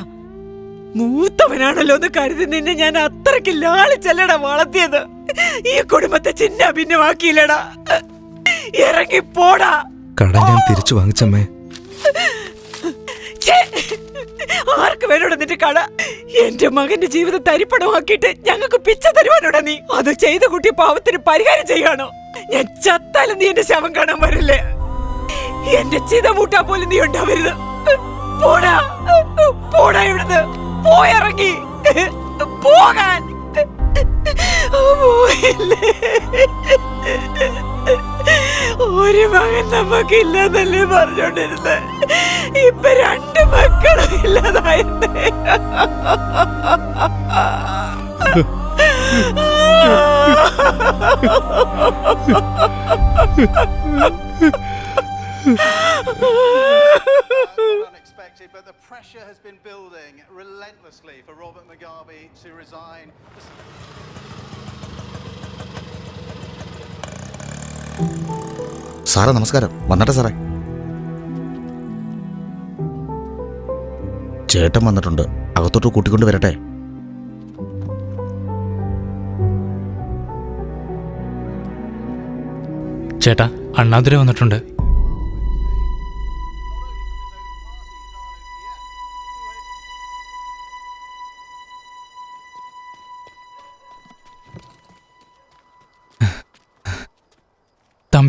മൂത്തവനാണല്ലോ എന്ന് കരുതി നിന്നെ ഞാൻ അത്രയ്ക്ക് ലാളിച്ചല്ലടാ വളർത്തിയത്. ഈ കുടുംബത്തെ ചിന്ന ഭിന്നമാക്കിയില്ലടാ. ഇറങ്ങി പോടാ. കട ഞാൻ തിരിച്ചു വാങ്ങിച്ചമ്മേ. ആർക്ക് വേണോടാ നിന്റെ കട? എന്റെ മകന്റെ ജീവിതം തരിപ്പണമാക്കിയിട്ട് ഞങ്ങൾക്ക് പിച്ച തരുവാനോടാ നീ? അത് ചെയ്ത കുട്ടി പാവത്തിന് പരിഹാരം ചെയ്യാണോ? ഞാൻ ചത്താലും നീ എന്റെ ശവം കാണാൻ വരില്ലേ? എന്റെ ചിത മൂട്ടാ പോലും നീ ഉണ്ടാവരുത്. പോടാ, പോടാ ഇവിടുന്ന്. പോയിറങ്ങി പോകാൻ. ഒരു മകൻ നമുക്ക് ഇല്ലാന്നല്ലേ പറഞ്ഞോണ്ടിരുന്നത്. ഇപ്പൊ 2 മക്കളും ഇല്ലാതായിരുന്നേ. But the pressure has been building relentlessly for Robert Mugabe to resign. സാറേ നമസ്കാരം. വന്നട്ടെ സാറേ. ചേട്ടൻ വന്നിട്ടുണ്ട്, അകത്തോട്ട് കൂട്ടിക്കൊണ്ട് വരട്ടെ? ചേട്ടാ, അണ്ണാതുരെ വന്നിട്ടുണ്ട്.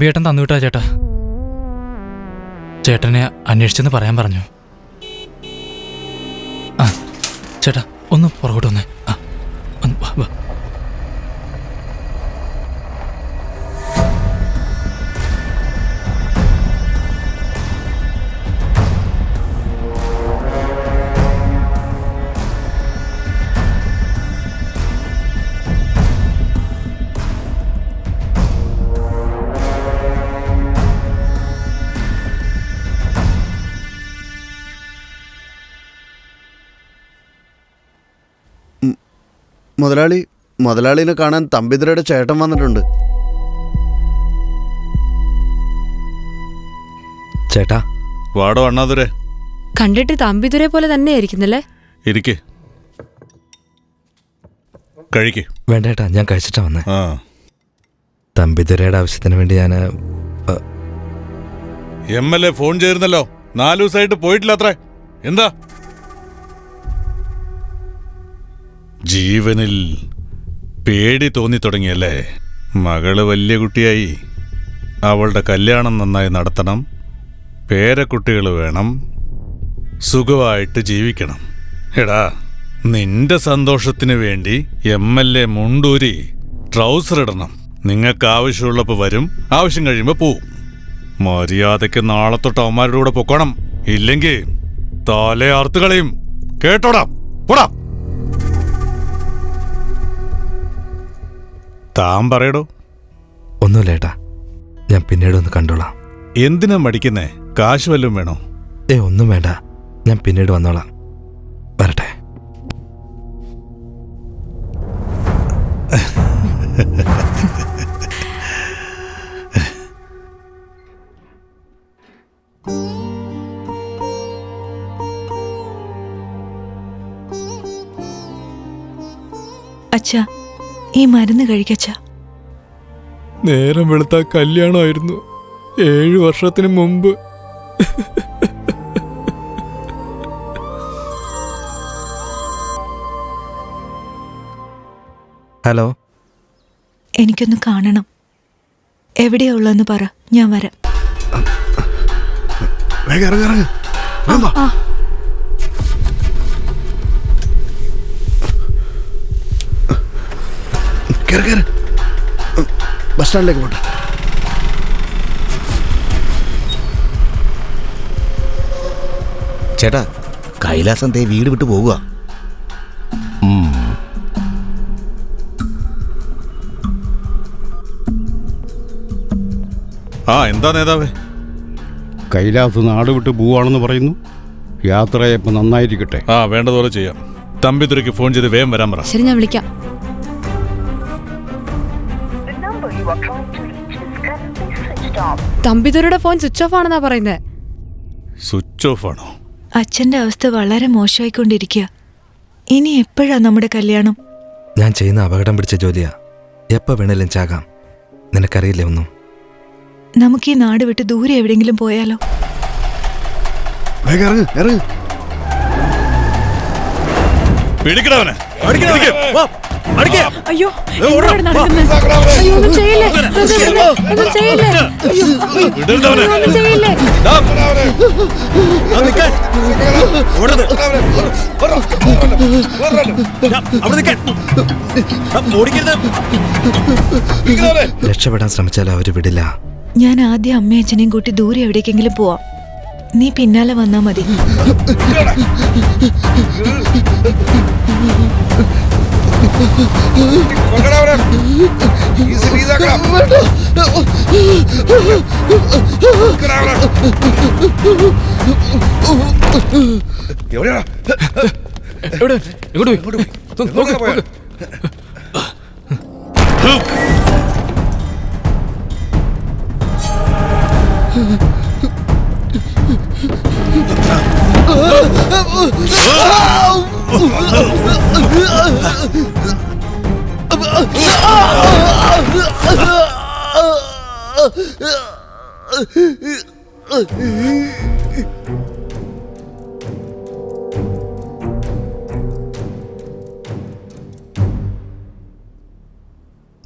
തമ്പിയേട്ടൻ തന്നുവിട്ടാ ചേട്ടാ. ചേട്ടനെ അന്വേഷിച്ചെന്ന് പറയാൻ പറഞ്ഞു. ആ ചേട്ടാ ഒന്ന് പുറകോട്ട് വന്നേ. ആ ഒന്ന് വാ, വാ. മുതലാളിനെ കാണാൻ തമ്പിതുരയുടെ ചേട്ടൻ വന്നിട്ടുണ്ട്. ചേട്ടാ വാടോ അണ്ണാതുരെ. കണ്ടിട്ട് തമ്പിതുരെ പോലെ തന്നെ ആയിരിക്കുന്നല്ലേ? ഇരിക്കേ, കഴിക്കേ. വേണ്ട ചേട്ടാ, ഞാൻ കഴിച്ചിട്ടാ വന്നേ. തമ്പിതുരയുടെ ആവശ്യത്തിന് വേണ്ടി ഞാൻ MLA ഫോൺ ചെയ്തിരുന്നല്ലോ, 4 ദിവസമായിട്ട് പോയിട്ടില്ല അത്രേ. എന്താ? ജീവനിൽ പേടി തോന്നി തുടങ്ങിയല്ലേ? മകള് വലിയ കുട്ടിയായി, അവളുടെ കല്യാണം നന്നായി നടത്തണം, പേരക്കുട്ടികൾ വേണം, സുഖമായിട്ട് ജീവിക്കണം. എടാ, നിന്റെ സന്തോഷത്തിന് വേണ്ടി MLA മുണ്ടൂരി ട്രൗസർ ഇടണം. നിങ്ങൾക്ക് ആവശ്യമുള്ളപ്പോൾ വരും, ആവശ്യം കഴിയുമ്പോൾ പോവും. മര്യാദയ്ക്ക് നാളെ തൊട്ട് അവന്മാരുടെ കൂടെ പൊക്കണം, ഇല്ലെങ്കിൽ തല അറുത്ത് കളയും. കേട്ടോടാ, പോടാ. താൻ പറയടോ. ഒന്നുമില്ല ഏട്ടാ, ഞാൻ പിന്നീട് ഒന്ന് കണ്ടോളാം. എന്തിനാ മടിക്കുന്നേ? കാശ് വല്ലതും വേണോ? ഒന്നും വേണ്ട, ഞാൻ പിന്നീട് വന്നോളാം. വരട്ടെ. അച്ഛാ, ഈ മരുന്ന് കഴിക്കച്ച. നേരം വെളുത്ത കല്യാണമായിരുന്നു 7 വർഷത്തിന് മുമ്പ്. ഹലോ, എനിക്കൊന്ന് കാണണം. എവിടെയാ ഉള്ളതെന്ന് പറ, ഞാൻ വരാം. ബസ് സ്റ്റാൻഡിലേക്ക് പോട്ടെ. ചേട്ടാ, കൈലാസം ദേ വീട് വിട്ടു പോവുക. എന്താ നേതാവേ? കൈലാസ് നാട് വിട്ട് പോവാണെന്ന് പറയുന്നു. യാത്രയപ്പോൾ നന്നായിരിക്കട്ടെ. വേണ്ടതുപോലെ ചെയ്യാം. തമ്പിതുരയ്ക്ക് ഫോൺ ചെയ്ത് വേഗം വരാൻ പറ. ശരി, ഞാൻ വിളിക്കാം. തമ്പിതുരയുടെ ഫോൺ സ്വിച്ച് ഓഫ് ആണെന്നാ പറയുന്നത്. സ്വിച്ച് ഓഫ് ആണോ? അച്ഛന്റെ അവസ്ഥ വളരെ മോശമായിക്കൊണ്ടിരിക്കുക. ഇനി എപ്പോഴാ നമ്മുടെ കല്യാണം? ഞാൻ ചെയ്യുന്ന അപകടം പിടിച്ച ജോലിയാ. എപ്പോ വേണേലും ചാകാം. നിനക്കറിയില്ലേ ഒന്നും? നമുക്ക് ഈ നാട് വിട്ട് ദൂരെ എവിടെയെങ്കിലും പോയാലോ? പിടിക്കണവനെ. അയ്യോ, രക്ഷപ്പെടാൻ ശ്രമിച്ചാൽ അവര് വിടില്ല. ഞാൻ ആദ്യം അമ്മയും അച്ഛനെയും കൂട്ടി ദൂരെ എവിടേക്കെങ്കിലും പോവാം. നീ പിന്നാലെ വന്നാ മതി.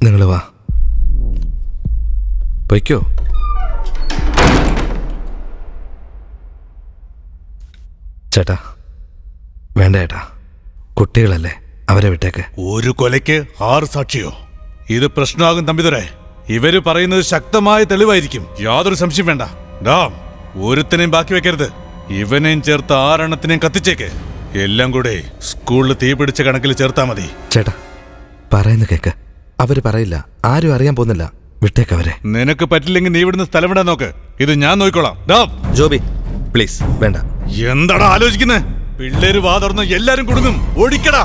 നിങ്ങൾ വാ, പൊയ്ക്കോ. ചേട്ടാ വേണ്ട ചേട്ടാ, കുട്ടികളല്ലേ, അവരെ വിട്ടേക്ക്. ഒരു കൊലയ്ക്ക് 6 സാക്ഷിയോ? ഇത് പ്രശ്നമാകും തമ്പിതുരെ. ഇവര് പറയുന്നത് ശക്തമായ തെളിവായിരിക്കും, യാതൊരു സംശയം വേണ്ട. ഒരുത്തനെയും ബാക്കി വെക്കരുത്. ഇവനെയും ചേർത്ത് 6 എണ്ണത്തിനെയും കത്തിച്ചേക്ക്. എല്ലാം കൂടെ സ്കൂളിൽ തീ പിടിച്ച കണക്കിൽ ചേർത്താ മതി. ചേട്ടാ പറയുന്ന കേക്ക്. അവര് പറയില്ല, ആരും അറിയാൻ പോകുന്നില്ല. വിട്ടേക്കവരെ. നിനക്ക് പറ്റില്ലെങ്കിൽ നീ ഇവിടുന്ന് സ്ഥലം വിടാൻ നോക്ക്. ഇത് ഞാൻ നോക്കിക്കോളാം. ജോബി പ്ലീസ് വേണ്ട. എന്താടാ ആലോചിക്കുന്നേ? പിള്ളേര് വാ തുറന്ന് എല്ലാരും കൊടുക്കും. ഓടിക്കടാ.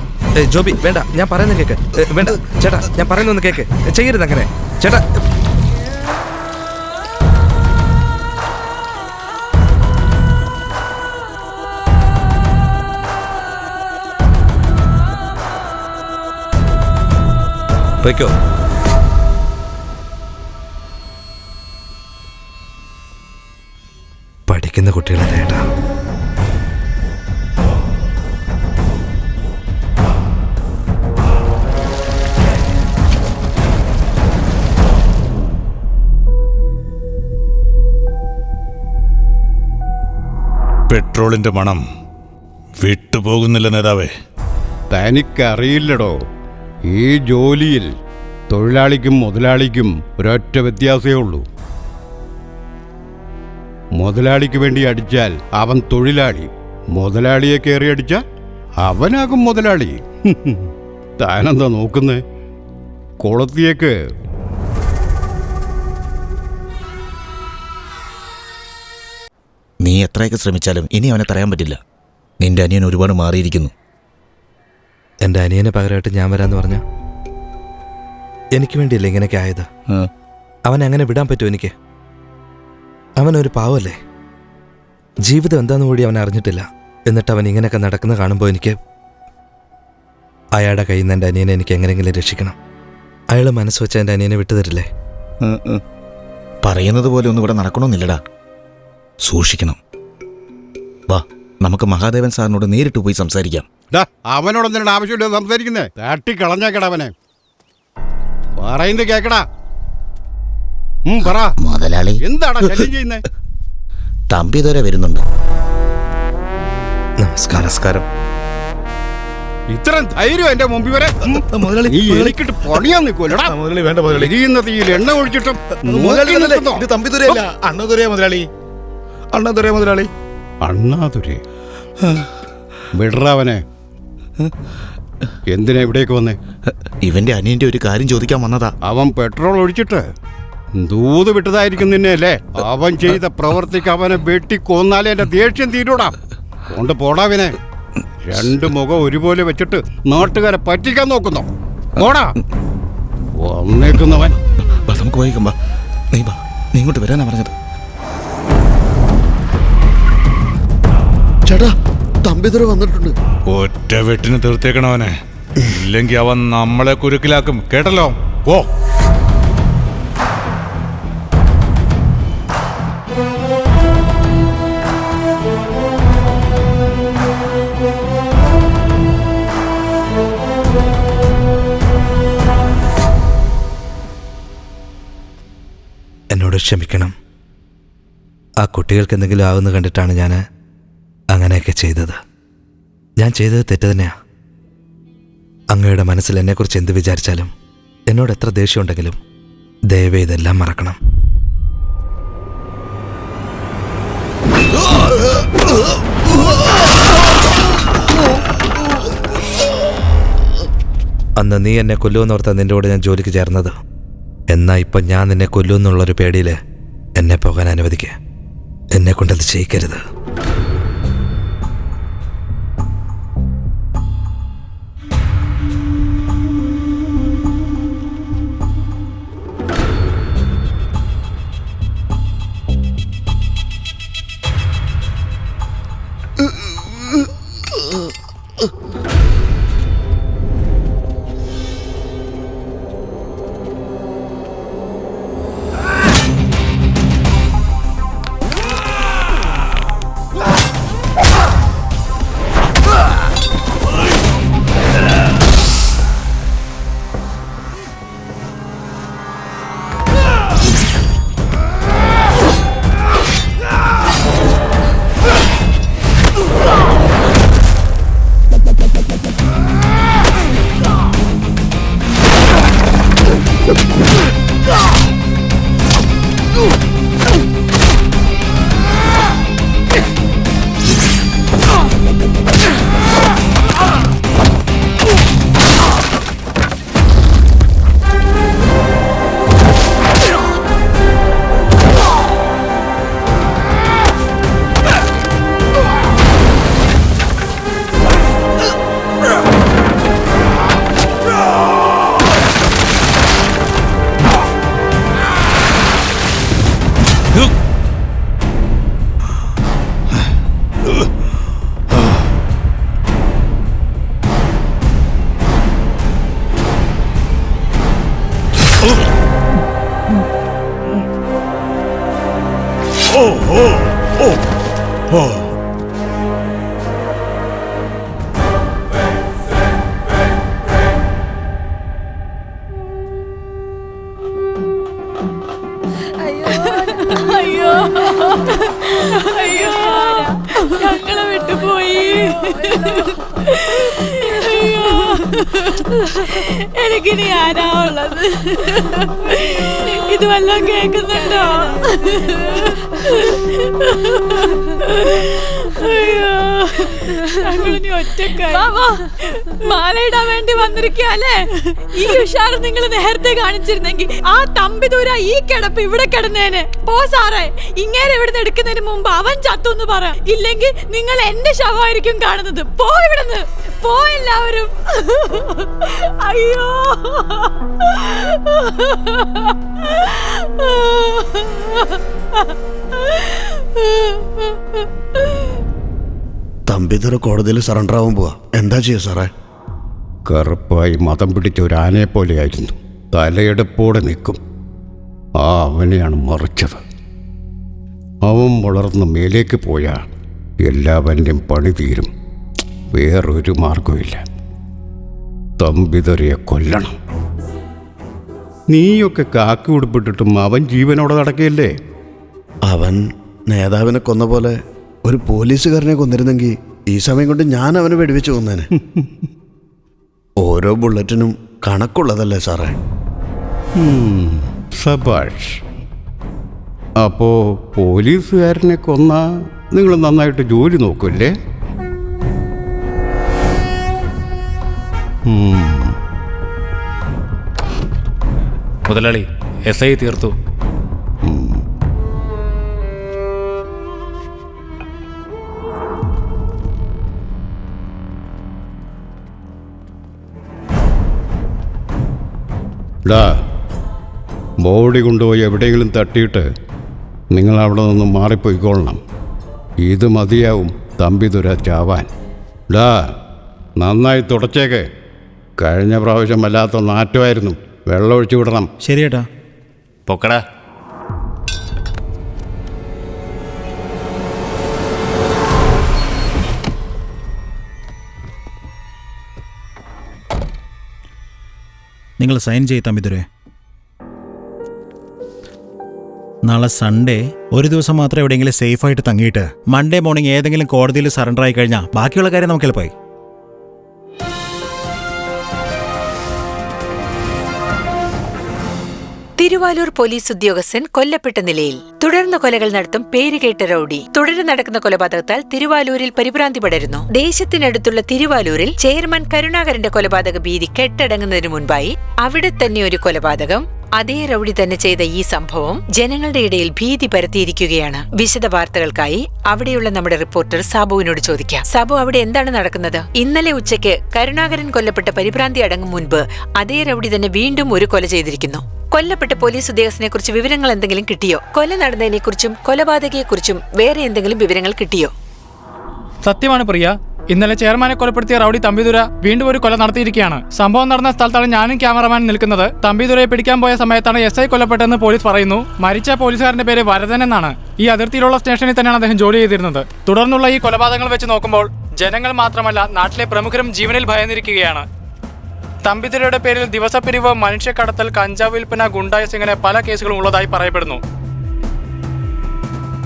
ജോബി വേണ്ട, ഞാൻ പറയുന്ന കേക്ക്. വേണ്ട ചേട്ടാ, ഞാൻ പറയുന്നൊന്ന് കേക്ക്. ചെയ്യരുത് അങ്ങനെ ചേട്ടാ. പൊയ്ക്കോ. പഠിക്കുന്ന കുട്ടികളല്ലേ ഏട്ടാ. പെട്രോളിന്റെ മണം വിട്ടുപോകുന്നില്ല നേതാവേ. തനിക്കറിയില്ലടോ, ഈ ജോലിയിൽ തൊഴിലാളിക്കും മുതലാളിക്കും ഒരൊറ്റ വ്യത്യാസമേ ഉള്ളൂ. മുതലാളിക്ക് വേണ്ടി അടിച്ചാൽ അവൻ തൊഴിലാളി, മുതലാളിയെ കയറി അടിച്ചാൽ അവനാകും മുതലാളി. താനെന്താ നോക്കുന്നേ? കൊളത്തിയേക്ക്. നീ എത്രയൊക്കെ ശ്രമിച്ചാലും ഇനി അവനെ തടയാൻ പറ്റില്ല. നിന്റെ അനിയൻ ഒരുപാട് മാറിയിരിക്കുന്നു. എൻ്റെ അനിയനെ പകരമായിട്ട് ഞാൻ വരാമെന്ന് പറഞ്ഞ എനിക്ക് വേണ്ടിയല്ലേ ഇങ്ങനെയൊക്കെ ആയത്? അവനെ അങ്ങനെ വിടാൻ പറ്റുമോ എനിക്ക്? അവനൊരു പാവല്ലേ, ജീവിതം എന്താണെന്ന് കൂടി അവൻ അറിഞ്ഞിട്ടില്ല. എന്നിട്ട് അവൻ ഇങ്ങനെയൊക്കെ നടക്കുന്ന കാണുമ്പോൾ എനിക്ക് അയാളുടെ കയ്യിൽ നിന്ന് എൻ്റെ അനിയനെ എനിക്ക് എങ്ങനെയെങ്കിലും രക്ഷിക്കണം. അയാൾ മനസ്സ് വെച്ച എൻ്റെ അനിയനെ വിട്ടുതരില്ലേ? പറയുന്നത് പോലെ ഒന്നും ഇവിടെ നടക്കണമെന്നില്ലടാ. സൂക്ഷിക്കണം. വാ, നമുക്ക് മഹാദേവൻ സാറിനോട് നേരിട്ട് പോയി സംസാരിക്കാം. അവനോടൊന്നും ആവശ്യമില്ല സംസാരിക്കുന്നേ. തട്ടിക്കളഞ്ഞേക്കടാ അവനെ. പറയുന്നത് കേക്കടാ. പറ മുതലാളി. എന്താടാ ശല്യം ചെയ്യുന്നേ? തമ്പി ഇതുവരെ വരുന്നുണ്ട്. നമസ്കാരം. ഇത്രയും ധൈര്യം എന്റെ മുമ്പിൽ വരെ നീ എനിക്കിട്ട് പൊളിയാൻ നിൽക്കൂലടാ. എരിയുന്ന തീയിൽ എണ്ണ ഒഴിച്ചിട്ടും അണ്ണാതുരേ വിടറാവനെ. എന്തിനാ ഇവിടേക്ക് വന്നേ? ഇവന്റെ അനിയന്റെ ഒരു കാര്യം ചോദിക്കാൻ വന്നതാ. അവൻ പെട്രോൾ ഒഴിച്ചിട്ട് ദൂത് വിട്ടതായിരിക്കും നിന്നെ അല്ലേ? അവൻ ചെയ്ത പ്രവർത്തിക്ക് അവനെ വെട്ടിക്കൊന്നാലേ എന്റെ ദേഷ്യം തീരൂടാ. കൊണ്ട് പോടാവിനെ. 2 മുഖം ഒരുപോലെ വെച്ചിട്ട് നാട്ടുകാരെ പറ്റിക്കാൻ നോക്കുന്നോ? പോടാ വന്നേക്കുന്നവൻ. നമുക്ക് പോയിക്കുമ്പോ നീ ഇങ്ങോട്ട് വരാനാ പറഞ്ഞത്. ചേട്ടാ, തമ്പിതുര വന്നിട്ടുണ്ട്. ഒറ്റ വെട്ടിന് തീർത്തേക്കണവനെ, ഇല്ലെങ്കിൽ അവൻ നമ്മളെ കുരുക്കിലാക്കും. കേട്ടല്ലോ? പോ. എന്നോട് ക്ഷമിക്കണം. ആ കുട്ടികൾക്ക് എന്തെങ്കിലും ആവുന്ന കണ്ടിട്ടാണ് ഞാൻ അങ്ങനെയൊക്കെ ചെയ്തത്. ഞാൻ ചെയ്തത് തെറ്റ് തന്നെയാ. അങ്ങയുടെ മനസ്സിൽ എന്നെക്കുറിച്ച് എന്ത് വിചാരിച്ചാലും, എന്നോട് എത്ര ദേഷ്യമുണ്ടെങ്കിലും ദയവേ ഇതെല്ലാം മറക്കണം. അന്ന് നീ എന്നെ കൊല്ലുമെന്നോർത്താ നിന്റെ കൂടെ ഞാൻ ജോലിക്ക് ചേർന്നത്. എന്നാ ഇപ്പം ഞാൻ നിന്നെ കൊല്ലുമെന്നുള്ളൊരു പേടിയിൽ എന്നെ പോകാൻ അനുവദിക്കുക. എന്നെ കൊണ്ടത് ചെയ്യിക്കരുത്. അയ്യോ അയ്യോ ഞങ്ങളെ വിട്ടുപോയി. അയ്യോ എനിക്കിനി ആരാ ഉള്ളത്? ഇത് വല്ലതും കേൾക്കുന്നുണ്ടോ? അയ്യോ ഞങ്ങളിനി ഒറ്റക്കായി. മാലയിടാൻ വേണ്ടി വന്നിരിക്കല്ലേ? ഈ ഉഷാറ് നിങ്ങൾ നേരത്തെ കാണിച്ചിരുന്നെങ്കിൽ ആ തമ്പിദൂര ഈ കിടപ്പ് ഇവിടെ കിടന്നേനെ. പോ സാറേ, ഇങ്ങനെ ഇവിടുന്ന് എടുക്കുന്നതിന് മുമ്പ് അവൻ ചത്തു പറ. ഇല്ലെങ്കിൽ നിങ്ങൾ എന്റെ ശവമായിരിക്കും കാണുന്നത്. പോ ഇവിടുന്ന്, പോ എല്ലാവരും. അയ്യോ തമ്പിദുര കോടതിയിൽ സറണ്ടർ ആവാൻ പോവാ. എന്താ ചെയ്യാ സാറേ? കറുപ്പായി മതം പിടിച്ച ഒരു ആനയെ പോലെയായിരുന്നു. തലയെടുപ്പോടെ നിൽക്കും. ആ അവനെയാണ് മറിച്ചത്. അവൻ വളർന്ന് മേലേക്ക് പോയാൽ എല്ലാവൻ്റെയും പണി തീരും. വേറൊരു മാർഗമില്ല. തമ്പിദുരയെ കൊല്ലണം. നീയൊക്കെ കാക്കി ഉടുപ്പിട്ടിട്ടും അവൻ ജീവനോടെ നടക്കുകയല്ലേ? അവൻ നേതാവിനെ കൊന്ന പോലെ ഒരു പോലീസുകാരനെ കൊന്നിരുന്നെങ്കിൽ ഈ സമയം കൊണ്ട് ഞാൻ അവനെ വെടിവെച്ച് കൊന്നേനെ. ഓരോ ബുള്ളറ്റിനും കണക്കുള്ളതല്ലേ സാറേ? സബാഷ്. അപ്പോ പോലീസുകാരനെ കൊന്ന നിങ്ങൾ നന്നായിട്ട് ജോലി നോക്കൂല്ലേ? മുതലാളി, SI തീർത്തു. ബോഡി കൊണ്ടുപോയി എവിടെയെങ്കിലും തട്ടിയിട്ട് നിങ്ങൾ അവിടെ നിന്ന് മാറിപ്പോയിക്കൊള്ളണം. ഇത് മതിയാവും തമ്പിദുര ചാവാൻ. നന്നായി തുടച്ചേക്ക്. കഴിഞ്ഞ പ്രാവശ്യം വല്ലാത്ത നാറ്റമായിരുന്നു. വെള്ളമൊഴിച്ചു വിടണം. ശരിയേട്ടാ. പൊക്കടാ. നിങ്ങൾ സൈൻ ചെയ്ത് തമ്പിദുരേ. നാളെ സൺഡേ ഒരു ദിവസം മാത്രം എവിടെയെങ്കിലും സേഫായിട്ട് തങ്ങിയിട്ട് മൺഡേ മോർണിംഗ് ഏതെങ്കിലും കോടതിയിൽ സറണ്ടർ ആയി കഴിഞ്ഞാൽ ബാക്കിയുള്ള കാര്യം നമുക്ക് എളുപ്പമായി. തിരുവാലൂർ പോലീസ് ഉദ്യോഗസ്ഥൻ കൊല്ലപ്പെട്ട നിലയിൽ. തുടർന്ന് കൊലകൾ നടത്തും പേരുകേട്ട റൌഡി. തുടർന്ന് നടക്കുന്ന കൊലപാതകത്താൽ തിരുവാലൂരിൽ പരിഭ്രാന്തി പടരുന്നു. ദേശത്തിനടുത്തുള്ള തിരുവാലൂരിൽ ചെയർമാൻ കരുണാകരന്റെ കൊലപാതക ഭീതി കെട്ടടങ്ങുന്നതിനു മുൻപായി അവിടെ തന്നെ ഒരു കൊലപാതകം. അതേ റൌഡി തന്നെ ചെയ്ത ഈ സംഭവം ജനങ്ങളുടെ ഇടയിൽ ഭീതി പരത്തിയിരിക്കുകയാണ്. വിശദ വാർത്തകൾക്കായി അവിടെയുള്ള നമ്മുടെ റിപ്പോർട്ടർ സാബുവിനോട് ചോദിക്കാം. സാബു, അവിടെ എന്താണ് നടക്കുന്നത്? ഇന്നലെ ഉച്ചയ്ക്ക് കരുണാകരൻ കൊല്ലപ്പെട്ട പരിഭ്രാന്തി അടങ്ങും മുൻപ് അതേ റൌഡി തന്നെ വീണ്ടും ഒരു കൊല ചെയ്തിരിക്കുന്നു. കൊല്ലപ്പെട്ട പോലീസ് ഉദ്യോഗസ്ഥനെ കുറിച്ച് വിവരങ്ങൾ എന്തെങ്കിലും കിട്ടിയോ? കൊല നടന്നതിനെ കുറിച്ചും കൊലപാതകയെക്കുറിച്ചും വേറെ എന്തെങ്കിലും വിവരങ്ങൾ കിട്ടിയോ? സത്യമാണ് പ്രിയ. ഇന്നലെ ചെയർമാനെ കൊലപ്പെടുത്തിയ റൌഡി തമ്പിദുര വീണ്ടും ഒരു കൊല നടത്തിയിരിക്കുകയാണ്. സംഭവം നടന്ന സ്ഥലത്താണ് ഞാനും ക്യാമറമാൻ നിൽക്കുന്നത്. തമ്പിദുരയെ പിടിക്കാൻ പോയ സമയത്താണ് SI കൊല്ലപ്പെട്ടതെന്ന് പോലീസ് പറയുന്നു. മരിച്ച പോലീസുകാരന്റെ പേര് വരദൻ എന്നാണ്. ഈ അതിർത്തിയിലുള്ള സ്റ്റേഷനിൽ തന്നെയാണ് അദ്ദേഹം ജോലി ചെയ്തിരുന്നത്. തുടർന്നുള്ള ഈ കൊലപാതകങ്ങൾ വെച്ച് നോക്കുമ്പോൾ ജനങ്ങൾ മാത്രമല്ല നാട്ടിലെ പ്രമുഖരും ജീവനിൽ ഭയന്നിരിക്കുകയാണ്. തമ്പിദുരയുടെ പേരിൽ ദിവസപ്പിരിവ്, മനുഷ്യക്കടത്തൽ, കഞ്ചാവ് വിൽപ്പന, ഗുണ്ടായസ് ഇങ്ങനെ പല കേസുകളും ഉള്ളതായി പറയപ്പെടുന്നു.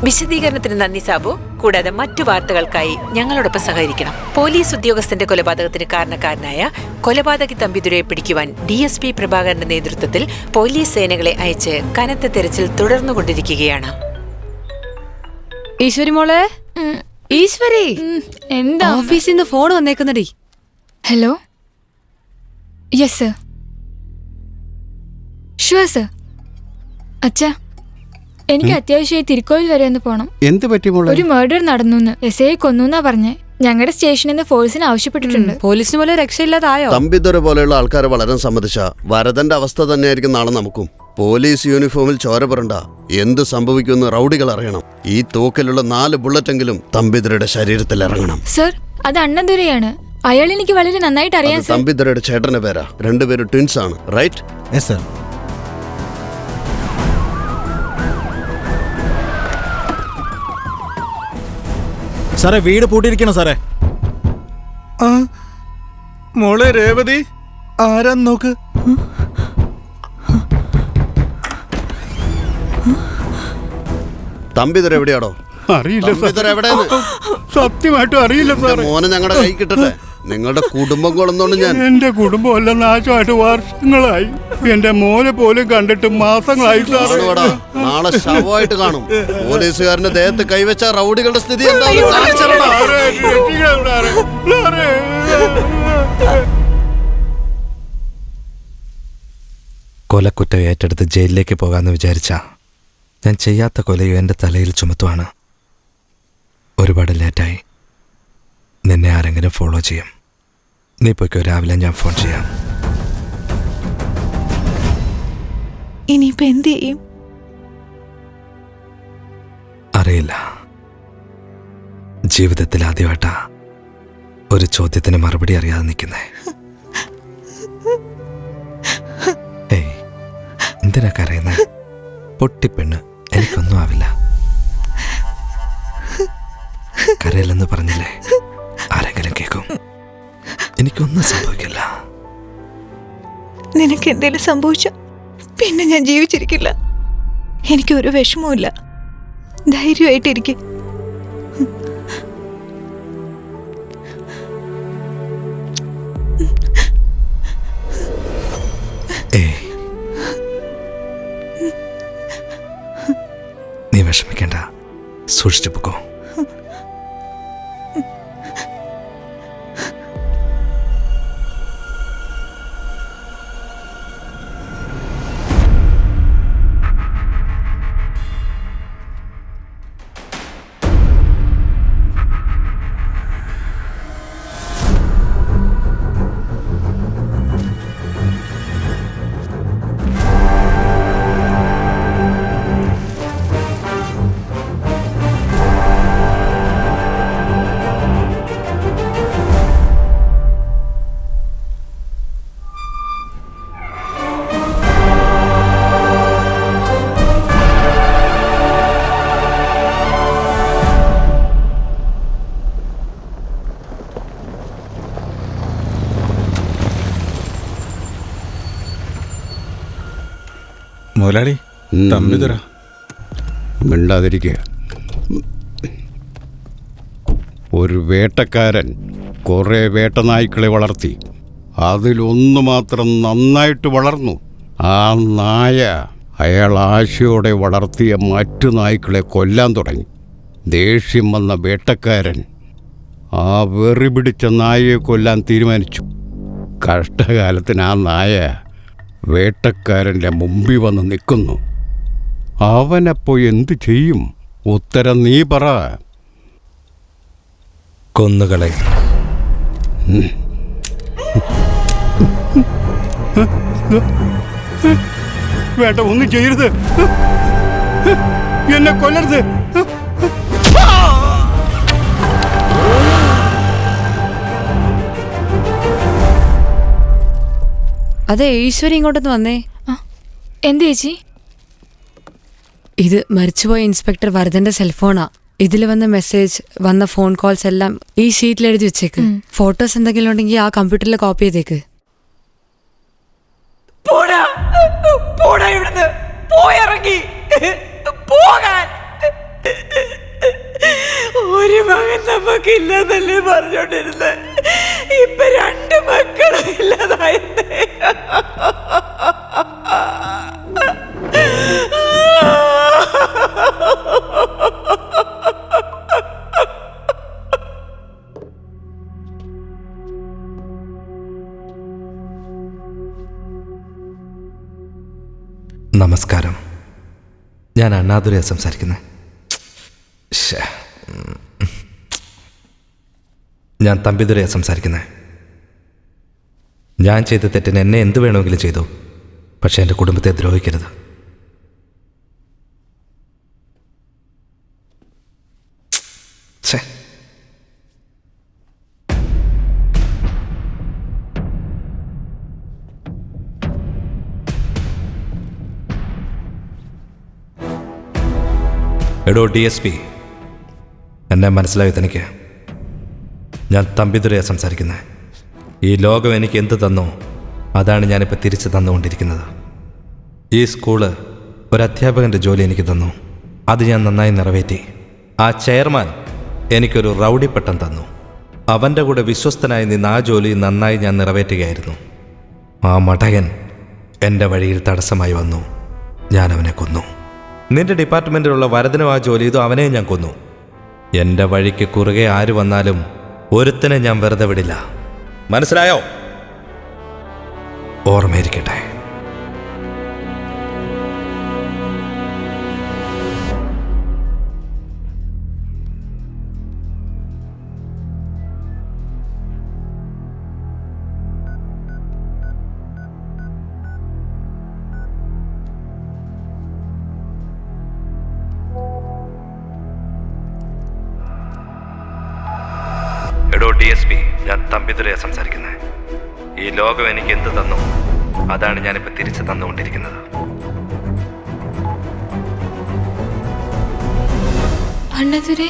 വിശദീകരണത്തിന് നന്ദി സാബു. കൂടാതെ മറ്റു വാർത്തകൾക്കായി ഞങ്ങളോടൊപ്പം സഹകരിക്കണം. പോലീസ് ഉദ്യോഗസ്ഥന്റെ കൊലപാതകത്തിന് കാരണക്കാരനായ കൊലപാതകി തമ്പിദുരയെ പിടിക്കുവാൻ DSP പ്രഭാകരന്റെ നേതൃത്വത്തിൽ പോലീസ് സേനകളെ അയച്ച് കനത്ത തെരച്ചിൽ തുടർന്നുകൊണ്ടിരിക്കുകയാണ്. ഈശ്വരി മോളെ, ഈശ്വരി, എന്താ? ഓഫീസിൽ നിന്ന് ഫോൺ വന്നേക്കുന്നടി. Hello. Yes sir. Sure sir. അച്ഛാ, എനിക്ക് അത്യാവശ്യമായി തിരുക്കോയിൽ വരെ ഒന്ന് പോണം. എന്ത് പറ്റി മോളെ? ഒരു മർഡർ നടന്നു. SI കൊന്നുന്നാ പറഞ്ഞേ. ഞങ്ങളുടെ സ്റ്റേഷനിൽ നിന്ന് ഫോഴ്സിന് ആവശ്യപ്പെട്ടിട്ടുണ്ട്. പോലീസിന് പോലെ രക്ഷയില്ലാതായോ? തമ്പിദുര പോലെയുള്ള ആൾക്കാരെ വളരാൻ സമ്മതിച്ച വരദന്റെ അവസ്ഥ തന്നെയായിരിക്കും നാളെ നമുക്കും. പോലീസ് യൂണിഫോമിൽ ചോര പുരണ്ട. എന്ത് സംഭവിക്കുമെന്ന് റൌഡികൾ അറിയണം. ഈ തോക്കിലുള്ള 4 ബുള്ളറ്റെങ്കിലും തമ്പിദുരയുടെ ശരീരത്തിൽ ഇറങ്ങണം. സർ, അത് അണ്ണദുരയാണ്. അയാൾ എനിക്ക് വളരെ നന്നായിട്ട് അറിയാം സർ. തമ്പിദുരയുടെ ചേട്ടന്റെ പേരാ. രണ്ടുപേരും ട്വിൻസ് ആണ്, റൈറ്റ്? Yes sir. സാറേ വീട് പൂട്ടിയിരിക്കണം സാറേ. മോളെ രേവതി, ആരാന്ന് നോക്ക്. തമ്പിതുര എവിടെയാടോ? അറിയില്ല സത്യമായിട്ടും അറിയില്ല സാർ. മോനെ ഞങ്ങളുടെ കൈ കിട്ടട്ടെ. നിങ്ങളുടെ കുടുംബം കൊള്ളുന്നോണ്ട് ഞാൻ. എന്റെ കുടുംബമല്ല നാശമായിട്ട് വർഷങ്ങളായി. എന്റെ മോനെ പോലും കണ്ടിട്ട് മാസങ്ങളായി സാർ. നാളെ ശവമായിട്ട് കാണും. പോലീസുകാരന്റെ ദേഹത്ത് കൈവച്ച റൗഡികളുടെ സ്ഥിതി എന്താ? കൊലക്കുറ്റം ഏറ്റെടുത്ത് ജയിലിലേക്ക് പോകാമെന്ന് വിചാരിച്ച ഞാൻ ചെയ്യാത്ത കൊലയും എൻ്റെ തലയിൽ ചുമത്തുവാണ്. ഒരുപാട് ലേറ്റായി. നിന്നെ ആരെങ്കിലും ഫോളോ ചെയ്യും. നീ പോയിക്കോ, രാവിലെ ഞാൻ ഫോൺ ചെയ്യാം. ഇനിയിപ്പോ എന്ത് ചെയ്യും? അറിയില്ല. ജീവിതത്തിൽ ആദ്യമായിട്ടാ ഒരു ചോദ്യത്തിന് മറുപടി അറിയാതെ നിൽക്കുന്നേ. ഏയ്, എന്തിനാ കരയുന്നേ? പൊട്ടിപ്പെണ്ണ്, എനിക്കൊന്നും ആവില്ല. കരയില്ലെന്ന് പറഞ്ഞില്ലേ, ആരെങ്കിലും കേൾക്കും. എനിക്കൊന്നും സംഭവിക്കില്ല. നിനക്ക് എന്തേലും സംഭവിച്ച പിന്നെ ഞാൻ ജീവിച്ചിരിക്കില്ല. എനിക്കൊരു വിഷമവുമില്ല. ധൈര്യമായിട്ടിരിക്കും. നീ വിഷമിക്കണ്ട, സൂക്ഷിച്ചു പോക്കോ. മുതലാളി, തമ്പിതുര. മിണ്ടാതിരിക്കുക. ഒരു വേട്ടക്കാരൻ കുറേ വേട്ടനായ്ക്കളെ വളർത്തി. അതിലൊന്നു മാത്രം നന്നായിട്ട് വളർന്നു. ആ നായ അയാൾ ആശയോടെ വളർത്തിയ മറ്റു നായ്ക്കളെ കൊല്ലാൻ തുടങ്ങി. ദേഷ്യം വന്ന വേട്ടക്കാരൻ ആ വെറി പിടിച്ച നായയെ കൊല്ലാൻ തീരുമാനിച്ചു. കഷ്ടകാലത്തിന് ആ നായ വേട്ടക്കാരൻ്റെ മുമ്പിൽ വന്ന് നിൽക്കുന്നു. അവനപ്പോ എന്തു ചെയ്യും? ഉത്തരം നീ പറ. കൊന്നുകളെ. വേണ്ട, ഒന്നും ചെയ്യരുത്. എന്നെ കൊല്ലരുത്. അതെ, ഈശ്വരി ഇങ്ങോട്ടൊന്ന് വന്നേ. എന്ത് ചേച്ചി? ഇത് മരിച്ചുപോയ ഇൻസ്പെക്ടർ വരദന്റെ സെൽഫോണാ. ഇതിൽ വന്ന മെസ്സേജ്, വന്ന ഫോൺ കോൾസ് എല്ലാം ഈ ഷീറ്റിൽ എഴുതി വെച്ചേക്ക്. ഫോട്ടോസ് എന്തെങ്കിലും ഉണ്ടെങ്കിൽ ആ കമ്പ്യൂട്ടറിൽ കോപ്പി ചെയ്തേക്ക്. ഒരു മകൻ നമുക്കില്ലെന്നല്ലേ പറഞ്ഞോണ്ടിരുന്നത്. ഇപ്പൊ 2 മക്കളും ഇല്ലാതായിരുന്നേ. നമസ്കാരം, ഞാൻ അണ്ണാദുരയാ സംസാരിക്കുന്നത്. ഞാൻ തമ്പിദുരയാ സംസാരിക്കുന്നത്. ഞാൻ ചെയ്ത തെറ്റിന് എന്നെ എന്ത് വേണമെങ്കിലും ചെയ്തു, പക്ഷെ എൻ്റെ കുടുംബത്തെ ദ്രോഹിക്കരുത്. എടോ DSP, എന്നെ മനസ്സിലായി തനിക്ക്. ഞാൻ തമ്പിദുരയാണ് സംസാരിക്കുന്നത്. ഈ ലോകം എനിക്ക് എന്ത് തന്നോ അതാണ് ഞാനിപ്പോൾ തിരിച്ച് തന്നുകൊണ്ടിരിക്കുന്നത്. ഈ സ്കൂള് ഒരു അധ്യാപകൻ്റെ ജോലി എനിക്ക് തന്നു, അത് ഞാൻ നന്നായി നിറവേറ്റി. ആ ചെയർമാൻ എനിക്കൊരു റൗഡി പട്ടം തന്നു, അവൻ്റെ കൂടെ വിശ്വസ്തനായി നിന്ന് ആ ജോലി നന്നായി ഞാൻ നിറവേറ്റുകയായിരുന്നു. ആ മടയൻ എൻ്റെ വഴിയിൽ തടസ്സമായി വന്നു, ഞാൻ അവനെ കൊന്നു. നിന്റെ ഡിപ്പാർട്ട്മെൻറ്റിലുള്ള വരദനും ആ ജോലി ചെയ്തു, അവനെ ഞാൻ കൊന്നു. എൻ്റെ വഴിക്ക് കുറുകെ ആര് വന്നാലും ഒരുത്തനെ ഞാൻ വെറുതെ വിടില്ല. മനസ്സിലായോ? ഓർമ്മയിരിക്കട്ടെ. എടോ DSP, ഞാൻ തമ്പിദുരയാണ് സംസാരിക്കുന്നത്. ഈ ലോകം എനിക്ക് എന്ത് തന്നു അതാണ് ഞാനിപ്പോൾ തിരിച്ച് തന്നുകൊണ്ടിരിക്കുന്നത്. അണ്ണാതുരേ,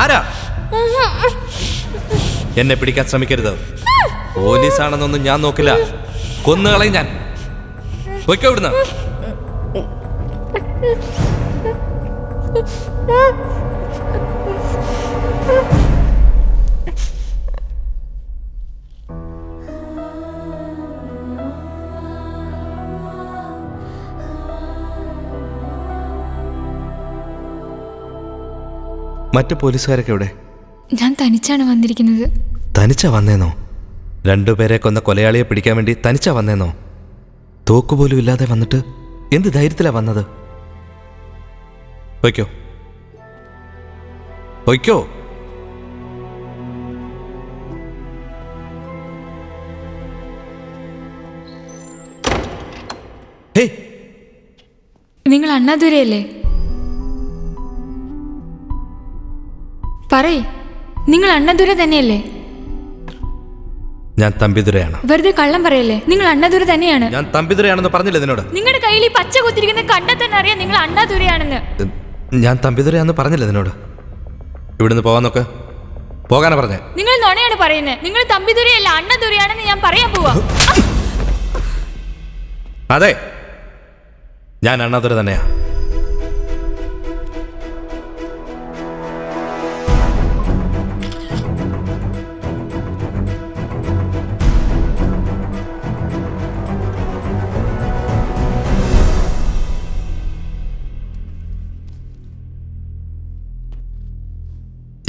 ആരാ? എന്നെ പിടിക്കാൻ ശ്രമിക്കരുത്. പോലീസാണെന്നൊന്നും ഞാൻ നോക്കില്ല, കൊന്നുകളയും ഞാൻ. പൊയ്ക്കോ ഇവിടുന്ന്. മറ്റു പോലീസുകാരൊക്കെ എവിടെ? ഞാൻ തനിച്ചാണ് വന്നിരിക്കുന്നത്. തനിച്ചാ വന്നേന്നോ? രണ്ടുപേരെ കൊന്ന കൊലയാളിയെ പിടിക്കാൻ വേണ്ടി തനിച്ചാ വന്നേന്നോ? തോക്കുപോലും ഇല്ലാതെ വന്നിട്ട് എന്ത് ധൈര്യത്തിലാ വന്നത്? പൊയ്ക്കോ, പൊയ്ക്കോ. നിങ്ങൾ അണ്ണാതുരയല്ലേ? പറയ്, നിങ്ങൾ അണ്ണാതുര തന്നെയല്ലേ? ഞാൻ തമ്പിദുരയാണ്. വെറുതെ കള്ളം പറയല്ലേ, നിങ്ങൾ അണ്ണാതുര തന്നെയാണ്. ഞാൻ തമ്പിദുരയാണെന്ന് പറഞ്ഞില്ല നിന്നോട്? നിങ്ങളുടെ കയ്യിൽ ഈ പച്ച കുത്തിരിക്കുന്ന കണ്ടാൽ തന്നെ അറിയാം നിങ്ങൾ അണ്ണാതുരയാണെന്ന്. ഞാൻ തമ്പിദുരയാന്ന് പറഞ്ഞില്ല നിന്നോട്? ഇവിടുന്ന് പോകാൻ നോക്ക്. പോകാനാ പറഞ്ഞേ? നിങ്ങൾ നുണയാണ് പറയുന്നത്. നിങ്ങൾ തമ്പിദുരയല്ല അണ്ണാതുരയാണെന്ന് ഞാൻ പറയാൻ പോവാ. അതെ, ഞാൻ അണ്ണാതുര തന്നെയാ.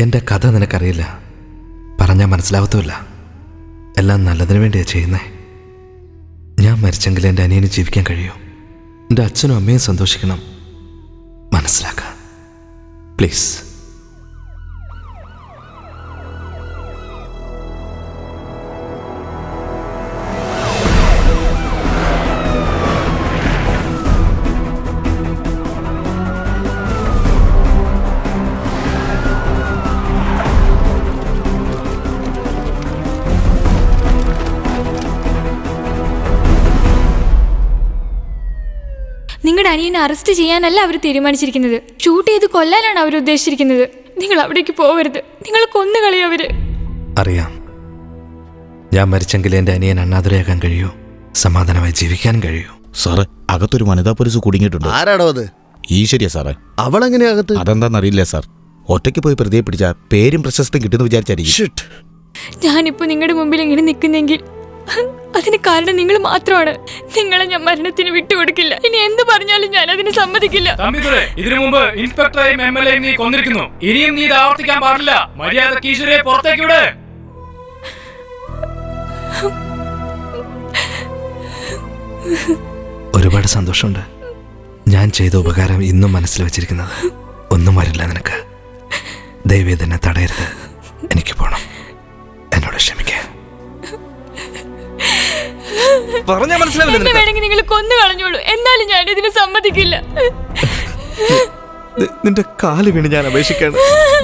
എൻ്റെ കഥ നിനക്കറിയില്ല, പറഞ്ഞാൽ മനസ്സിലാവത്തുമില്ല. എല്ലാം നല്ലതിനു വേണ്ടിയാണ് ചെയ്യുന്നേ. ഞാൻ മരിച്ചെങ്കിൽ എൻ്റെ അനിയന് ജീവിക്കാൻ കഴിയൂ. എൻ്റെ അച്ഛനും അമ്മയും സന്തോഷിക്കണം. മനസ്സിലാക്കുക പ്ലീസ്. നിങ്ങളുടെ അനിയനെ അറസ്റ്റ് ചെയ്യാനല്ല അവർ തീരുമാനിച്ചിരിക്കുന്നത്, ഷൂട്ട് ചെയ്ത് കൊല്ലാനാണ് അവർ ഉദ്ദേശിച്ചിരിക്കുന്നത്. നിങ്ങൾ അവിടേക്ക് പോവരുത്, നിങ്ങൾ കൊന്നുകളയും അവര്. അറിയാം, ഞാൻ മരിച്ചെങ്കിൽ എൻ്റെ അനിയൻ അണ്ണാതുരയാക്കാൻ കഴിയൂ, സമാധാനമായി ജീവിക്കാനും കഴിയൂ. സാറേ, അകത്തൊരു വനിതാ പോലീസ് കുടുങ്ങിയിട്ടുണ്ട്. ആരാടോ അത്? ഈശ്വരിയ സാറേ. അവളെങ്ങനെയാ അകത്ത്? അതെന്താണെന്നറിയില്ല സാർ. ഒറ്റയ്ക്ക് പോയി പ്രതിയെ പിടിച്ചാൽ പേരും പ്രശസ്തിയും കിട്ടുമെന്ന് വിചാരിച്ചായിരിക്കും. ഞാനിപ്പോ നിങ്ങളുടെ മുമ്പിൽ ഇങ്ങനെ നിൽക്കുന്നെങ്കിൽ അതിന് കാരണം നിങ്ങൾ മാത്രമാണ്. നിങ്ങളെ ഞാൻ മരണത്തിന് വിട്ടുകൊടുക്കില്ല. ഇനി എന്ത് പറഞ്ഞാലും ഞാൻ അതിന് സമ്മതിക്കില്ല. ഇതിനു മുമ്പ് ഇൻസ്പെക്ടറെയും MLA നീ കൊന്നിരിക്കുന്നു. ഇനിയും നീ ഇത് ആവർത്തിക്കാൻ പാടില്ല. മര്യാദയ്ക്ക് ഈശ്വരയെ പുറത്തേക്ക് വിട്. ഒരുപാട് സന്തോഷമുണ്ട്. ഞാൻ ചെയ്ത ഉപകാരം ഇന്നും മനസ്സിൽ വെച്ചിരിക്കുന്നത്. ഒന്നും വരില്ല നിനക്ക്. ദയവേ തന്നെ തടയരുത്. എനിക്ക് പോണം. എന്നോട് ക്ഷമിക്കുക. എന്നെ വേണമെങ്കിൽ നിങ്ങൾ കൊന്നു കളഞ്ഞോളൂ. എന്നാലും ഞാൻ ഇതിന് സമ്മതിക്കില്ല. നിന്റെ കാല് വീണ് ഞാൻ അപേക്ഷിക്കാണ്.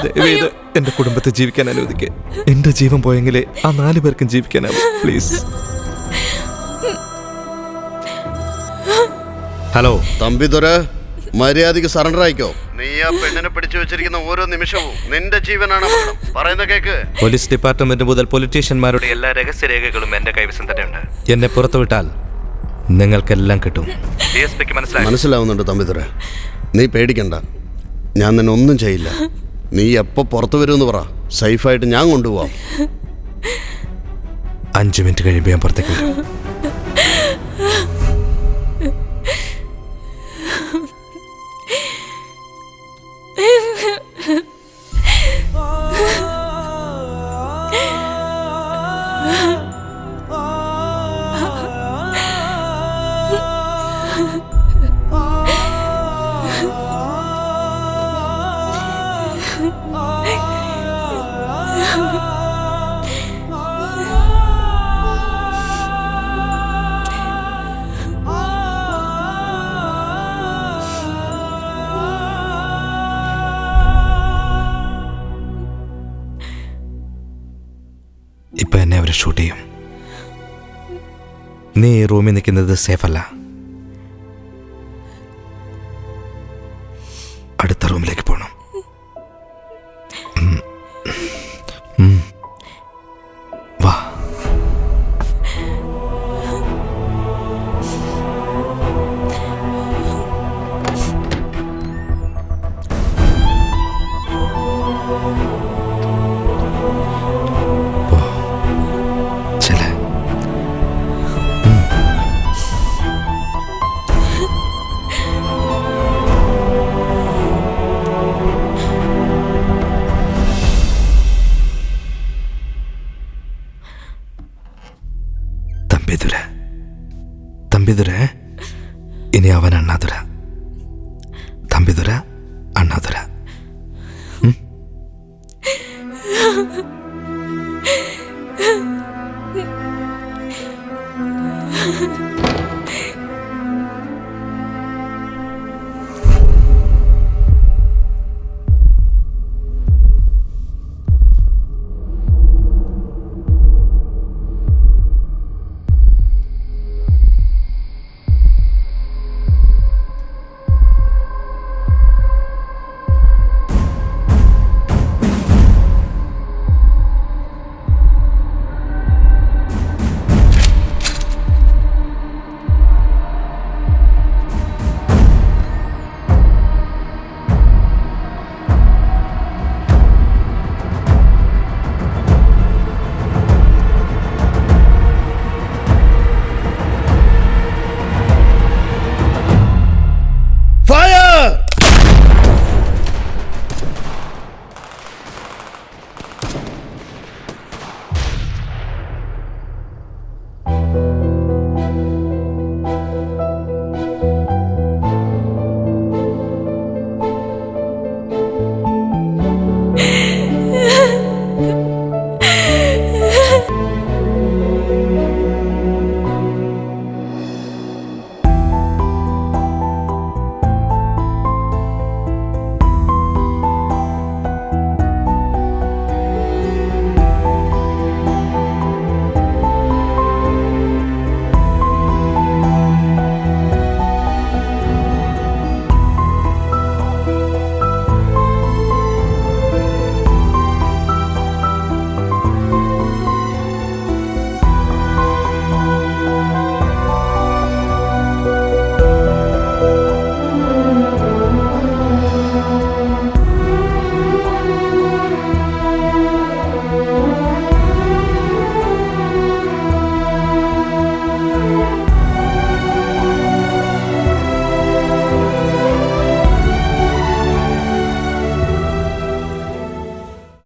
ദയവേത് എന്റെ കുടുംബത്തെ ജീവിക്കാൻ അനുവദിക്കുക. എന്റെ ജീവൻ പോയെങ്കിലേ ആ 4 പേർക്കും ജീവിക്കാനാവും. പ്ലീസ്. ഹലോ തമ്പിതുരെ, മര്യാദയ്ക്ക് സറണ്ടർ ആയിക്കോ. നീ ആ പെണ്ണിനെ പിടിച്ചു വെച്ചിരിക്കുന്ന ഓരോ നിമിഷവും നിന്റെ ജീവനാണ് അപകടം. പറയുന്ന കേക്ക്. പോലീസ് ഡിപ്പാർട്ട്മെന്റ് മുതൽ പൊളിറ്റീഷ്യന്മാരുടെ എല്ലാ രഹസ്യരേഖകളും എന്റെ കൈവശം തന്നെയുണ്ട്. എന്നെ പുറത്തുവിട്ടാൽ നിങ്ങൾക്കെല്ലാം കിട്ടും. മനസ്സിലാവുന്നുണ്ട് തമ്പിതുരെ, നീ പേടിക്കണ്ട. ഞാൻ നിന്നെ ഒന്നും ചെയ്യില്ല. നീ എപ്പോ പുറത്തു വരുമെന്ന് പറ. സേഫായിട്ട് ഞാൻ കൊണ്ടുപോവാം. 5 മിനിറ്റ് കഴിയുമ്പോൾ ഞാൻ പുറത്തേക്ക് വരും. ഇപ്പൊ എന്നെ അവർ ഷൂട്ട് ചെയ്യും. നീ ഈ റൂമിൽ നിൽക്കുന്നത് സേഫ് അല്ല. അടുത്ത റൂമിലേക്ക് പോകണം. വാ. തമ്പിതുര, ഇനി അവൻ അണ്ണാതുര. തമ്പിതുര, അണ്ണാതുര. Ha